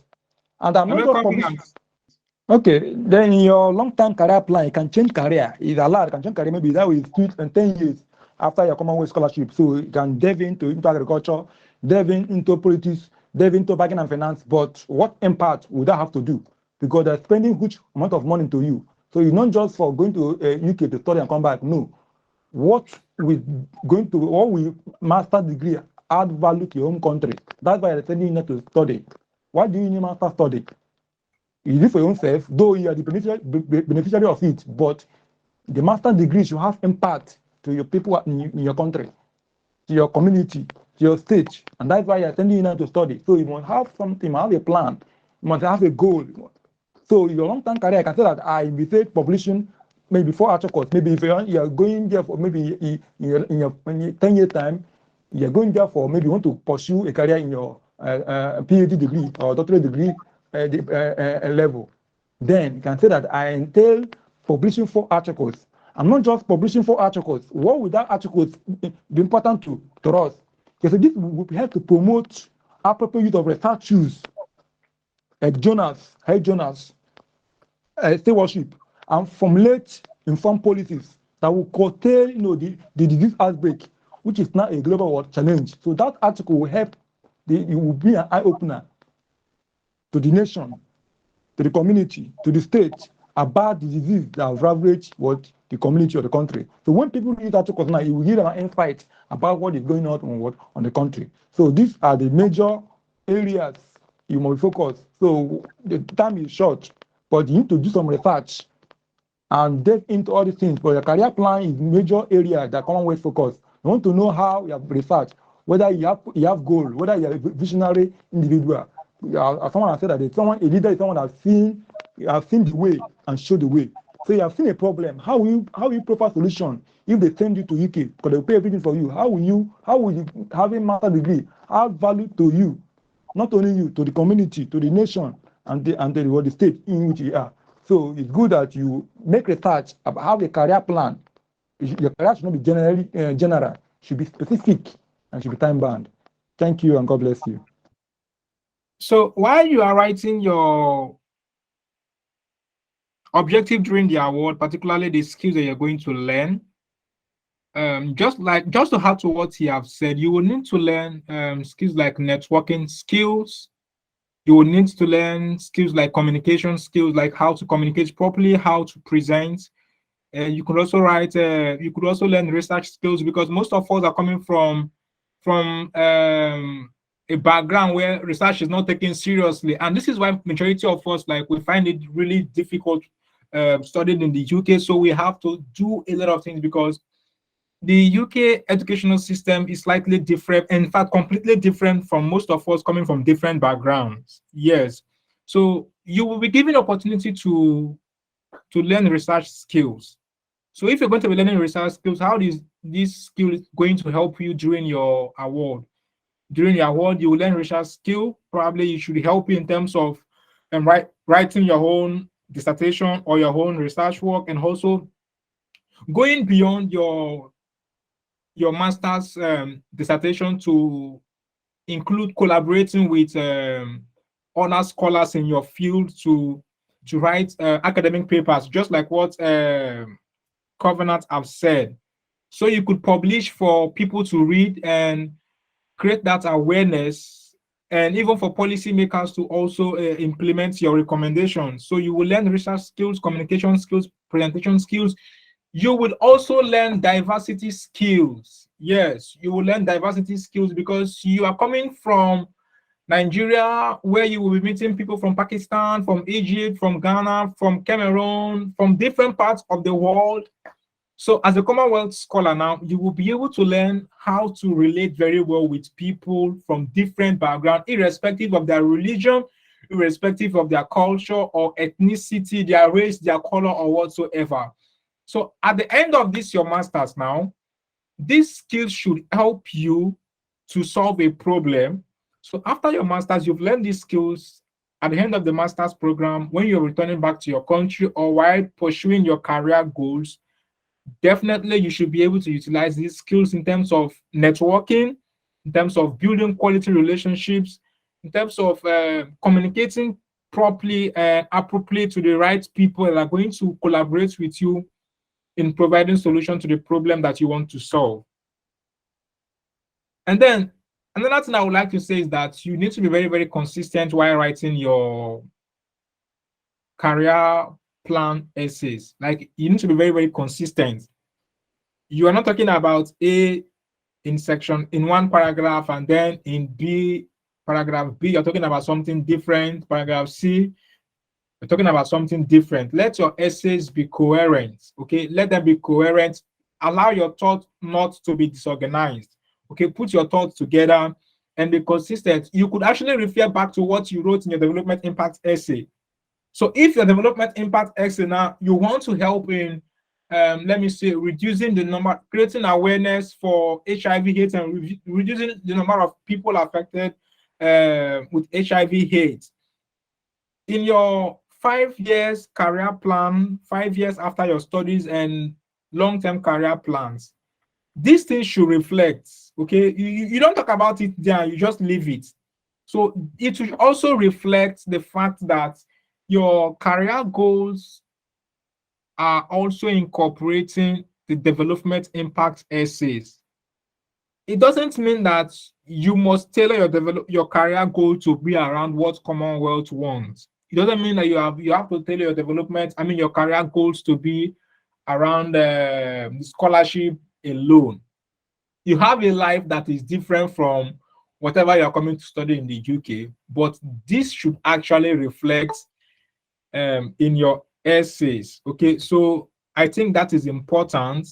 and I'm not just publishing. Okay, then in your long-term career plan, you can change career. It's allowed, you can change career maybe that will 10 years after your Commonwealth scholarship. So you can delve into agriculture, delve into politics, delve into banking and finance. But what impact would that have to do? Because they're spending huge amount of money to you. So it's not just for going to UK to study and come back. No. What we master degree add value to your own country? That's why they're sending you to study. Why do you need master study? You do for yourself, though you are the beneficiary of it, but the master degree should have impact to your people in your country, to your community, to your state, and that's why you're sending you to study. So you must have something, you must have a plan, you must have a goal. So your long-term career, I can say that I be publishing maybe 4 articles. Maybe if you're going there for maybe in your 10-year time, you're going there for maybe you want to pursue a career in your PhD degree or doctorate degree level. Then you can say that I entail publishing 4 articles. I'm not just publishing 4 articles. What would that articles be important to us? Because this will help to promote appropriate use of research tools, like journals, health journals, stewardship, and formulate informed policies that will curtail, the disease outbreak, which is now a global world challenge. So that article will help. It will be an eye opener to the nation, to the community, to the state about the disease that have ravaged the community or the country. So when people read articles now, it will give them an insight about what is going on the country. So these are the major areas you must focus. So the time is short, but you need to do some research and delve into all these things. But your career plan is major area that Commonwealth focus. You want to know how you have researched, whether you have goal, whether you are a visionary individual. Someone has said that a leader is someone that has seen the way and show the way. So you have seen a problem. How will you propose solution if they send you to UK because they pay everything for you? How will you having master degree add value to you, not only you, to the community, to the nation, and the state in which you are. So it's good that you make research about how the career plan. Your career should not be general, should be specific and should be time bound. Thank you and God bless you. So while you are writing your objective during the award, particularly the skills that you're going to learn, just to add to what he have said, you will need to learn skills like networking skills. You will need to learn skills like communication skills, like how to communicate properly, how to present. You could also you could also learn research skills, because most of us are coming from a background where research is not taken seriously, and this is why majority of us we find it really difficult studying in the UK. So we have to do a lot of things because the UK educational system is slightly different, in fact, completely different from most of us coming from different backgrounds. Yes. So you will be given opportunity to learn research skills. So if you're going to be learning research skills, how is this skill going to help you during your award? During your award, you will learn research skill. Probably it should help you in terms of writing your own dissertation or your own research work, and also going beyond your master's dissertation to include collaborating with honor scholars in your field to write academic papers, just like what Covenant have said. So you could publish for people to read and create that awareness, and even for policymakers to also implement your recommendations. So you will learn research skills, communication skills, presentation skills. You will also learn diversity skills. Yes, you will learn diversity skills because you are coming from Nigeria, where you will be meeting people from Pakistan, from Egypt, from Ghana, from Cameroon, from different parts of the world. So as a Commonwealth scholar now, you will be able to learn how to relate very well with people from different backgrounds, irrespective of their religion, irrespective of their culture or ethnicity, their race, their color, or whatsoever. So at the end of this, your master's now, these skills should help you to solve a problem. So after your master's, you've learned these skills. At the end of the master's program, when you're returning back to your country or while pursuing your career goals, definitely you should be able to utilize these skills in terms of networking, in terms of building quality relationships, in terms of communicating properly and appropriately to the right people that are going to collaborate with you in providing solution to the problem that you want to solve. And then another thing I would like to say is that you need to be very, very consistent while writing your career plan essays. Like, you need to be very, very consistent. You are not talking about A in one paragraph and then in B, paragraph B, you're talking about something different. Paragraph C, you're talking about something different. Let your essays be coherent, okay? Let them be coherent. Allow your thoughts not to be disorganized, okay? Put your thoughts together and be consistent. You could actually refer back to what you wrote in your development impact essay. So if your development impact essay now, you want to help in, let me say, reducing the number, creating awareness for HIV/AIDS and reducing the number of people affected with HIV/AIDS. In your 5 years career plan, 5 years after your studies and long-term career plans, these things should reflect, okay? You don't talk about it there, you just leave it. So it should also reflect the fact that your career goals are also incorporating the development impact essays. It doesn't mean that you must tailor your career goal to be around what Commonwealth wants. It doesn't mean that you have to tailor your your career goals to be around scholarship alone. You have a life that is different from whatever you're coming to study in the UK, but this should actually reflect in your essays. Okay, so I think that is important.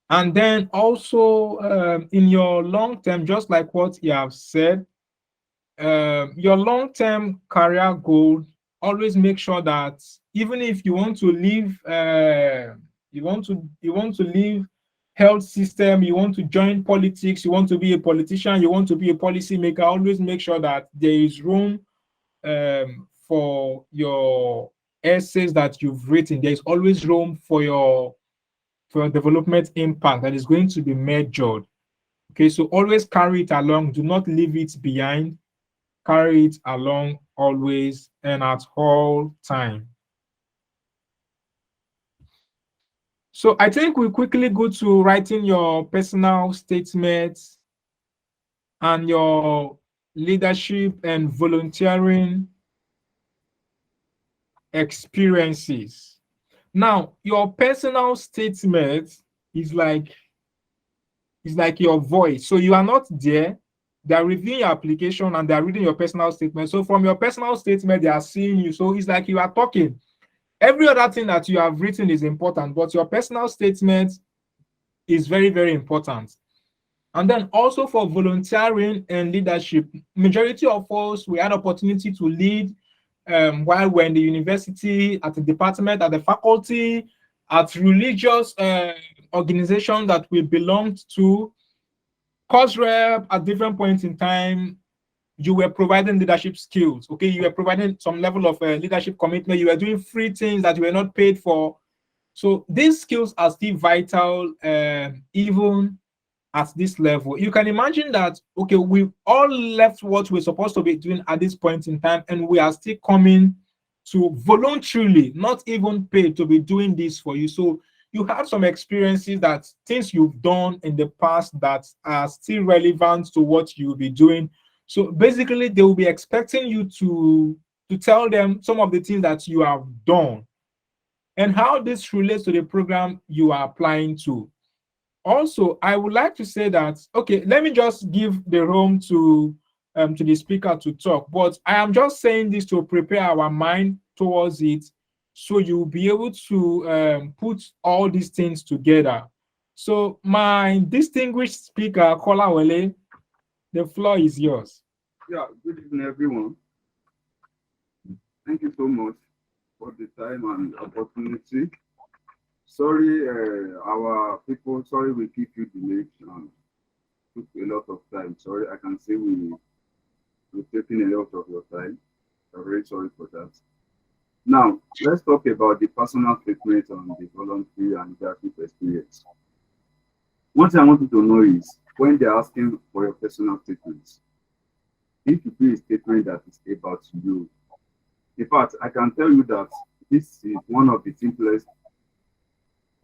And then also in your long term, just like what you have said, your long term career goal, always make sure that even if you want to leave, you want to leave health system, you want to join politics, you want to be a politician, you want to be a policy maker, always make sure that there is room for your essays that you've written. There is always room for your development impact that is going to be measured. Okay, so always carry it along. Do not leave it behind. Carry it along always and at all time. So I think we quickly go to writing your personal statements and your leadership and volunteering experiences. Now, your personal statement is like your voice. So you are not there. They are reviewing your application and they are reading your personal statement. So from your personal statement, they are seeing you. So it's like you are talking. Every other thing that you have written is important, but your personal statement is very, very important. And then also for volunteering and leadership, majority of us, we had opportunity to lead while we're in the university, at the department, at the faculty, at religious organizations that we belonged to. Course rep, at different points in time, you were providing leadership skills. Okay, you were providing some level of leadership commitment. You were doing free things that you were not paid for. So these skills are still vital, even at this level. You can imagine that, okay, we've all left what we're supposed to be doing at this point in time, and we are still coming to voluntarily, not even paid, to be doing this for you. So you have some experiences, that things you've done in the past that are still relevant to what you'll be doing. So basically, they will be expecting you to tell them some of the things that you have done and how this relates to the program you are applying to. Also, I would like to say that, okay, let me just give the room to the speaker to talk, but I am just saying this to prepare our mind towards it, so you'll be able to put all these things together. So my distinguished speaker, Kola Wele, the floor is yours. Yeah, good evening, everyone. Thank you so much for the time and opportunity. Sorry, our people, sorry we keep you delayed. Took a lot of time. Sorry, I can say we've taken a lot of your time. I'm very sorry for that. Now, let's talk about the personal statement on the voluntary and leadership experience. One thing I want you to know is when they're asking for your personal statements, if you do a statement that is about you. In fact, I can tell you that this is one of the simplest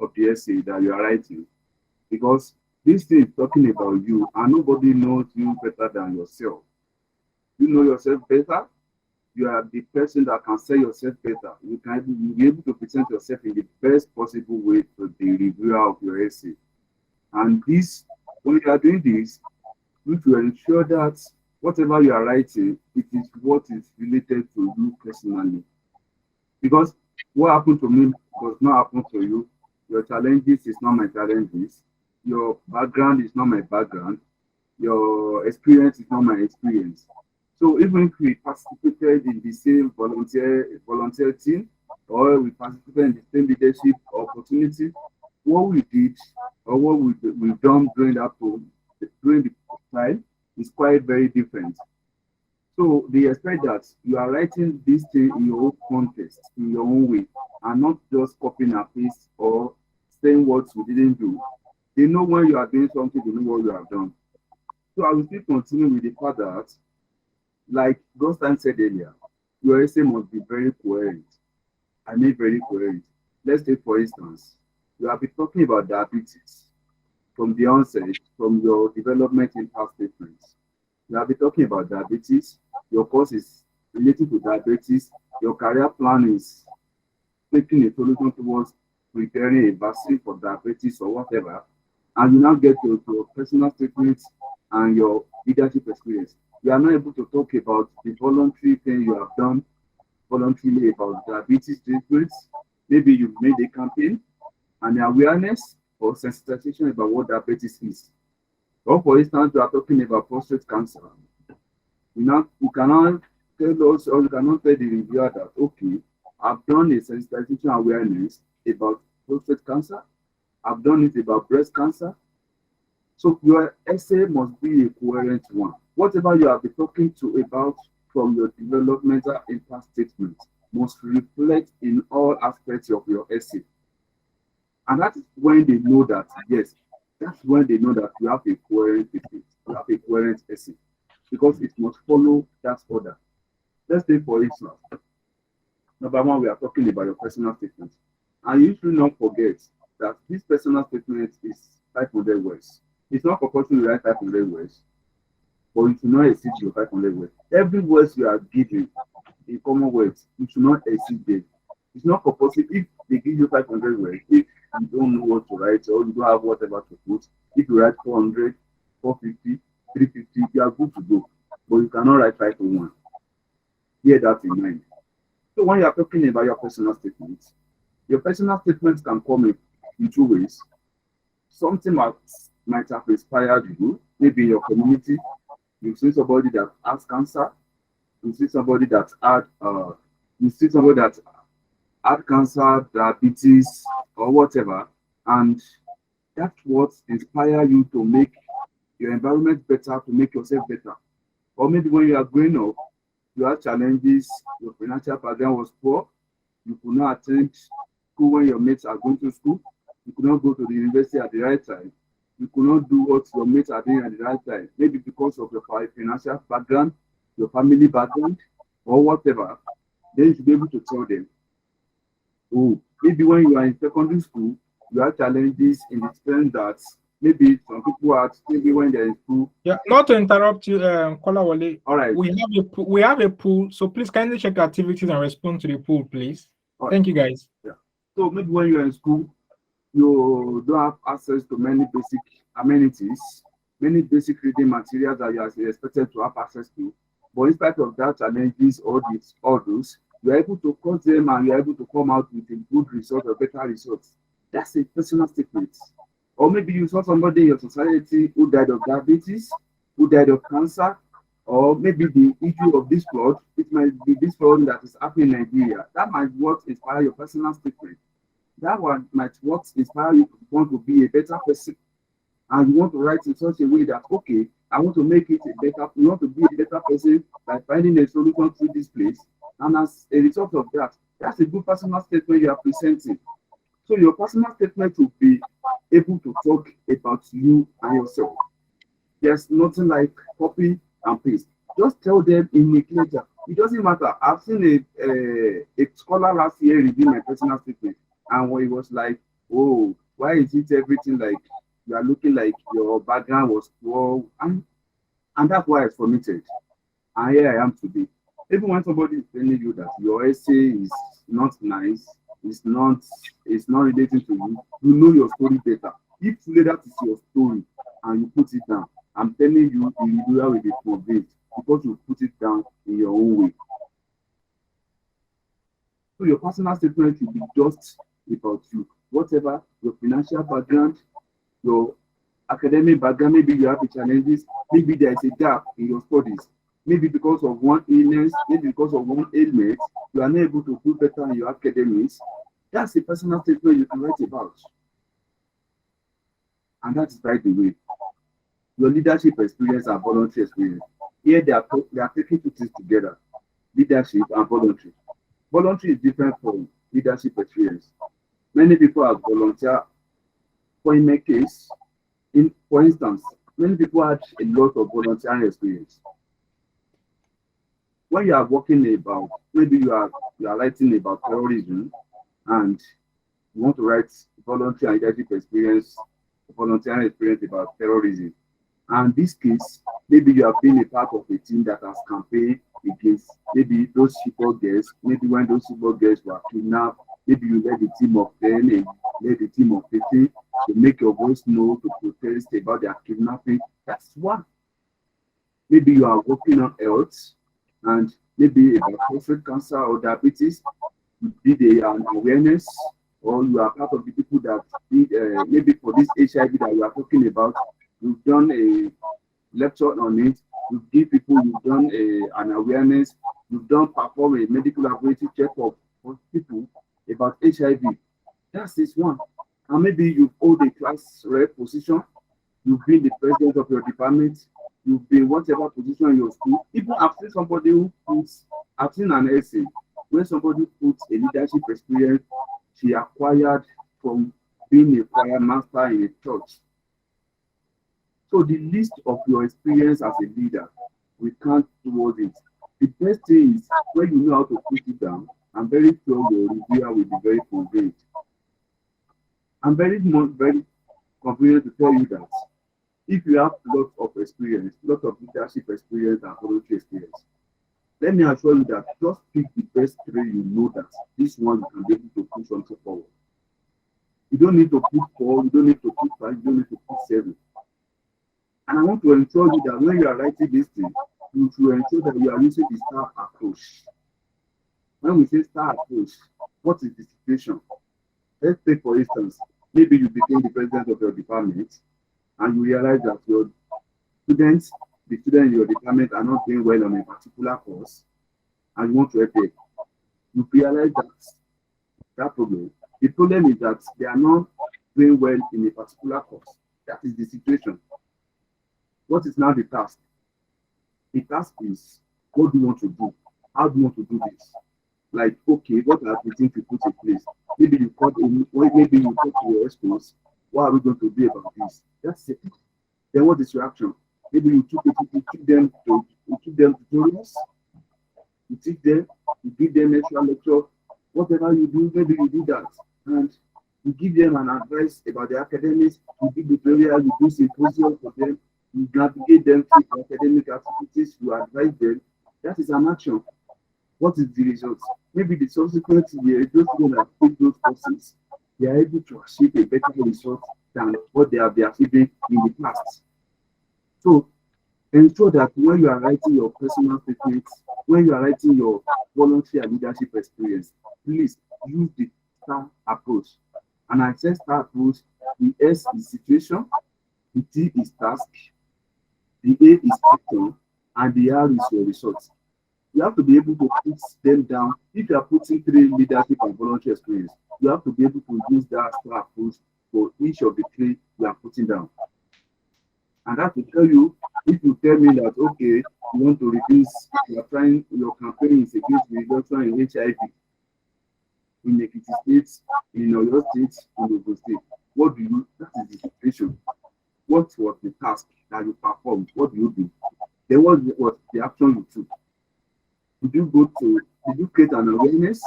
of the essay that you are writing, because this thing is talking about you and nobody knows you better than yourself. You know yourself better. You are the person that can sell yourself better. You'll be able to present yourself in the best possible way to the reviewer of your essay. And this, when you are doing this, you will ensure that whatever you are writing, it is what is related to you personally. Because what happened to me does not happen to you. Your challenges is not my challenges. Your background is not my background. Your experience is not my experience. So even if we participated in the same volunteer team, or we participated in the same leadership opportunity, what we did or what we've done during the time is quite very different. So they expect that you are writing this thing in your own context, in your own way, and not just copying and paste or saying what you didn't do. They know when you are doing something, they know what you have done. So I will still continue with the fact that, like Ghostan said earlier, your essay must be very coherent. I mean very coherent. Let's take, for instance, you have been talking about diabetes from the onset, from your development in past statements. You have been talking about diabetes. Your course is related to diabetes. Your career plan is taking a solution towards preparing a vaccine for diabetes or whatever. And you now get to your personal statements and your leadership experience. You are not able to talk about the voluntary thing you have done voluntarily about diabetes treatments. Maybe you've made a campaign and awareness or sensitization about what diabetes is. Or for instance, you are talking about prostate cancer. You cannot tell us, or you cannot tell the reviewer that, okay, I've done a sensitization awareness about prostate cancer. I've done it about breast cancer. So your essay must be a coherent one. Whatever you have been talking to about from your developmental impact statement must reflect in all aspects of your essay. And that is when they know that, yes, that's when they know that you have a coherent statement, you have a coherent essay, because it must follow that order. Let's take, for instance, number one, we are talking about your personal statement. And you should not forget that this personal statement is 500 words. It's not compulsory to write 500 words, but you should not exceed your 500 words. Every word you are giving in Commonwealth, you should not exceed them. It's not compulsory. If they give you 500 words, if you don't know what to write or you don't have whatever to put, if you write 400, 450, 350, you are good to go. But you cannot write 501. Bear that in mind. So when you are talking about your personal statements can come in two ways. Something might have inspired you, maybe in your community. You've seen somebody that has cancer. You see somebody that had cancer, diabetes, or whatever, and that's what inspires you to make your environment better, to make yourself better. Or maybe when you are growing up, you had challenges, your financial background was poor, you could not attend school when your mates are going to school, you could not go to the university at the right time, you could not do what your mates are doing at the right time, maybe because of your financial background, your family background, or whatever. Then you should be able to tell them, oh, maybe when you are in secondary school, you have challenges in the sense that maybe some people are maybe when they're in school. Yeah, not to interrupt you, Kolawole. All right. We have a pool, so please kindly check the activities and respond to the pool, please. All right. Thank you, guys. Yeah. So maybe when you're in school, you don't have access to many basic amenities, many basic reading materials that you are expected to have access to. But in spite of that challenges or those, you're able to cross them and you're able to come out with a good result or better results. That's a personal statement. Or maybe you saw somebody in your society who died of diabetes, who died of cancer, or maybe the issue of this flood. It might be this flood that is happening in Nigeria. That might what inspire your personal statement. That one might what inspire you to want to be a better person. And you want to write in such a way that, okay, I want to make it a better, you want to be a better person by finding a solution through this place. And as a result of that, that's a good personal statement you are presenting. So your personal statement will be able to talk about you and yourself. There's nothing like copy and paste. Just tell them in a clear. It doesn't matter. I've seen a scholar last year reading my personal statement, and when he was like, "Oh, why is it everything like you are looking like your background was poor?" And that's why I submitted. And here I am today. Even when somebody is telling you that your essay is not nice, it's not relating to you, you know your story better. If today that is your story and you put it down, I'm telling you, the individual will be convinced because you put it down in your own way. So your personal statement should be just about you. Whatever your financial background, your academic background, maybe you have the challenges, maybe there is a gap in your studies, maybe because of one illness, maybe because of one ailment, you are not able to do better in your academics. That's a personal statement you can write about. And that is, by the way, your leadership experience and voluntary experience. Here they are taking two things together, leadership and voluntary. Voluntary is different from leadership experience. Many people have volunteered. For in my case, for instance, many people had a lot of volunteering experience. When you are working about, maybe you are writing about terrorism and you want to write voluntary and leadership experience, volunteering experience about terrorism. And this case, maybe you have been a part of a team that has campaigned against maybe those people girls, maybe when those people girls were kidnapped, maybe you led a team of 10 and you led a team of 50 to make your voice known, to protest about their kidnapping. That's one. Maybe you are working on health and maybe about prostate cancer or diabetes, you did an awareness, or you are part of the people that did maybe for this HIV that we are talking about, you've done a lecture on it, you give people, you've done an awareness, you've done perform a medical laboratory checkup for people about HIV. That's this one. And maybe you hold a class rep position, you've been the president of your department, you've been whatever position in your school. Even I've seen somebody who puts, I've seen an essay where somebody puts a leadership experience she acquired from being a choir master in a church. So the list of your experience as a leader, we can't towards it. The best thing is when you know how to put it down, I'm very sure your reviewer will be very convinced. I'm very confident to tell you that if you have lots of experience, lots of leadership experience and voluntary experience, let me assure you that just pick the best three you know that this one you can be able to push on forward. You don't need to put 4, you don't need to put 5, you don't need to put 7. And I want to ensure you that when you are writing this thing, you should ensure that you are using the STAR approach. When we say STAR approach, what is the situation? Let's take, for instance, maybe you became the president of your department and you realize that your students, the students in your department are not doing well on a particular course and you want to help them. You realize that problem. The problem is that they are not doing well in a particular course. That is the situation. What is now the task? The task is, what do you want to do? How do you want to do this? Like, okay, what are the things you put in place? Maybe you talk to your experts. What are we going to do about this? That's it. Then what is your action? Maybe you took them tutorials, you teach them, you give them extra lecture, whatever you do, maybe you do that. And You give them an advice about the academics, you give tutorials, you do symposium for them, you navigate them through the academic activities, you advise them. That is an action. What is the result? Maybe the subsequent year, those people that take those courses, they are able to achieve a better result than what they have been achieving in the past. So ensure that when you are writing your personal statements, when you are writing your voluntary and leadership experience, please use the STAR approach. And I said STAR approach, the S is situation, the T is task, the A is action, and the R is your results. You have to be able to put them down. If you are putting 3 leadership and voluntary experience, you have to be able to use that STAR approach for each of the 3 you are putting down. And that will tell you, if you tell me that, okay, you want to reduce, you are trying, your campaign is against the reduction in HIV in Ekiti State, in Oyo State, in Ogun State. What do you, that is the situation. What was the task that you performed? What do you do? Then what was the action you took? Did you create an awareness?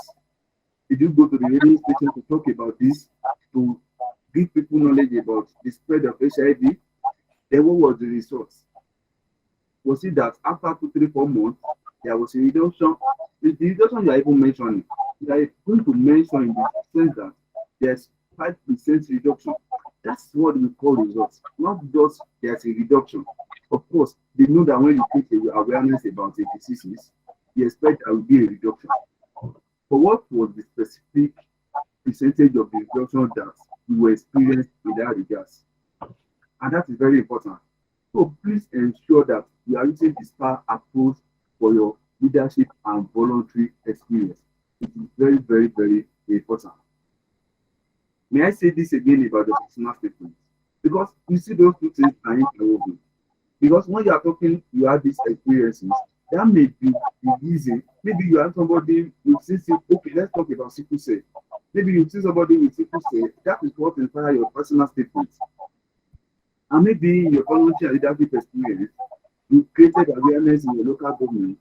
Did you go to the radio station to talk about this, to give people knowledge about the spread of HIV? Then what was the result? Was it that after 2, 3, 4 months, there was a reduction? The reduction you are even mentioning, you are going to mention in the sense that there's 5% reduction. That's what we call results, not just there's a reduction. Of course, they know that when you create awareness about the diseases, you expect there will be a reduction. But what was the specific percentage of the reduction that you experienced in that regard? And that is very important. So please ensure that you are using the STAR approach for your leadership and voluntary experience. It is very, very, very important. May I say this again about the personal statement? Because you see those 2 things are interwoven. Because when you are talking, you have these experiences, that may be easy. Maybe you have somebody with sickle. Okay, let's talk about sickle cell. Maybe you see somebody with sickle cell. That is what inspires your personal statement. And maybe in your volunteer leadership experience, you created awareness in your local government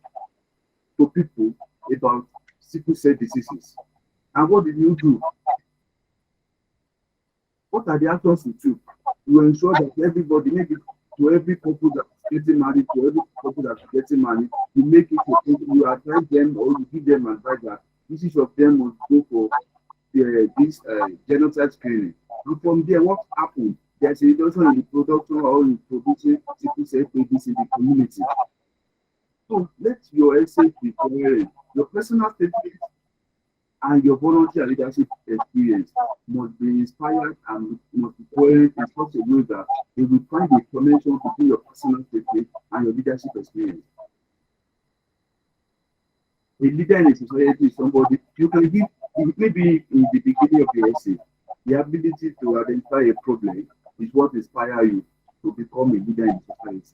to people about sickle cell diseases. And what did you do? What are the actions you took to ensure that everybody, maybe to every couple that is getting married, to every couple that is getting married, you make it a point, you advise them or you give them advice that each of them must go for this genotype screening. And from there, what happened? There's a reduction in the production or in producing sickle cell babies in the community. So let your essay be coherent. Your personal statement and your volunteer leadership experience must be inspired and must be coherent in such a way that they will find a connection between your personal statement and your leadership experience. A leader in a society is somebody you can give, maybe in the beginning of your essay, the ability to identify a problem is what inspires you to become a leader in society.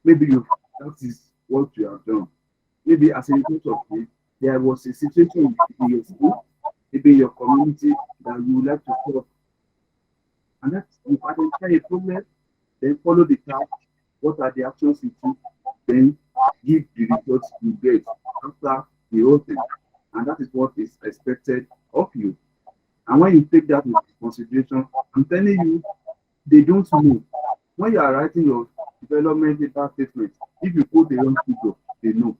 Maybe that is what you have done. Maybe as a result of it, there was a situation in your school, maybe in your community that you would like to solve. And that's, you identify a problem, then follow the task, what are the actions you took, then give the results you get after the whole thing. And that is what is expected of you. And when you take that into consideration, I'm telling you, they don't know. When you are writing your development impact statement, if you put the wrong figure, they know.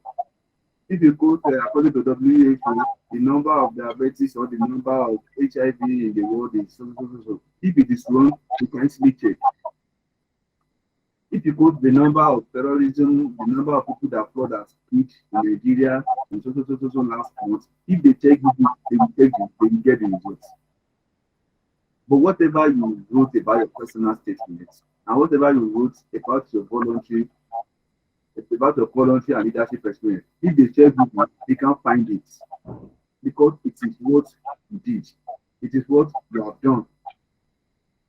If you go to, according to WHO, the number of diabetes or the number of HIV in the world is so. If it is wrong, you can easily check. If you go to the number of terrorism, the number of people that flood has hit in Nigeria in so last month, if they check it, they will take it, they will get the results. But whatever you wrote about your personal statements and whatever you wrote about your voluntary and leadership experience, if they check it, they can't find it because it is what you did, it is what you have done,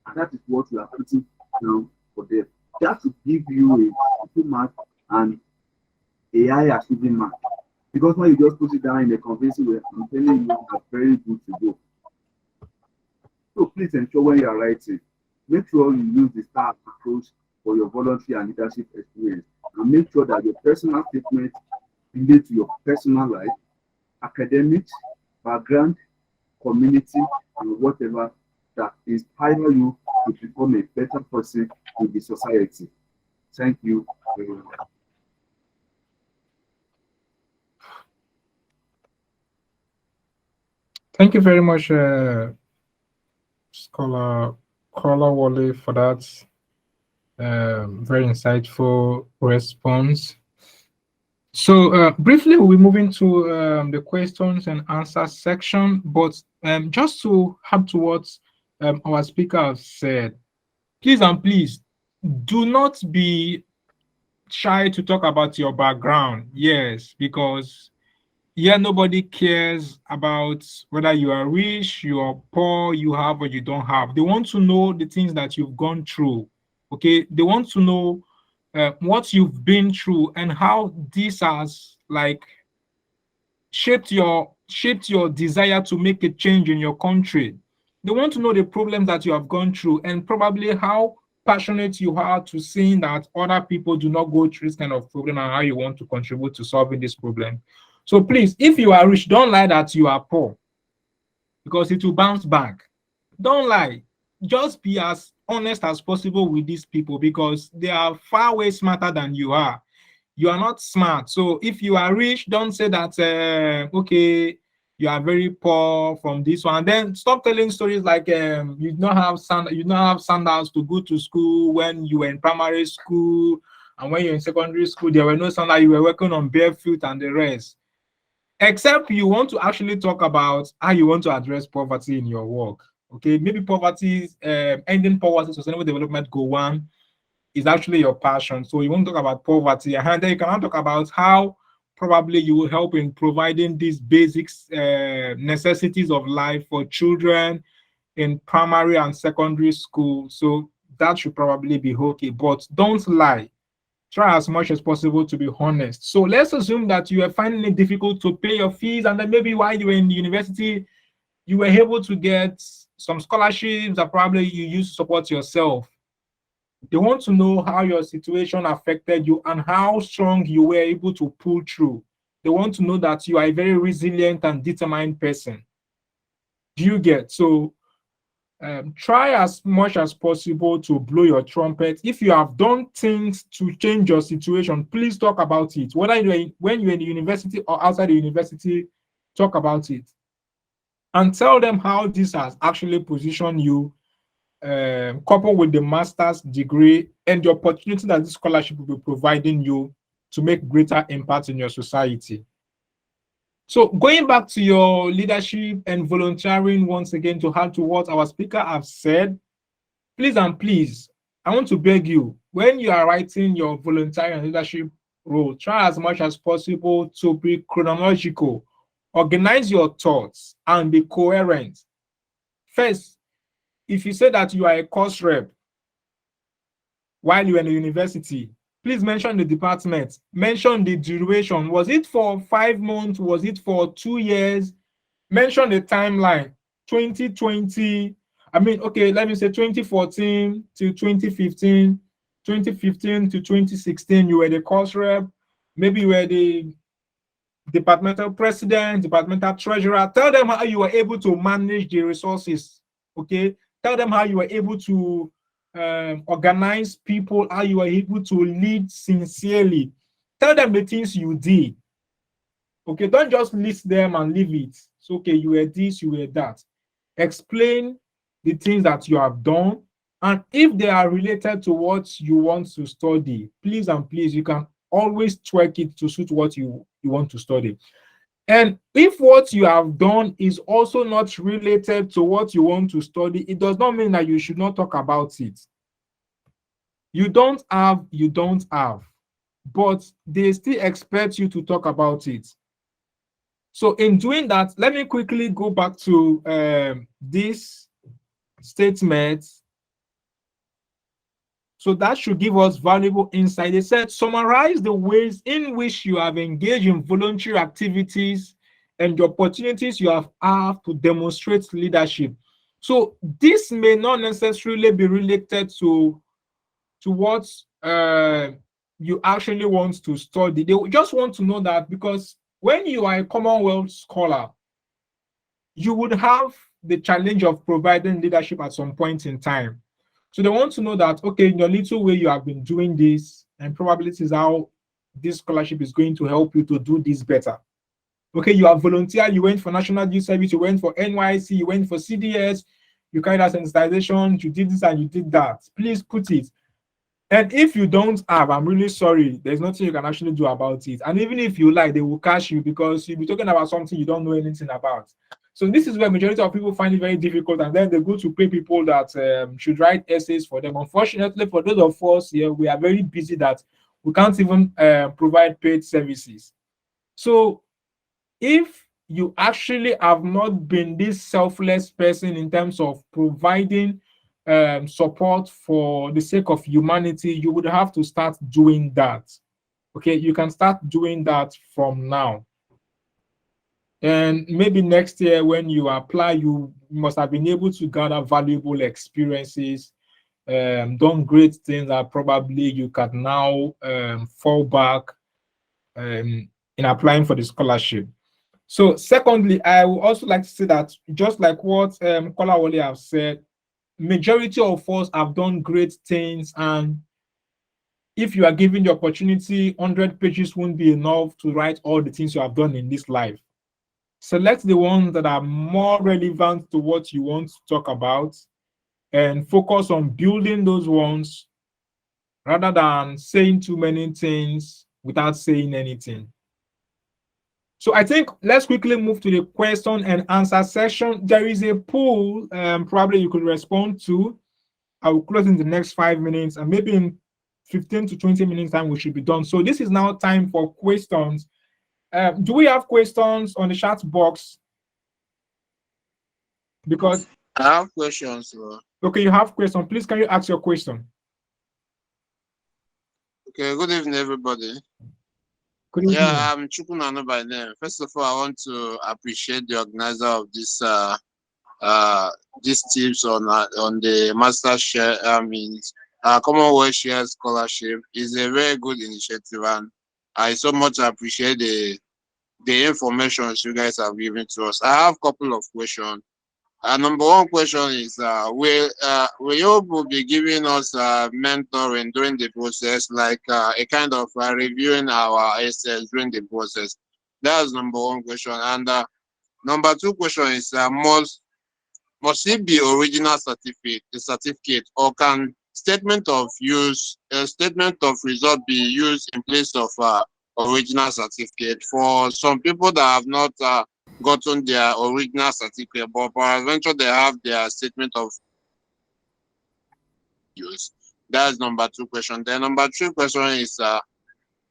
and that is what you are putting down for them. That will give you a full mark and a high achieving mark. Because when you just put it down in a convincing way, I'm telling you, are very good to go. So please ensure when you are writing, make sure you use the STAR approach for your voluntary and leadership experience. And make sure that your personal statement relates to your personal life, academics, background, community, and whatever that inspire you to become a better person in the society. Thank you very much. Thank you very much, Scholar Wale, for that very insightful response. So briefly, we'll be moving to the questions and answers section, but just to add to what our speaker has said, please and please do not be shy to talk about your background. Yes, because nobody cares about whether you are rich, you are poor, you have or you don't have. They want to know the things that you've gone through. Okay, they want to know what you've been through and how this has like shaped your desire to make a change in your country. They want to know the problems that you have gone through and probably how passionate you are to seeing that other people do not go through this kind of problem and how you want to contribute to solving this problem. So please, if you are rich, don't lie that you are poor because it will bounce back. Don't lie. Just be as honest as possible with these people because they are far way smarter than you are. You are not smart. So if you are rich, don't say that, okay, you are very poor from this one. Then stop telling stories like you don't have sandals to go to school when you were in primary school, and when you're in secondary school, there were no sandals, you were working on barefoot and the rest. Except you want to actually talk about how you want to address poverty in your work. Okay, maybe poverty, ending poverty, sustainable development goal 1 is actually your passion. So you want to talk about poverty, and then you can talk about how probably you will help in providing these basics necessities of life for children in primary and secondary school. So that should probably be okay, but don't lie. Try as much as possible to be honest. So let's assume that you are finding it difficult to pay your fees, and then maybe while you were in the university, you were able to get some scholarships that probably you use to support yourself. They want to know how your situation affected you and how strong you were able to pull through. They want to know that you are a very resilient and determined person. Do you get? So try as much as possible to blow your trumpet. If you have done things to change your situation, please talk about it. Whether when you're in the university or outside the university, talk about it. And tell them how this has actually positioned you, coupled with the master's degree and the opportunity that this scholarship will be providing you to make greater impact in your society. So going back to your leadership and volunteering once again to add to what our speaker has said, please and please, I want to beg you, when you are writing your volunteering and leadership role, try as much as possible to be chronological, organize your thoughts, and be coherent. First, if you say that you are a course rep while you're in the university, please mention the department, mention the duration. Was it for 5 months? Was it for 2 years? Mention the timeline, 2020. I mean, okay, let me say 2014 to 2015, 2015 to 2016, you were the course rep. Maybe you were the departmental president, departmental treasurer. Tell them how you were able to manage the resources, okay? Tell them how you were able to organize people, how you were able to lead sincerely. Tell them the things you did, okay? Don't just list them and leave it. It's okay, you were this, you were that. Explain the things that you have done, and if they are related to what you want to study, please and please, you can always tweak it to suit what you want to study. And if what you have done is also not related to what you want to study, it does not mean that you should not talk about it. You don't have, but they still expect you to talk about it. So in doing that, let me quickly go back to this statement. So that should give us valuable insight. They said, summarize the ways in which you have engaged in voluntary activities and the opportunities you have had to demonstrate leadership. So this may not necessarily be related to what you actually want to study. They just want to know that because when you are a Commonwealth scholar, you would have the challenge of providing leadership at some point in time. So they want to know that, okay, in your little way, you have been doing this, and probably this is how this scholarship is going to help you to do this better. Okay, you have volunteered, you went for National Youth Service, you went for NYC, you went for CDS, you carried out sensitization, you did this and you did that. Please put it. And if you don't have, I'm really sorry, there's nothing you can actually do about it. And even if you like, they will catch you because you'll be talking about something you don't know anything about. So this is where majority of people find it very difficult, and then they go to pay people that should write essays for them. Unfortunately, for those of us here, we are very busy that we can't even provide paid services. So if you actually have not been this selfless person in terms of providing support for the sake of humanity, you would have to start doing that. Okay, you can start doing that from now. And maybe next year when you apply, you must have been able to gather valuable experiences, done great things that probably you can now fall back in applying for the scholarship. So secondly, I would also like to say that just like what Kolawole have said, majority of us have done great things, and if you are given the opportunity, 100 pages won't be enough to write all the things you have done in this life. Select the ones that are more relevant to what you want to talk about and focus on building those ones rather than saying too many things without saying anything. So I think let's quickly move to the question and answer session. There is a poll probably you could respond to. I will close in the next 5 minutes, and maybe in 15 to 20 minutes time we should be done. So this is now time for questions. Do we have questions on the chat box? Because I have questions. okay, you have question. Please, can you ask your question? Okay, good evening, everybody. Good evening. Yeah, I'm Chukunano by name. First of all, I want to appreciate the organizer of this these tips on the master share. Commonwealth Share Scholarship is a very good initiative, and I so much appreciate the information you guys have given to us. I have a couple of questions. Number one question is, will you be giving us mentoring during the process, like a kind of reviewing our essays during the process? That's number one question. And number two question is, must it be original certificate, or can statement of result be used in place of original certificate for some people that have not gotten their original certificate, but eventually they have their statement of use? That's number two question. Then number three question is,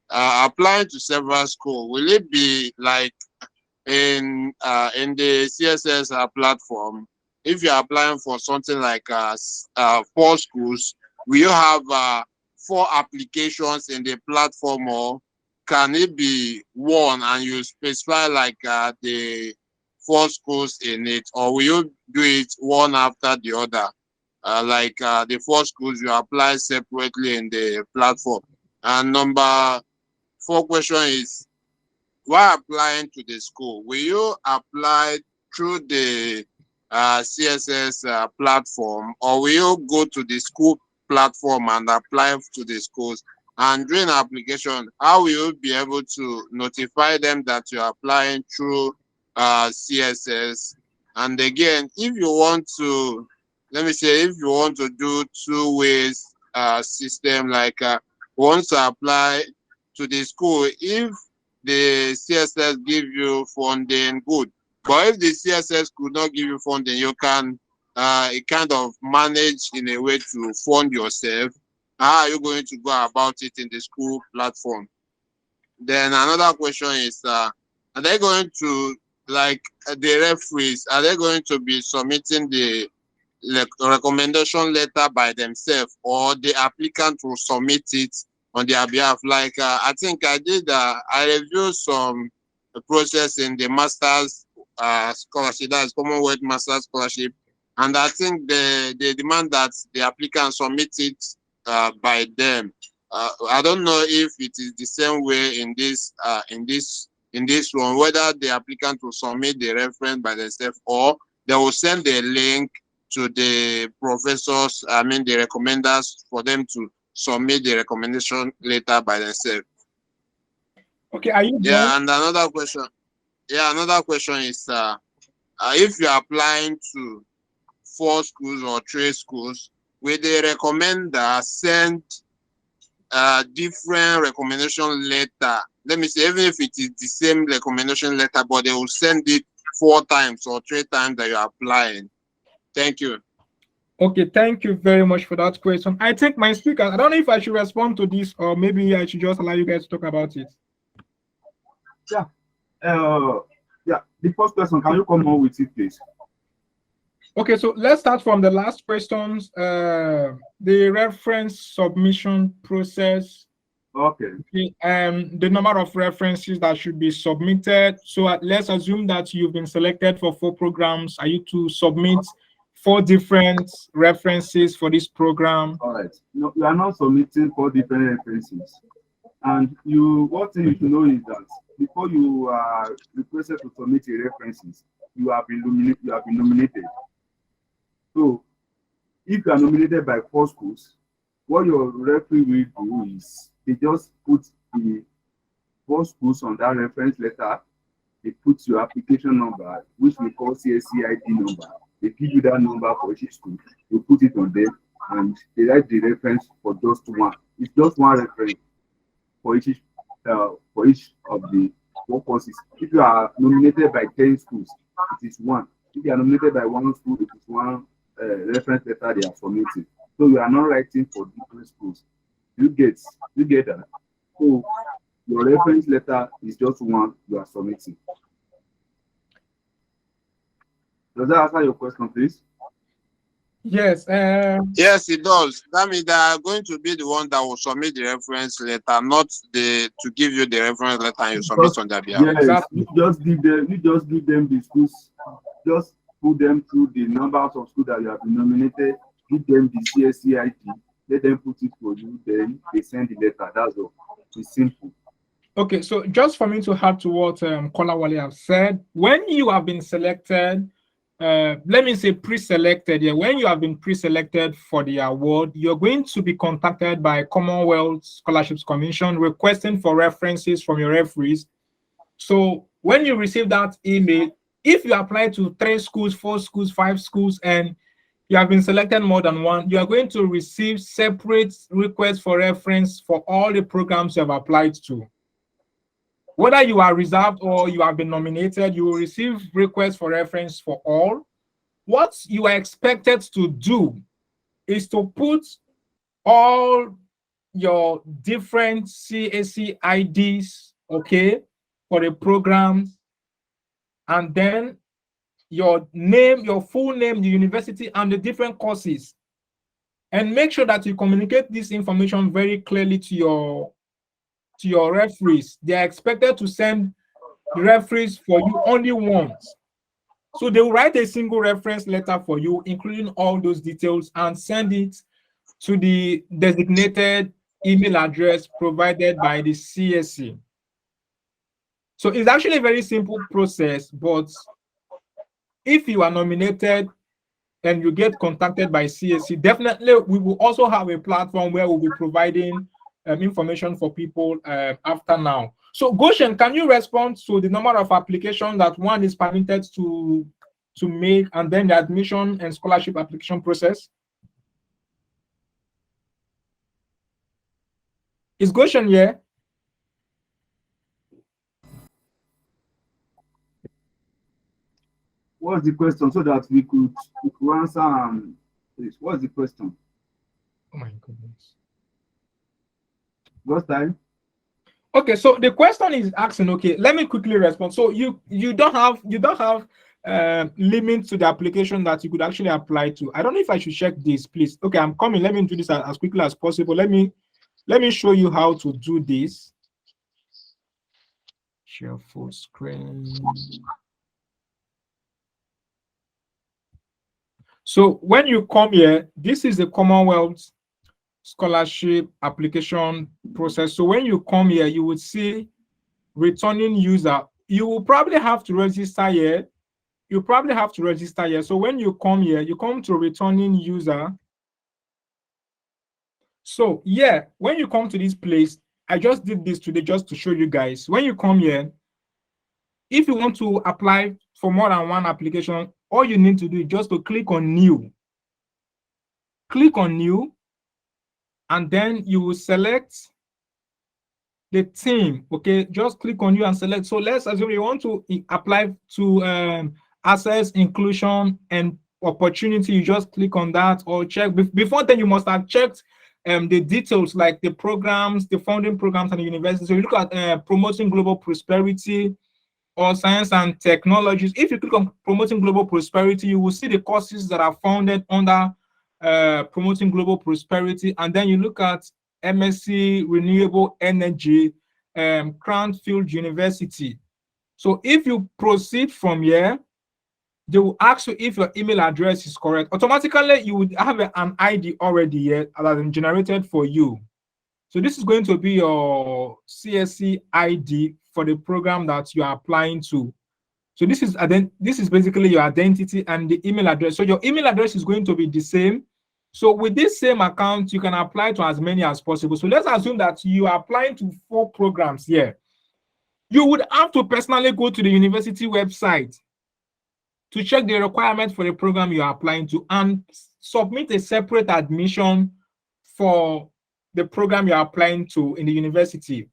applying to several schools, will it be like in the CSS platform? If you're applying for something like 4 schools, will you have 4 applications in the platform, or can it be one and you specify like the 4 schools in it, or will you do it one after the other? Like the 4 schools you apply separately in the platform. And number 4 question is, while applying to the school, will you apply through the CSS platform, or will you go to the school platform and apply to the schools? And during application, how will you be able to notify them that you're applying through CSS? And again, if you want to, let me say, if you want to do 2 ways system, like once you apply to the school, if the CSS give you funding, good. But if the CSS could not give you funding, you can kind of manage in a way to fund yourself. How are you going to go about it in the school platform? Then another question is, are they going to, like the referees, are they going to be submitting the recommendation letter by themselves, or the applicant will submit it on their behalf? Like I think I reviewed some process in the master's scholarship, that's Commonwealth Master's Scholarship, and I think they demand that the applicant submit it by them. I don't know if it is the same way in this in this one, whether the applicant will submit the reference by themselves or they will send a link to the professors, I mean the recommenders, for them to submit the recommendation letter by themselves. Okay, are you Yeah, done? and another question. Yeah, another question is if you're applying to 4 schools or 3 schools, will the recommender send different recommendation letter? Let me say, even if it is the same recommendation letter, but they will send it 4 times or 3 times that you're applying. Thank you. Okay, thank you very much for that question. I think my speaker, I don't know if I should respond to this or maybe I should just allow you guys to talk about it. Yeah. Yeah. The first question, can you come on with it, please? Okay, so let's start from the last questions. The reference submission process. Okay. The number of references that should be submitted. So let's assume that you've been selected for 4 programs. Are you to submit 4 different references for this program? All right. No, you are not submitting 4 different references. And one thing you should know is that before you are requested to submit your references, you have been nominated. So if you are nominated by 4 schools, what your referee will do is they just put the 4 schools on that reference letter. They put your application number, which we call CSCID number. They give you that number for each school. You put it on them, and they write the reference for just one. It's just one reference for each of the 4 courses. If you are nominated by 10 schools, it is 1. If you are nominated by 1 school, it is 1 reference letter they are submitting. So you are not writing for different schools. You get that. So your reference letter is just 1 you are submitting. Does that answer your question, please? Yes. Yes, it does. That means they are going to be the one that will submit the reference letter, not to give you the reference letter and you submit on their behalf. Yes, exactly. You just give them the schools. Just put them through the numbers of schools that you have been nominated. Give them the CSCID. Let them put it for you. Then they send the letter. That's all. It's simple. Okay, so just for me to add to what Kolawale have said, when you have been selected, let me say pre-selected, when you have been pre-selected for the award, you're going to be contacted by Commonwealth Scholarships Commission requesting for references from your referees. So when you receive that email, if you apply to 3 schools, 4 schools, 5 schools, and you have been selected more than 1, you are going to receive separate requests for reference for all the programs you have applied to. Whether you are reserved or you have been nominated, you will receive requests for reference for all. What you are expected to do is to put all your different CAC IDs, okay, for the program, and then your name, your full name, the university, and the different courses. And make sure that you communicate this information very clearly to your referees. They are expected to send the referees for you only once. So they will write a single reference letter for you, including all those details, and send it to the designated email address provided by the CSC. So it's actually a very simple process, but if you are nominated and you get contacted by CSC, definitely we will also have a platform where we'll be providing information for people after now. So Goshen, can you respond to the number of applications that one is permitted to make, and then the admission and scholarship application process? Is Goshen here? What's the question so that we could answer? Please, what's the question? Oh my goodness. Last time. Okay, so the question is asking, okay, let me quickly respond. So you don't have limits to the application that you could actually apply to. I don't know if I should check this, please. Okay, I'm coming. Let me do this as quickly as possible. Let me show you how to do this. Share full screen. So when you come here, this is the Commonwealth scholarship application process. So when you come here, you would see returning user, you will probably have to register here. You probably have to register here. So when you come here, you come to returning user. So yeah, when you come to this place, I just did this today just to show you guys. When you come here, if you want to apply for more than one application, all you need to do is just to click on new. Click on new, and then you will select the team. Okay, just click on new and select. So let's assume you want to apply to access, inclusion, and opportunity. You just click on that or check. Before then, you must have checked the details like the programs, the funding programs and the university. So you look at promoting global prosperity or science and technologies. If you click on promoting global prosperity, you will see the courses that are founded under promoting global prosperity. And then you look at MSc renewable energy, Cranfield University. So if you proceed from here, they will ask you if your email address is correct. Automatically, you would have an ID already here that has been generated for you. So this is going to be your CSC ID for the program that you are applying to. So this is basically your identity and the email address. So your email address is going to be the same. So with this same account, you can apply to as many as possible. So let's assume that you are applying to 4 programs here. You would have to personally go to the university website to check the requirements for the program you are applying to and submit a separate admission for the program you're applying to in the university.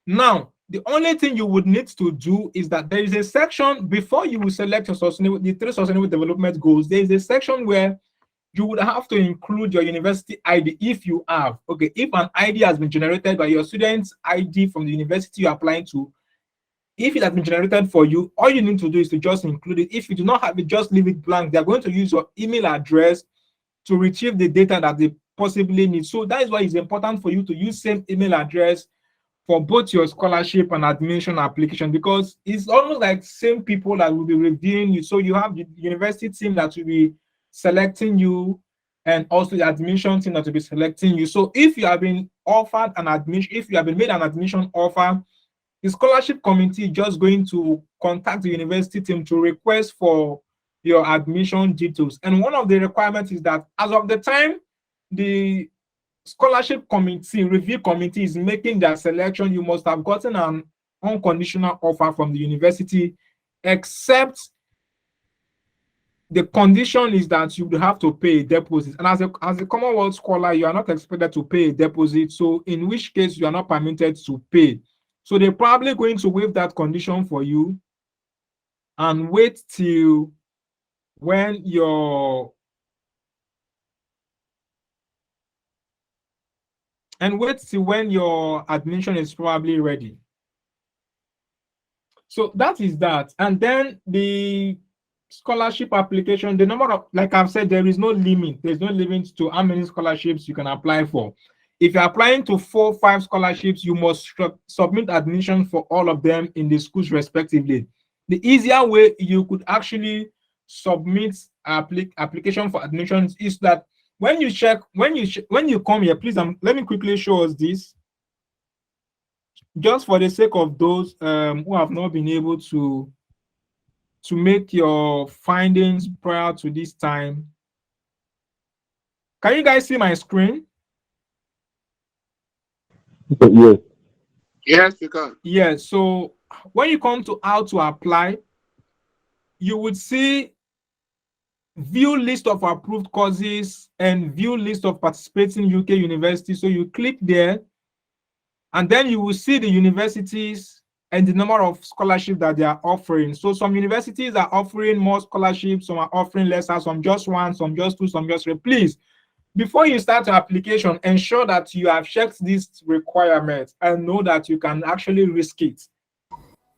Now, the only thing you would need to do is that there is a section before you will select your the 3 sustainable development goals. There is a section where you would have to include your university ID if you have. Okay, if an ID has been generated by your student's ID from the university you're applying to, if it has been generated for you, all you need to do is to just include it. If you do not have it, just leave it blank. They're going to use your email address to retrieve the data that they possibly need. So that is why it's important for you to use same email address for both your scholarship and admission application, because it's almost like same people that will be reviewing you. So you have the university team that will be selecting you and also the admission team that will be selecting you. So if you have been offered an admission, if you have been made an admission offer, the scholarship committee is just going to contact the university team to request for your admission details. And one of the requirements is that as of the time the scholarship committee, review committee is making their selection, you must have gotten an unconditional offer from the university, except the condition is that you will have to pay a deposit. And as a Commonwealth scholar, you are not expected to pay a deposit. So in which case you are not permitted to pay. So they're probably going to waive that condition for you and wait till when your admission is probably ready. So that is that. And then the scholarship application, the number of, like I've said, there is no limit. There's no limit to how many scholarships you can apply for. If you're applying to 4 or 5 scholarships, you must submit admission for all of them in the schools respectively. The easier way you could actually submit application for admissions is that when you come here, please, let me quickly show us this, just for the sake of those who have not been able to make your findings prior to this time. Can you guys see my screen? Yes. Yes, you can. Yes. So when you come to how to apply, you would see view list of approved courses and view list of participating UK universities. So you click there, and then you will see the universities and the number of scholarships that they are offering. So some universities are offering more scholarships, some are offering lesser, some just 1, some just 2, some just 3. Please, before you start your application, ensure that you have checked these requirements and know that you can actually risk it.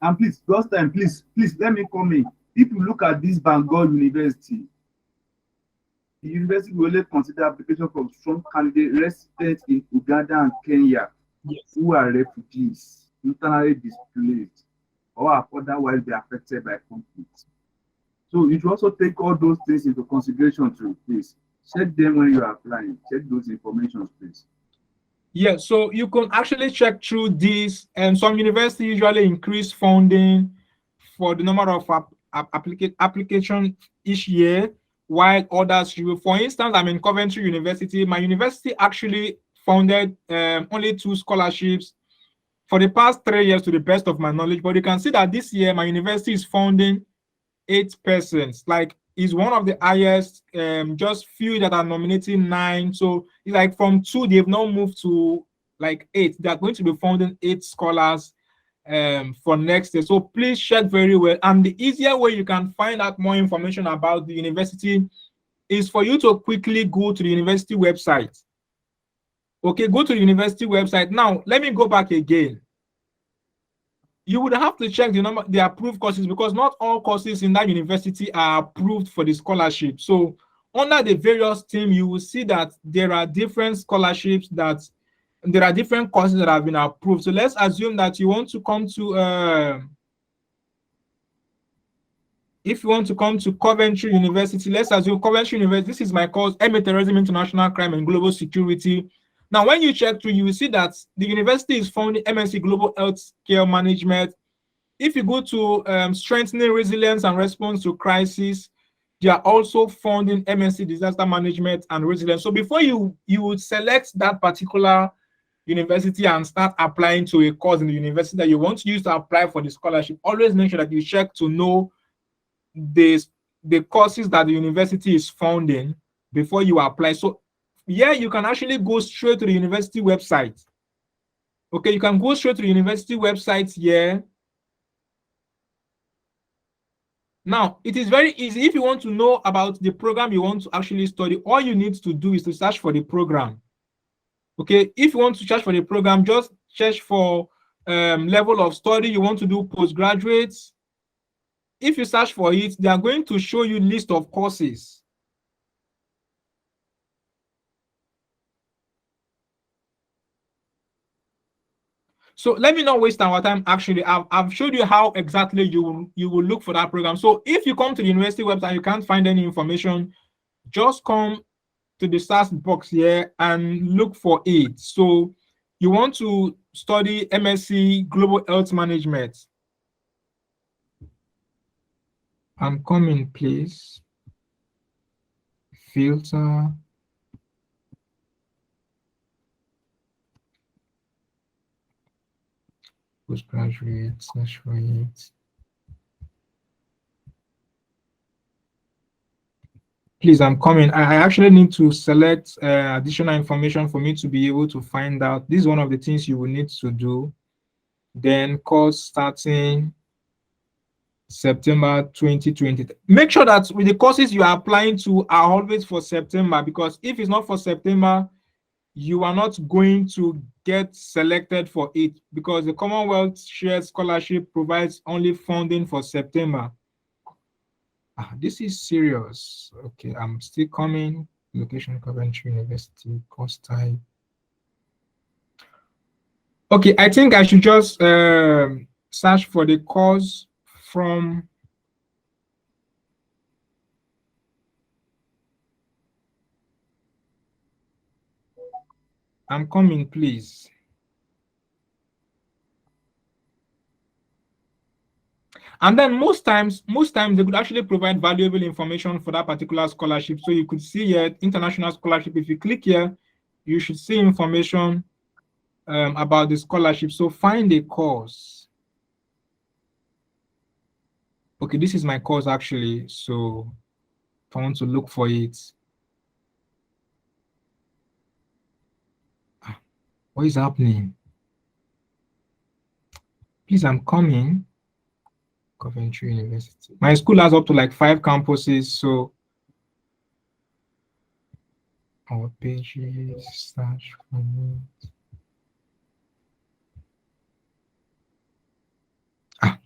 And please, last time, please let me come in. If you look at this Bangor University, the university will only consider application from strong candidates resident in Uganda and Kenya, yes, who are refugees, internally displaced, or have otherwise been affected by conflict. So you should also take all those things into consideration to please check them when you are applying. Check those information, please. Yeah, so you can actually check through this, and some universities usually increase funding for the number of application each year, while others will. For instance, I'm in Coventry University. My university actually funded only 2 scholarships for the past 3 years, to the best of my knowledge. But you can see that this year my university is funding 8%. Like, is one of the highest. Just few that are nominating 9. So it's like from 2, they've now moved to like 8. They are going to be funding 8 scholars for next year. So please check very well. And the easier way you can find out more information about the university is for you to quickly go to the university website. Okay, go to the university website. Now, let me go back again. You would have to check the approved courses, because not all courses in that university are approved for the scholarship. So under the various team, you will see that there are different scholarships, that there are different courses that have been approved. So let's assume that you want to come to if you want to come to Coventry University. Let's assume Coventry University, this is my course, MA Terrorism, International Crime and Global Security. Now, when you check through, you will see that the university is funding MSc Global Health Care Management. If you go to Strengthening Resilience and Response to Crisis, they are also funding MSc Disaster Management and Resilience. So before you would select that particular university and start applying to a course in the university that you want to use to apply for the scholarship, always make sure that you check to know the courses that the university is funding before you apply. So yeah, you can actually go straight to the university website. Okay, you can go straight to the university website here. Now, it is very easy. If you want to know about the program you want to actually study, all you need to do is to search for the program. Okay, if you want to search for the program, just search for level of study you want to do, postgraduate. If you search for it, they are going to show you list of courses. So let me not waste our time. Actually, I've showed you how exactly you will look for that program. So if you come to the university website, you can't find any information, just come to the search box here and look for it. So you want to study MSc Global Health Management. I'm coming, please. Filter. Postgraduate, search for it. Please, I'm coming. I actually need to select additional information for me to be able to find out. This is one of the things you will need to do. Then course starting September 2020. Make sure that with the courses you are applying to are always for September, because if it's not for September, you are not going to get selected for it, because the Commonwealth Shared Scholarship provides only funding for September. This is serious. Okay, I'm still coming. Location, Coventry University, course type. Okay, I think I should just search for the course from I'm coming, please. And then most times they could actually provide valuable information for that particular scholarship. So you could see here, international scholarship. If you click here, you should see information about the scholarship. So find a course. Okay, this is my course actually. So if I want to look for it. What is happening? Please, I'm coming. Coventry University. My school has up to like 5 campuses, so our pages, search for it.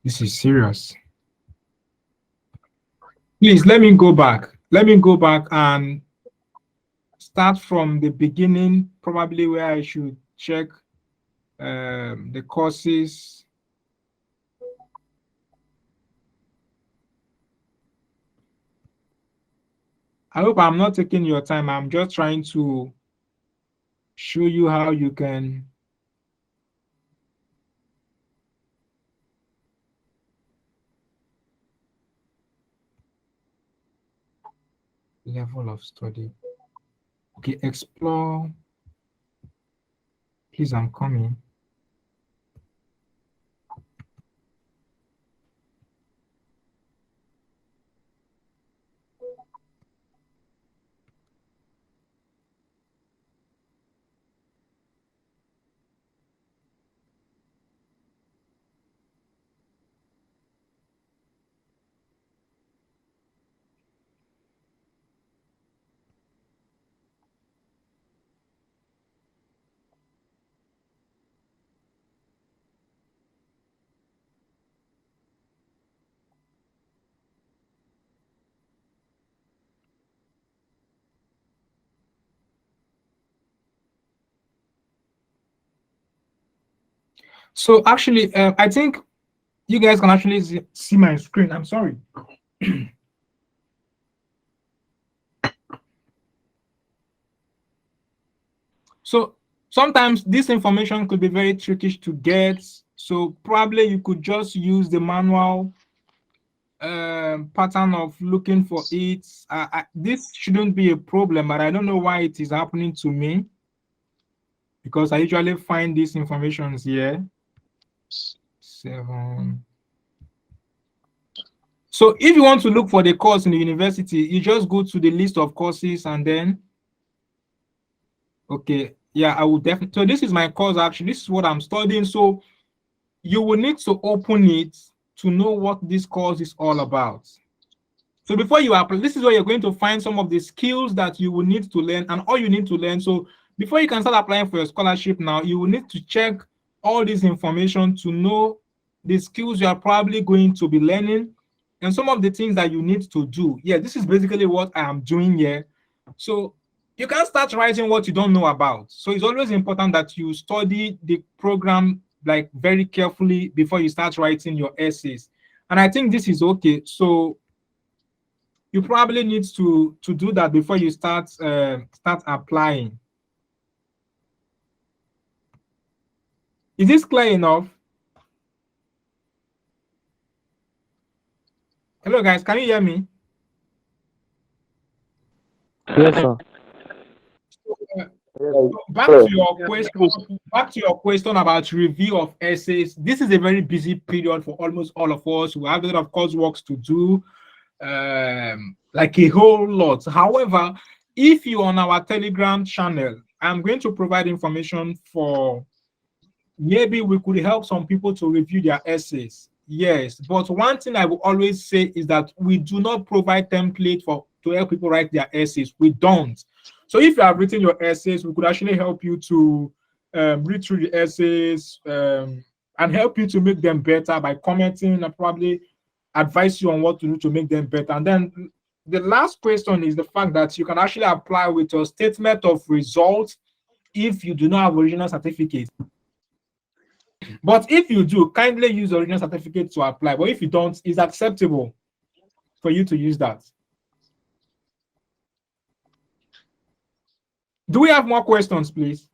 This is serious. Please, let me go back. Let me go back and start from the beginning, probably where I should check the courses. I hope I'm not taking your time. I'm just trying to show you how you can level of study. Okay, explore. Please, I'm coming. So actually, I think you guys can actually see my screen. I'm sorry. So sometimes this information could be very tricky to get. So probably you could just use the manual pattern of looking for it. This shouldn't be a problem, but I don't know why it is happening to me, because I usually find these informations here. 7. So if you want to look for the course in the university, you just go to the list of courses and then, okay, yeah, I will definitely. So this is my course, actually. This is what I'm studying. So you will need to open it to know what this course is all about. So before you apply, this is where you're going to find some of the skills that you will need to learn and all you need to learn. So before you can start applying for your scholarship now, you will need to check all this information to know the skills you are probably going to be learning and some of the things that you need to do. Yeah, this is basically what I am doing here. So you can't start writing what you don't know about. So it's always important that you study the program like very carefully before you start writing your essays. And I think this is okay. So you probably need to do that before you start applying. Is this clear enough? Hello guys, can you hear me? Yes, sir. Back to your question about review of essays. This is a very busy period for almost all of us. We have a lot of coursework to do, like a whole lot. However, if you're on our Telegram channel, I'm going to provide information for maybe we could help some people to review their essays. Yes, but one thing I will always say is that we do not provide template to help people write their essays. We don't. So if you have written your essays, we could actually help you to read through the essays and help you to make them better by commenting and probably advise you on what to do to make them better. And then the last question is the fact that you can actually apply with your statement of results if you do not have original certificate. But if you do, kindly use original certificate to apply. But if you don't, it's acceptable for you to use that. Do we have more questions, please?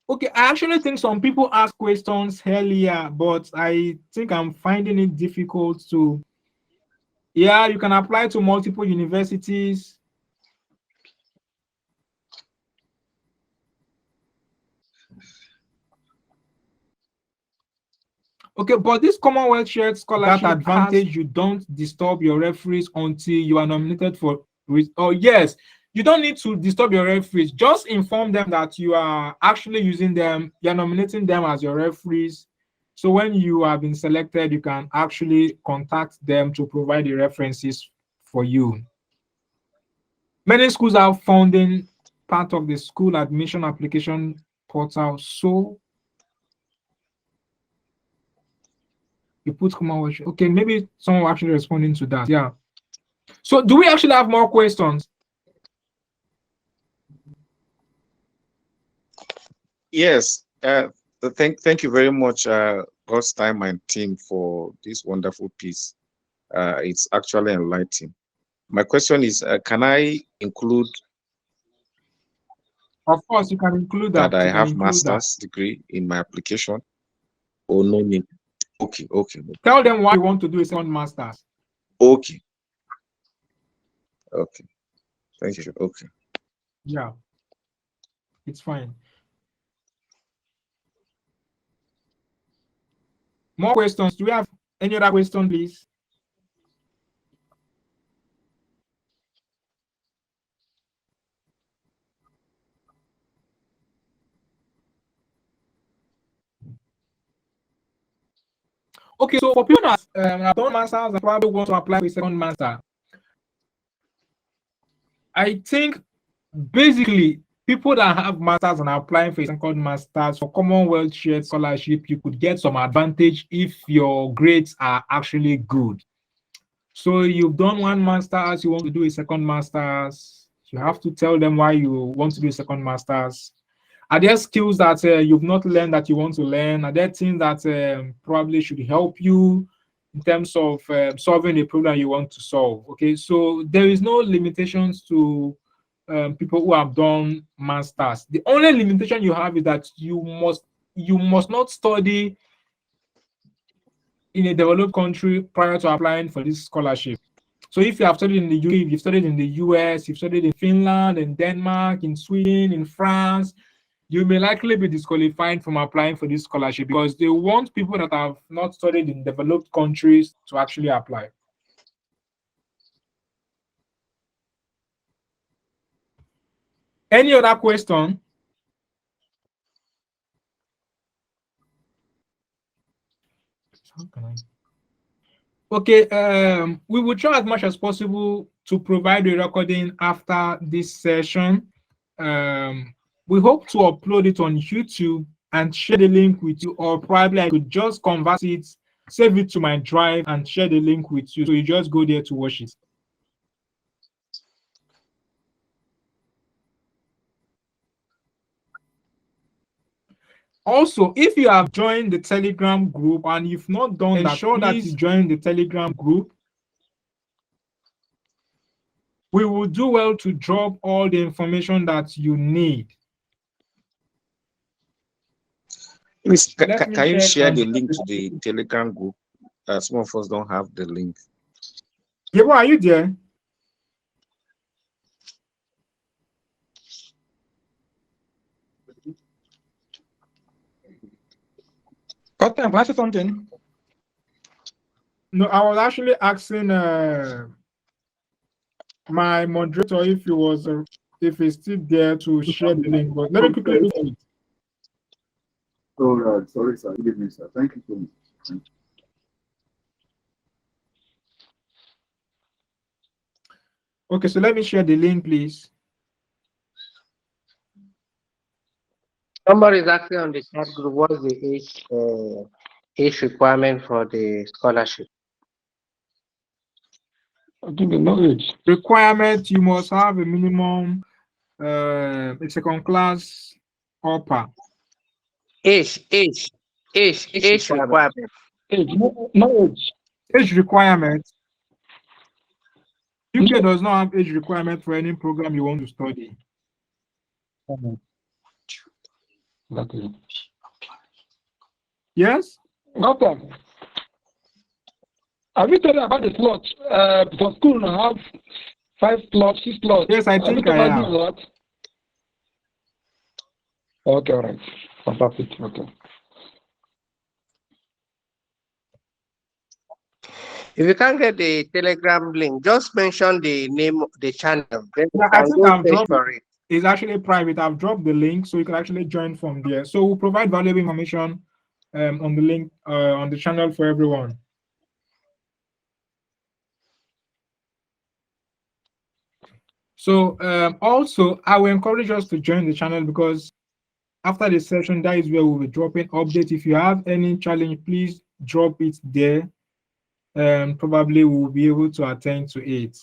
Okay, I actually think some people asked questions earlier, but I think I'm finding it difficult to. Yeah, you can apply to multiple universities. Okay, but this Commonwealth shared scholarship that advantage, you don't disturb your referees until you are nominated for. Oh yes, you don't need to disturb your referees. Just inform them that you are actually using them. You're nominating them as your referees. So when you have been selected, you can actually contact them to provide the references for you. Many schools are funding part of the school admission application portal. So you put Commonwealth. Okay, maybe someone actually responding to that. Yeah. So do we actually have more questions? Yes. Thank you very much, God's Time and team, for this wonderful piece. It's actually enlightening. My question is, can I include Of course, you can include that that. I You can have include that. master's degree in my application, or no need? Okay, okay, Tell them why you want to do a second master's. okay, okay. Thank you. Okay. Yeah, it's fine. More questions? Do we have any other question, please? Okay, so for people that have done masters and probably want to apply for a second master, I think basically people that have masters and are applying for a second masters for Commonwealth shared scholarship, you could get some advantage if your grades are actually good. So you've done one master's, you want to do a second master's, you have to tell them why you want to do a second master's. Are there skills that you've not learned that you want to learn? Are there things that probably should help you in terms of solving a problem you want to solve? Okay, so there is no limitations to people who have done masters. The only limitation you have is that you must not study in a developed country prior to applying for this scholarship. So if you have studied in the UK, if you've studied in the US, you've studied in Finland, in Denmark, in Sweden, in France, you may likely be disqualified from applying for this scholarship because they want people that have not studied in developed countries to actually apply. Any other question? Okay, we will try as much as possible to provide a recording after this session. We hope to upload it on YouTube and share the link with you, or probably I could just convert it, save it to my drive and share the link with you. So you just go there to watch it. Also, if you have joined the Telegram group and you've not done that, ensure that you join the Telegram group. We will do well to drop all the information that you need. Please, Let me can you check share and the link to the Telegram group? Some of us don't have the link. Gebo, are you there? Can I say something? No, I was actually asking my moderator if he was if he's still there to share the link. But let me quickly do it. Oh, sorry, sir. Good evening, sir. Thank you so much. Thank you. Okay, so let me share the link, please. Somebody is asking on the chat group what's the age requirement for the scholarship. I think the knowledge. Requirement, you must have a minimum a second class upper. Age requirement. Age, no age. Age requirement. UK does not have age requirement for any program you want to study. Okay. Yes? Okay. Have you told about the slots? For school, I have 5 slots, 6 slots. Yes, I think I have. Okay, all right. Fantastic. Okay. If you can't get the Telegram link, just mention the name of the channel. Then you Yeah, I can think go I've search dropped for it. It's actually private. I've dropped the link so you can actually join from there. So we'll provide valuable information on the link on the channel for everyone. So also, I will encourage us to join the channel because after the session, that is where we'll be dropping updates. If you have any challenge, please drop it there. Probably we'll be able to attend to it.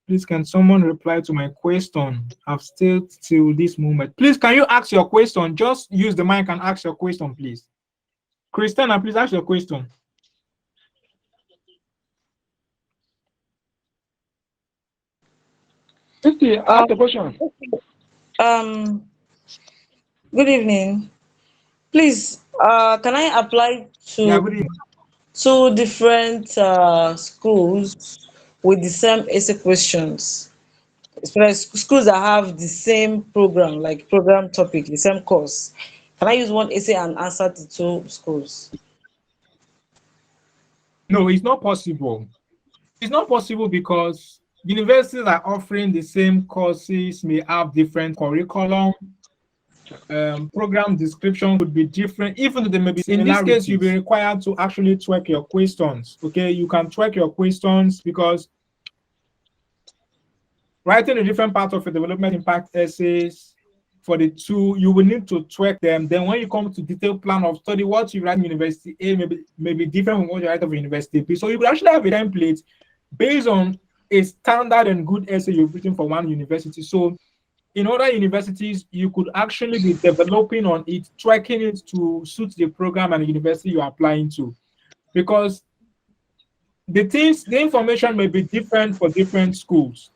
Please, can someone reply to my question? I've stayed till this moment. Please, can you ask your question? Just use the mic and ask your question, please. Christina, please ask your question. Christy, ask the question. Good evening. Please, can I apply Yeah, to good evening. two different schools with the same essay questions? Especially schools that have the same program, like program topic, the same course. Can I use one essay and answer the two schools? No, it's not possible. It's not possible because universities are offering the same courses may have different curriculum. Program description could be different, even though there may be similarities. In this case, you'll be required to actually track your questions. Okay, you can track your questions because writing a different part of a development impact essays for the two, you will need to track them. Then when you come to detailed plan of study, what you write in University A may be different from what you write of University B. So you could actually have a template based on a standard and good essay you've written for one university. So in other universities, you could actually be developing on it, tracking it to suit the program and the university you're applying to. Because the information may be different for different schools.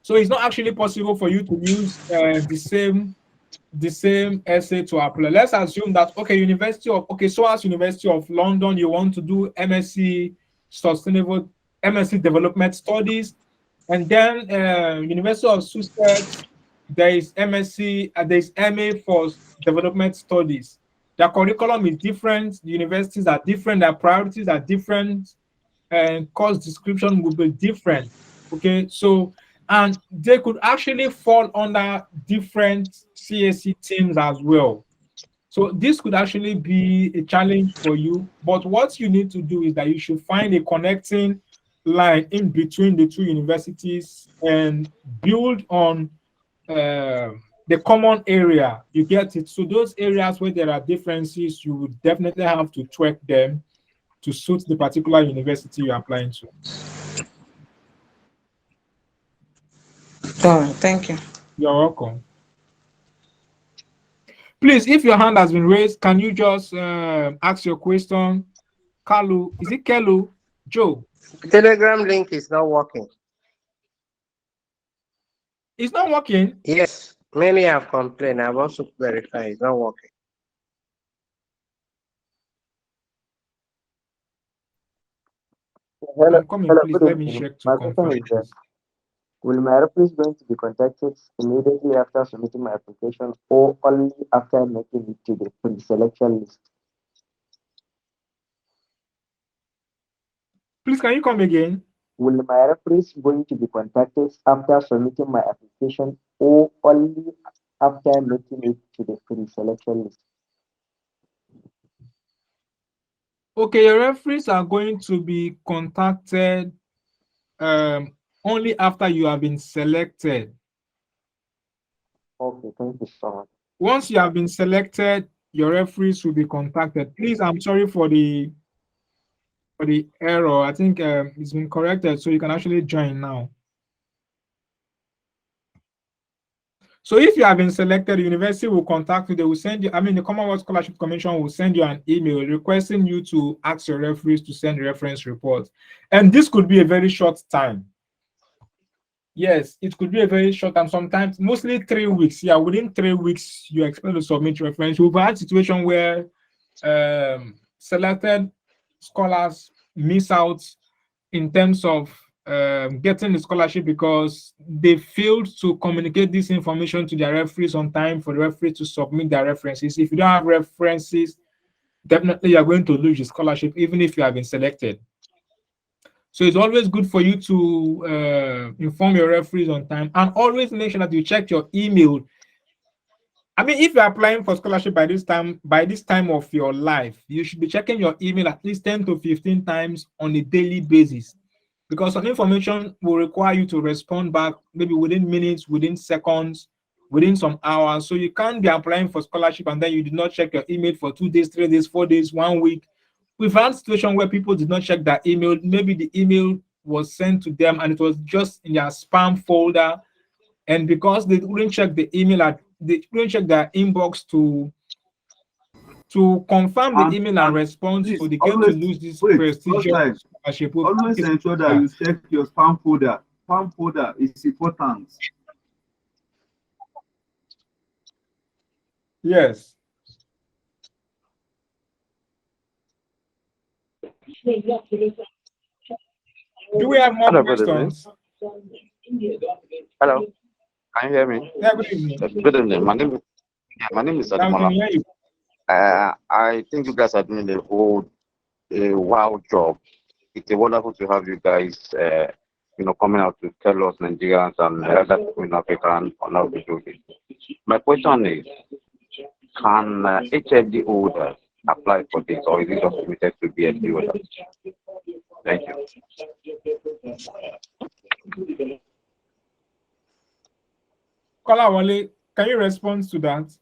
So it's not actually possible for you to use the same essay to apply. Let's assume that so as University of London, you want to do MSc Development Studies, and then University of Sussex, there is MA for Development Studies. The curriculum is different, the universities are different, their priorities are different, and course description will be different. Okay, so and they could actually fall under different CSC teams as well. So this could actually be a challenge for you. But what you need to do is that you should find a connecting line in between the two universities and build on the common area. You get it? So those areas where there are differences, you would definitely have to track them to suit the particular university you're applying to. Oh, thank you. You're welcome. Please, if your hand has been raised, can you just ask your question? Kalu, is it Kelu? Joe? The Telegram link is not working. It's not working? Yes, many have complained. I've also verified it's not working. Hello, I'm coming, hello, please. good Let me evening. check to My question confirm is this. will my reference going to be contacted immediately after submitting my application or only after making it to the pre-selection list? Please, can you come again? Will my reference going to be contacted after submitting my application or only after making it to the pre-selection list? Okay, your referees are going to be contacted only after you have been selected. Okay, thank you so much. Once you have been selected, your referees will be contacted. Please, I'm sorry for the error. I think it's been corrected, so you can actually join now. So if you have been selected, the university will contact you. They will send you, the Commonwealth Scholarship Commission will send you an email requesting you to ask your referees to send reference reports. And this could be a very short time. Yes, it could be a very short time, sometimes mostly 3 weeks. Yeah, within 3 weeks, you expect to submit reference. We've had a situation where selected scholars miss out in terms of getting the scholarship because they failed to communicate this information to their referees on time for the referee to submit their references. If you don't have references, definitely you're going to lose your scholarship even if you have been selected. So it's always good for you to inform your referees on time and always make sure that you check your email. If you're applying for scholarship by this time of your life, you should be checking your email at least 10 to 15 times on a daily basis, because some information will require you to respond back maybe within minutes, within seconds, within some hours. So you can't be applying for scholarship and then you did not check your email for 2 days, 3 days, 4 days, 1 week. We've had situation where people did not check their email. Maybe the email was sent to them and it was just in their spam folder. And because they couldn't check the email, they couldn't check their inbox to confirm the email and respond, Please so they get to always lose this wait. prestigious Time. scholarship. Always ensure that you check your spam folder. Spam folder is important. Yes. Do we have more Hello, good evening. questions? Hello, can you hear me? Yeah, good evening. Good evening. My name is Now we can Ademola. hear you. I think you guys are doing a wow job. It's a wonderful to have you guys, coming out to tell us Nigerians and other people in Africa on how to do this. My question is, can HFD holders apply for this, or is it just limited to BSc holders? Thank you. Kolawole, can you respond to that?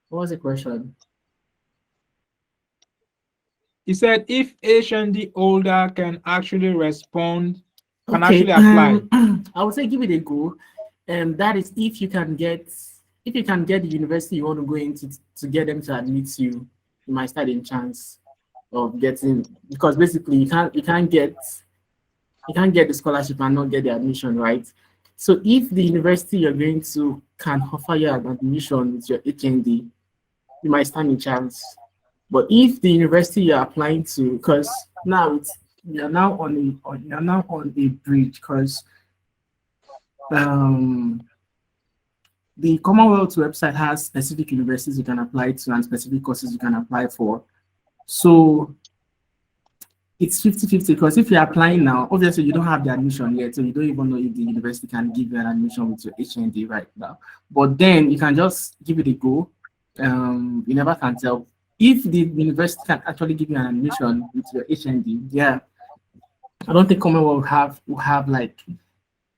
What was the question? He said if HND holder can actually respond, can Okay, actually apply. I would say give it a go. And that is if you can get the university you want to go into to get them to admit you, you might stand in chance of getting, because basically you can't get the scholarship and not get the admission, right? So if the university you're going to can offer you an admission with your HND, you might stand in chance. But if the university you're applying to, because now you're now on a bridge, because the Commonwealth website has specific universities you can apply to and specific courses you can apply for. So it's 50-50, because if you're applying now, obviously you don't have the admission yet, so you don't even know if the university can give you an admission with your HND right now. But then you can just give it a go. You never can tell. If the university can actually give you an admission with your HND, yeah, I don't think Commonwealth will have like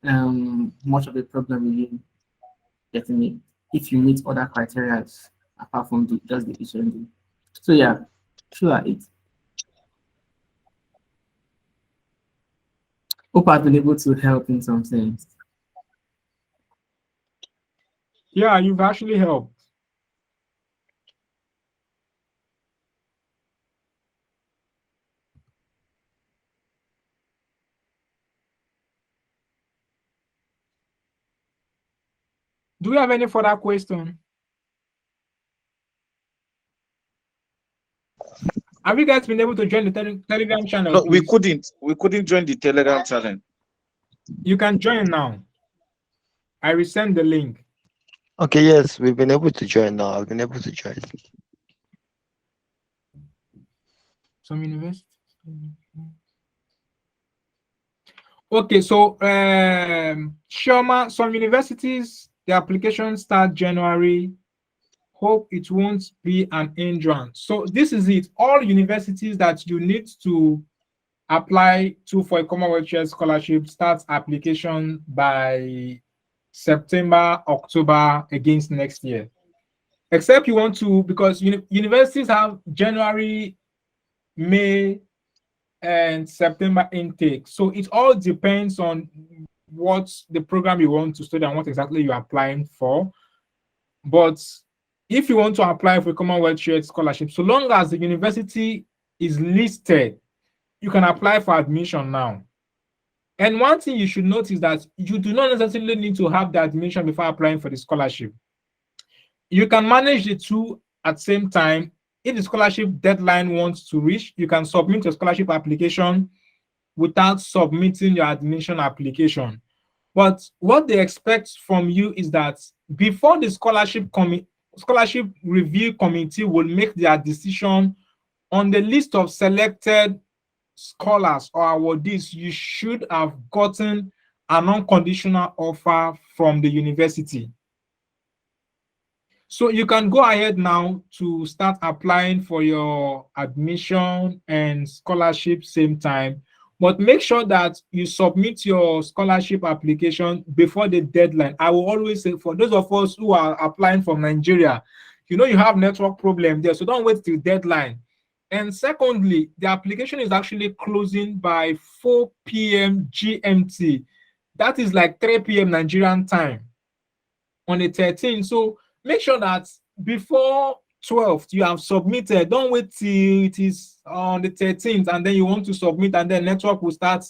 much of a problem with you getting it if you meet other criteria apart from just the HND. So yeah, sure it. Hope I've been able to help in some sense. Yeah, you've actually helped. Do we have any further question? Have you guys been able to join the Telegram channel? No, we please? couldn't join the Telegram channel. You can join now. I will send the link. Okay, yes, we've been able to join now. I've been able to join. Some university. Okay, so Shoma, some universities, the application start January. Hope it won't be an hindrance. So this is it. All universities that you need to apply to for a Commonwealth Share Scholarship starts application by September, October against next year. Except you want to, because universities have January, May, and September intake. So it all depends on what the program you want to study and what exactly you're applying for. But if you want to apply for a Commonwealth Shared Scholarship, so long as the university is listed, you can apply for admission now. And one thing you should note is that you do not necessarily need to have the admission before applying for the scholarship. You can manage the two at the same time. If the scholarship deadline wants to reach, you can submit your scholarship application without submitting your admission application. But what they expect from you is that before the scholarship review committee will make their decision on the list of selected scholars or awardees, you should have gotten an unconditional offer from the university. So you can go ahead now to start applying for your admission and scholarship same time, but make sure that you submit your scholarship application before the deadline. I will always say, for those of us who are applying from Nigeria, you have network problem there, so don't wait till deadline. And secondly, the application is actually closing by 4 p.m. GMT. That is like 3 p.m. Nigerian time on the 13th. So make sure that before 12th, you have submitted. Don't wait till it is on the 13th and then you want to submit and then network will start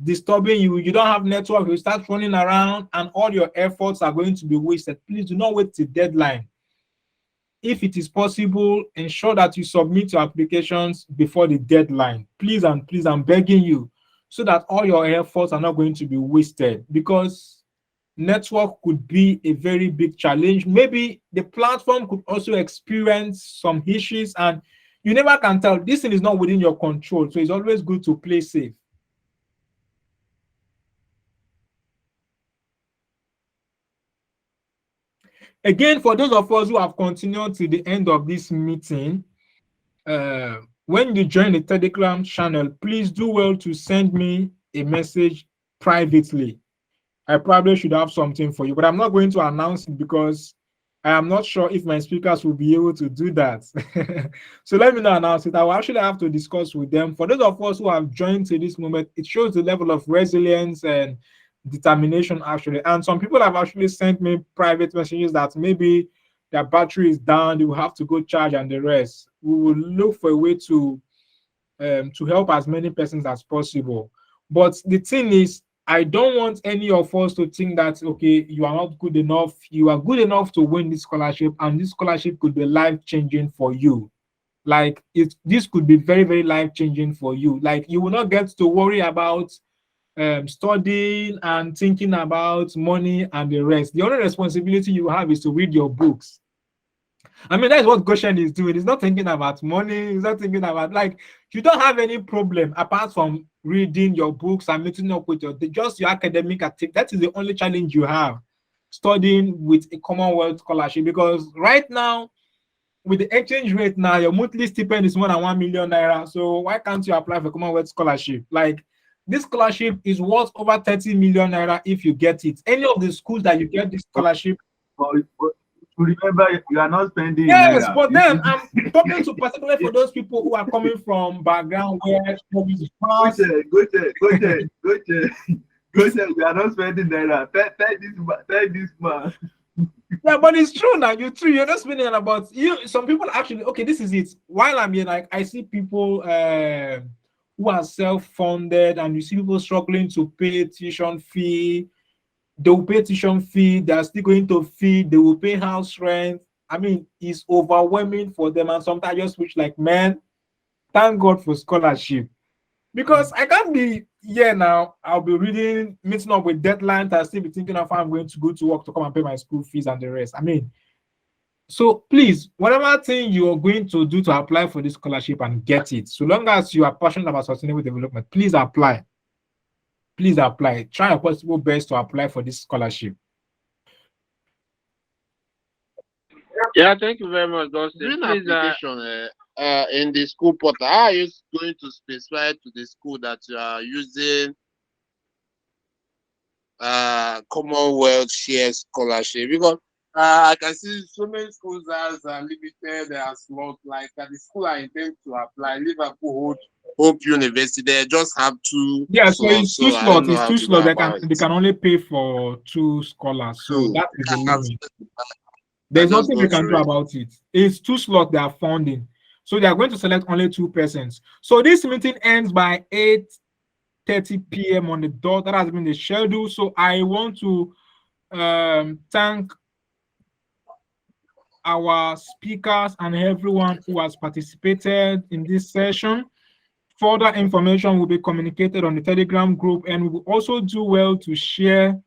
disturbing you. You don't have network, you start running around and all your efforts are going to be wasted. Please do not wait till deadline. If it is possible, ensure that you submit your applications before the deadline. Please and please, I'm begging you, so that all your efforts are not going to be wasted, because network could be a very big challenge. Maybe the platform could also experience some issues and you never can tell. This thing is not within your control, so it's always good to play safe. Again, for those of us who have continued to the end of this meeting, when you join the Telegram channel, please do well to send me a message privately. I probably should have something for you, but I'm not going to announce it because I am not sure if my speakers will be able to do that. So let me not announce it. I will actually have to discuss with them. For those of us who have joined to this moment, it shows the level of resilience and determination actually. And some people have actually sent me private messages that maybe their battery is down, they will have to go charge and the rest. We will look for a way to help as many persons as possible. But the thing is, I don't want any of us to think that, okay, you are not good enough. You are good enough to win this scholarship, and this scholarship could be life-changing for you. Like, this could be very, very life-changing for you. Like, you will not get to worry about studying and thinking about money and the rest. The only responsibility you have is to read your books. I mean, that's what Goshen is doing. He's not thinking about money. He's not thinking about, like, you don't have any problem apart from reading your books and meeting up with just your academic activity. That is the only challenge you have, studying with a Commonwealth scholarship. Because right now, with the exchange rate now, your monthly stipend is more than 1 million naira. So why can't you apply for Commonwealth scholarship? Like, this scholarship is worth over 30 million naira if you get it. Any of the schools that you get this scholarship. Remember, you are not spending. Yes, but then I'm talking to particularly for those people who are coming from background where Go there. We are not spending naira. Tell this man. Yeah, but it's true now. You're not spending about you. Some people actually, okay, this is it. While I'm here, like I see people who are self-funded, and you see people struggling to pay tuition fee. They will pay tuition fee, they are still going to feed, they will pay house rent. I mean, it's overwhelming for them. And sometimes I just wish, like, man, thank God for scholarship. Because I can't be here now. I'll be reading, meeting up with deadlines, I'll still be thinking of how I'm going to go to work to come and pay my school fees and the rest. I mean, so please, whatever thing you're going to do to apply for this scholarship and get it, so long as you are passionate about sustainable development, please apply. Please apply. Try your possible best to apply for this scholarship. Yeah, thank you very much, Dustin. Doing Please, application in the school portal, how are you going to specify to the school that you are using Commonwealth share scholarship? Because I can see so many schools as limited slots. Like the school I intend to apply, Liverpool Hope University, they just have two. Yeah, so slots, it's two so I don't slots. know It's how two to go slots. about They can only pay for 2 scholars. So that is the limit. There's just nothing go we can through do it. about it. It's 2 slots they are funding. So they are going to select only 2 persons. So this meeting ends by 8:30 p.m. on the dot. That has been the schedule. So I want to thank our speakers and everyone who has participated in this session. Further information will be communicated on the Telegram group, and we will also do well to share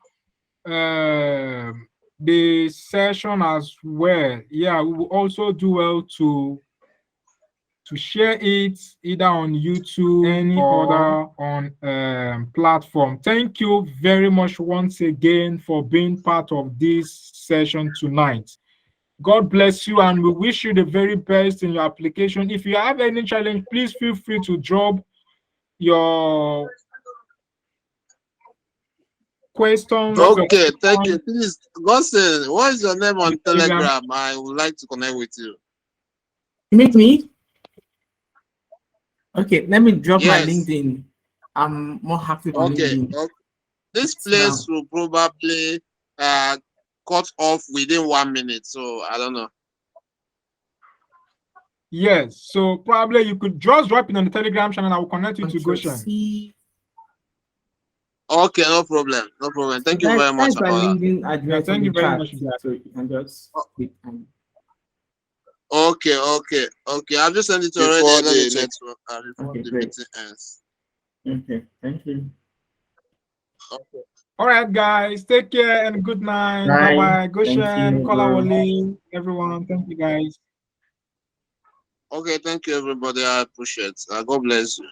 the session as well. Yeah, we will also do well to share it either on YouTube, any other on platform. Thank you very much once again for being part of this session tonight. God bless you, and we wish you the very best in your application. If you have any challenge, please feel free to drop your questions. Okay, thank you. Please, Gossin, what is your name on Telegram. Telegram? I would like to connect with you. You meet me? Okay, let me drop my Yes. LinkedIn. I'm more active on LinkedIn. Okay. This place will probably cut off within 1 minute, so I don't know. Yes. So probably you could just drop it on the Telegram channel. I will connect you to Goshen. Okay, no problem. No problem. Thank you very much Thanks for about that. linking address thank in you the very chat, much, guys. so you can just click and Okay. I've just sent it already. Before Let me the check next. before okay, the great. meeting ends. Okay, thank you. Okay. All right, guys. Take care and good night. Bye. Bye-bye. Thank Goshen, you, Kola bro. Wole, everyone. Thank you, guys. Okay, thank you everybody. I appreciate it. God bless you.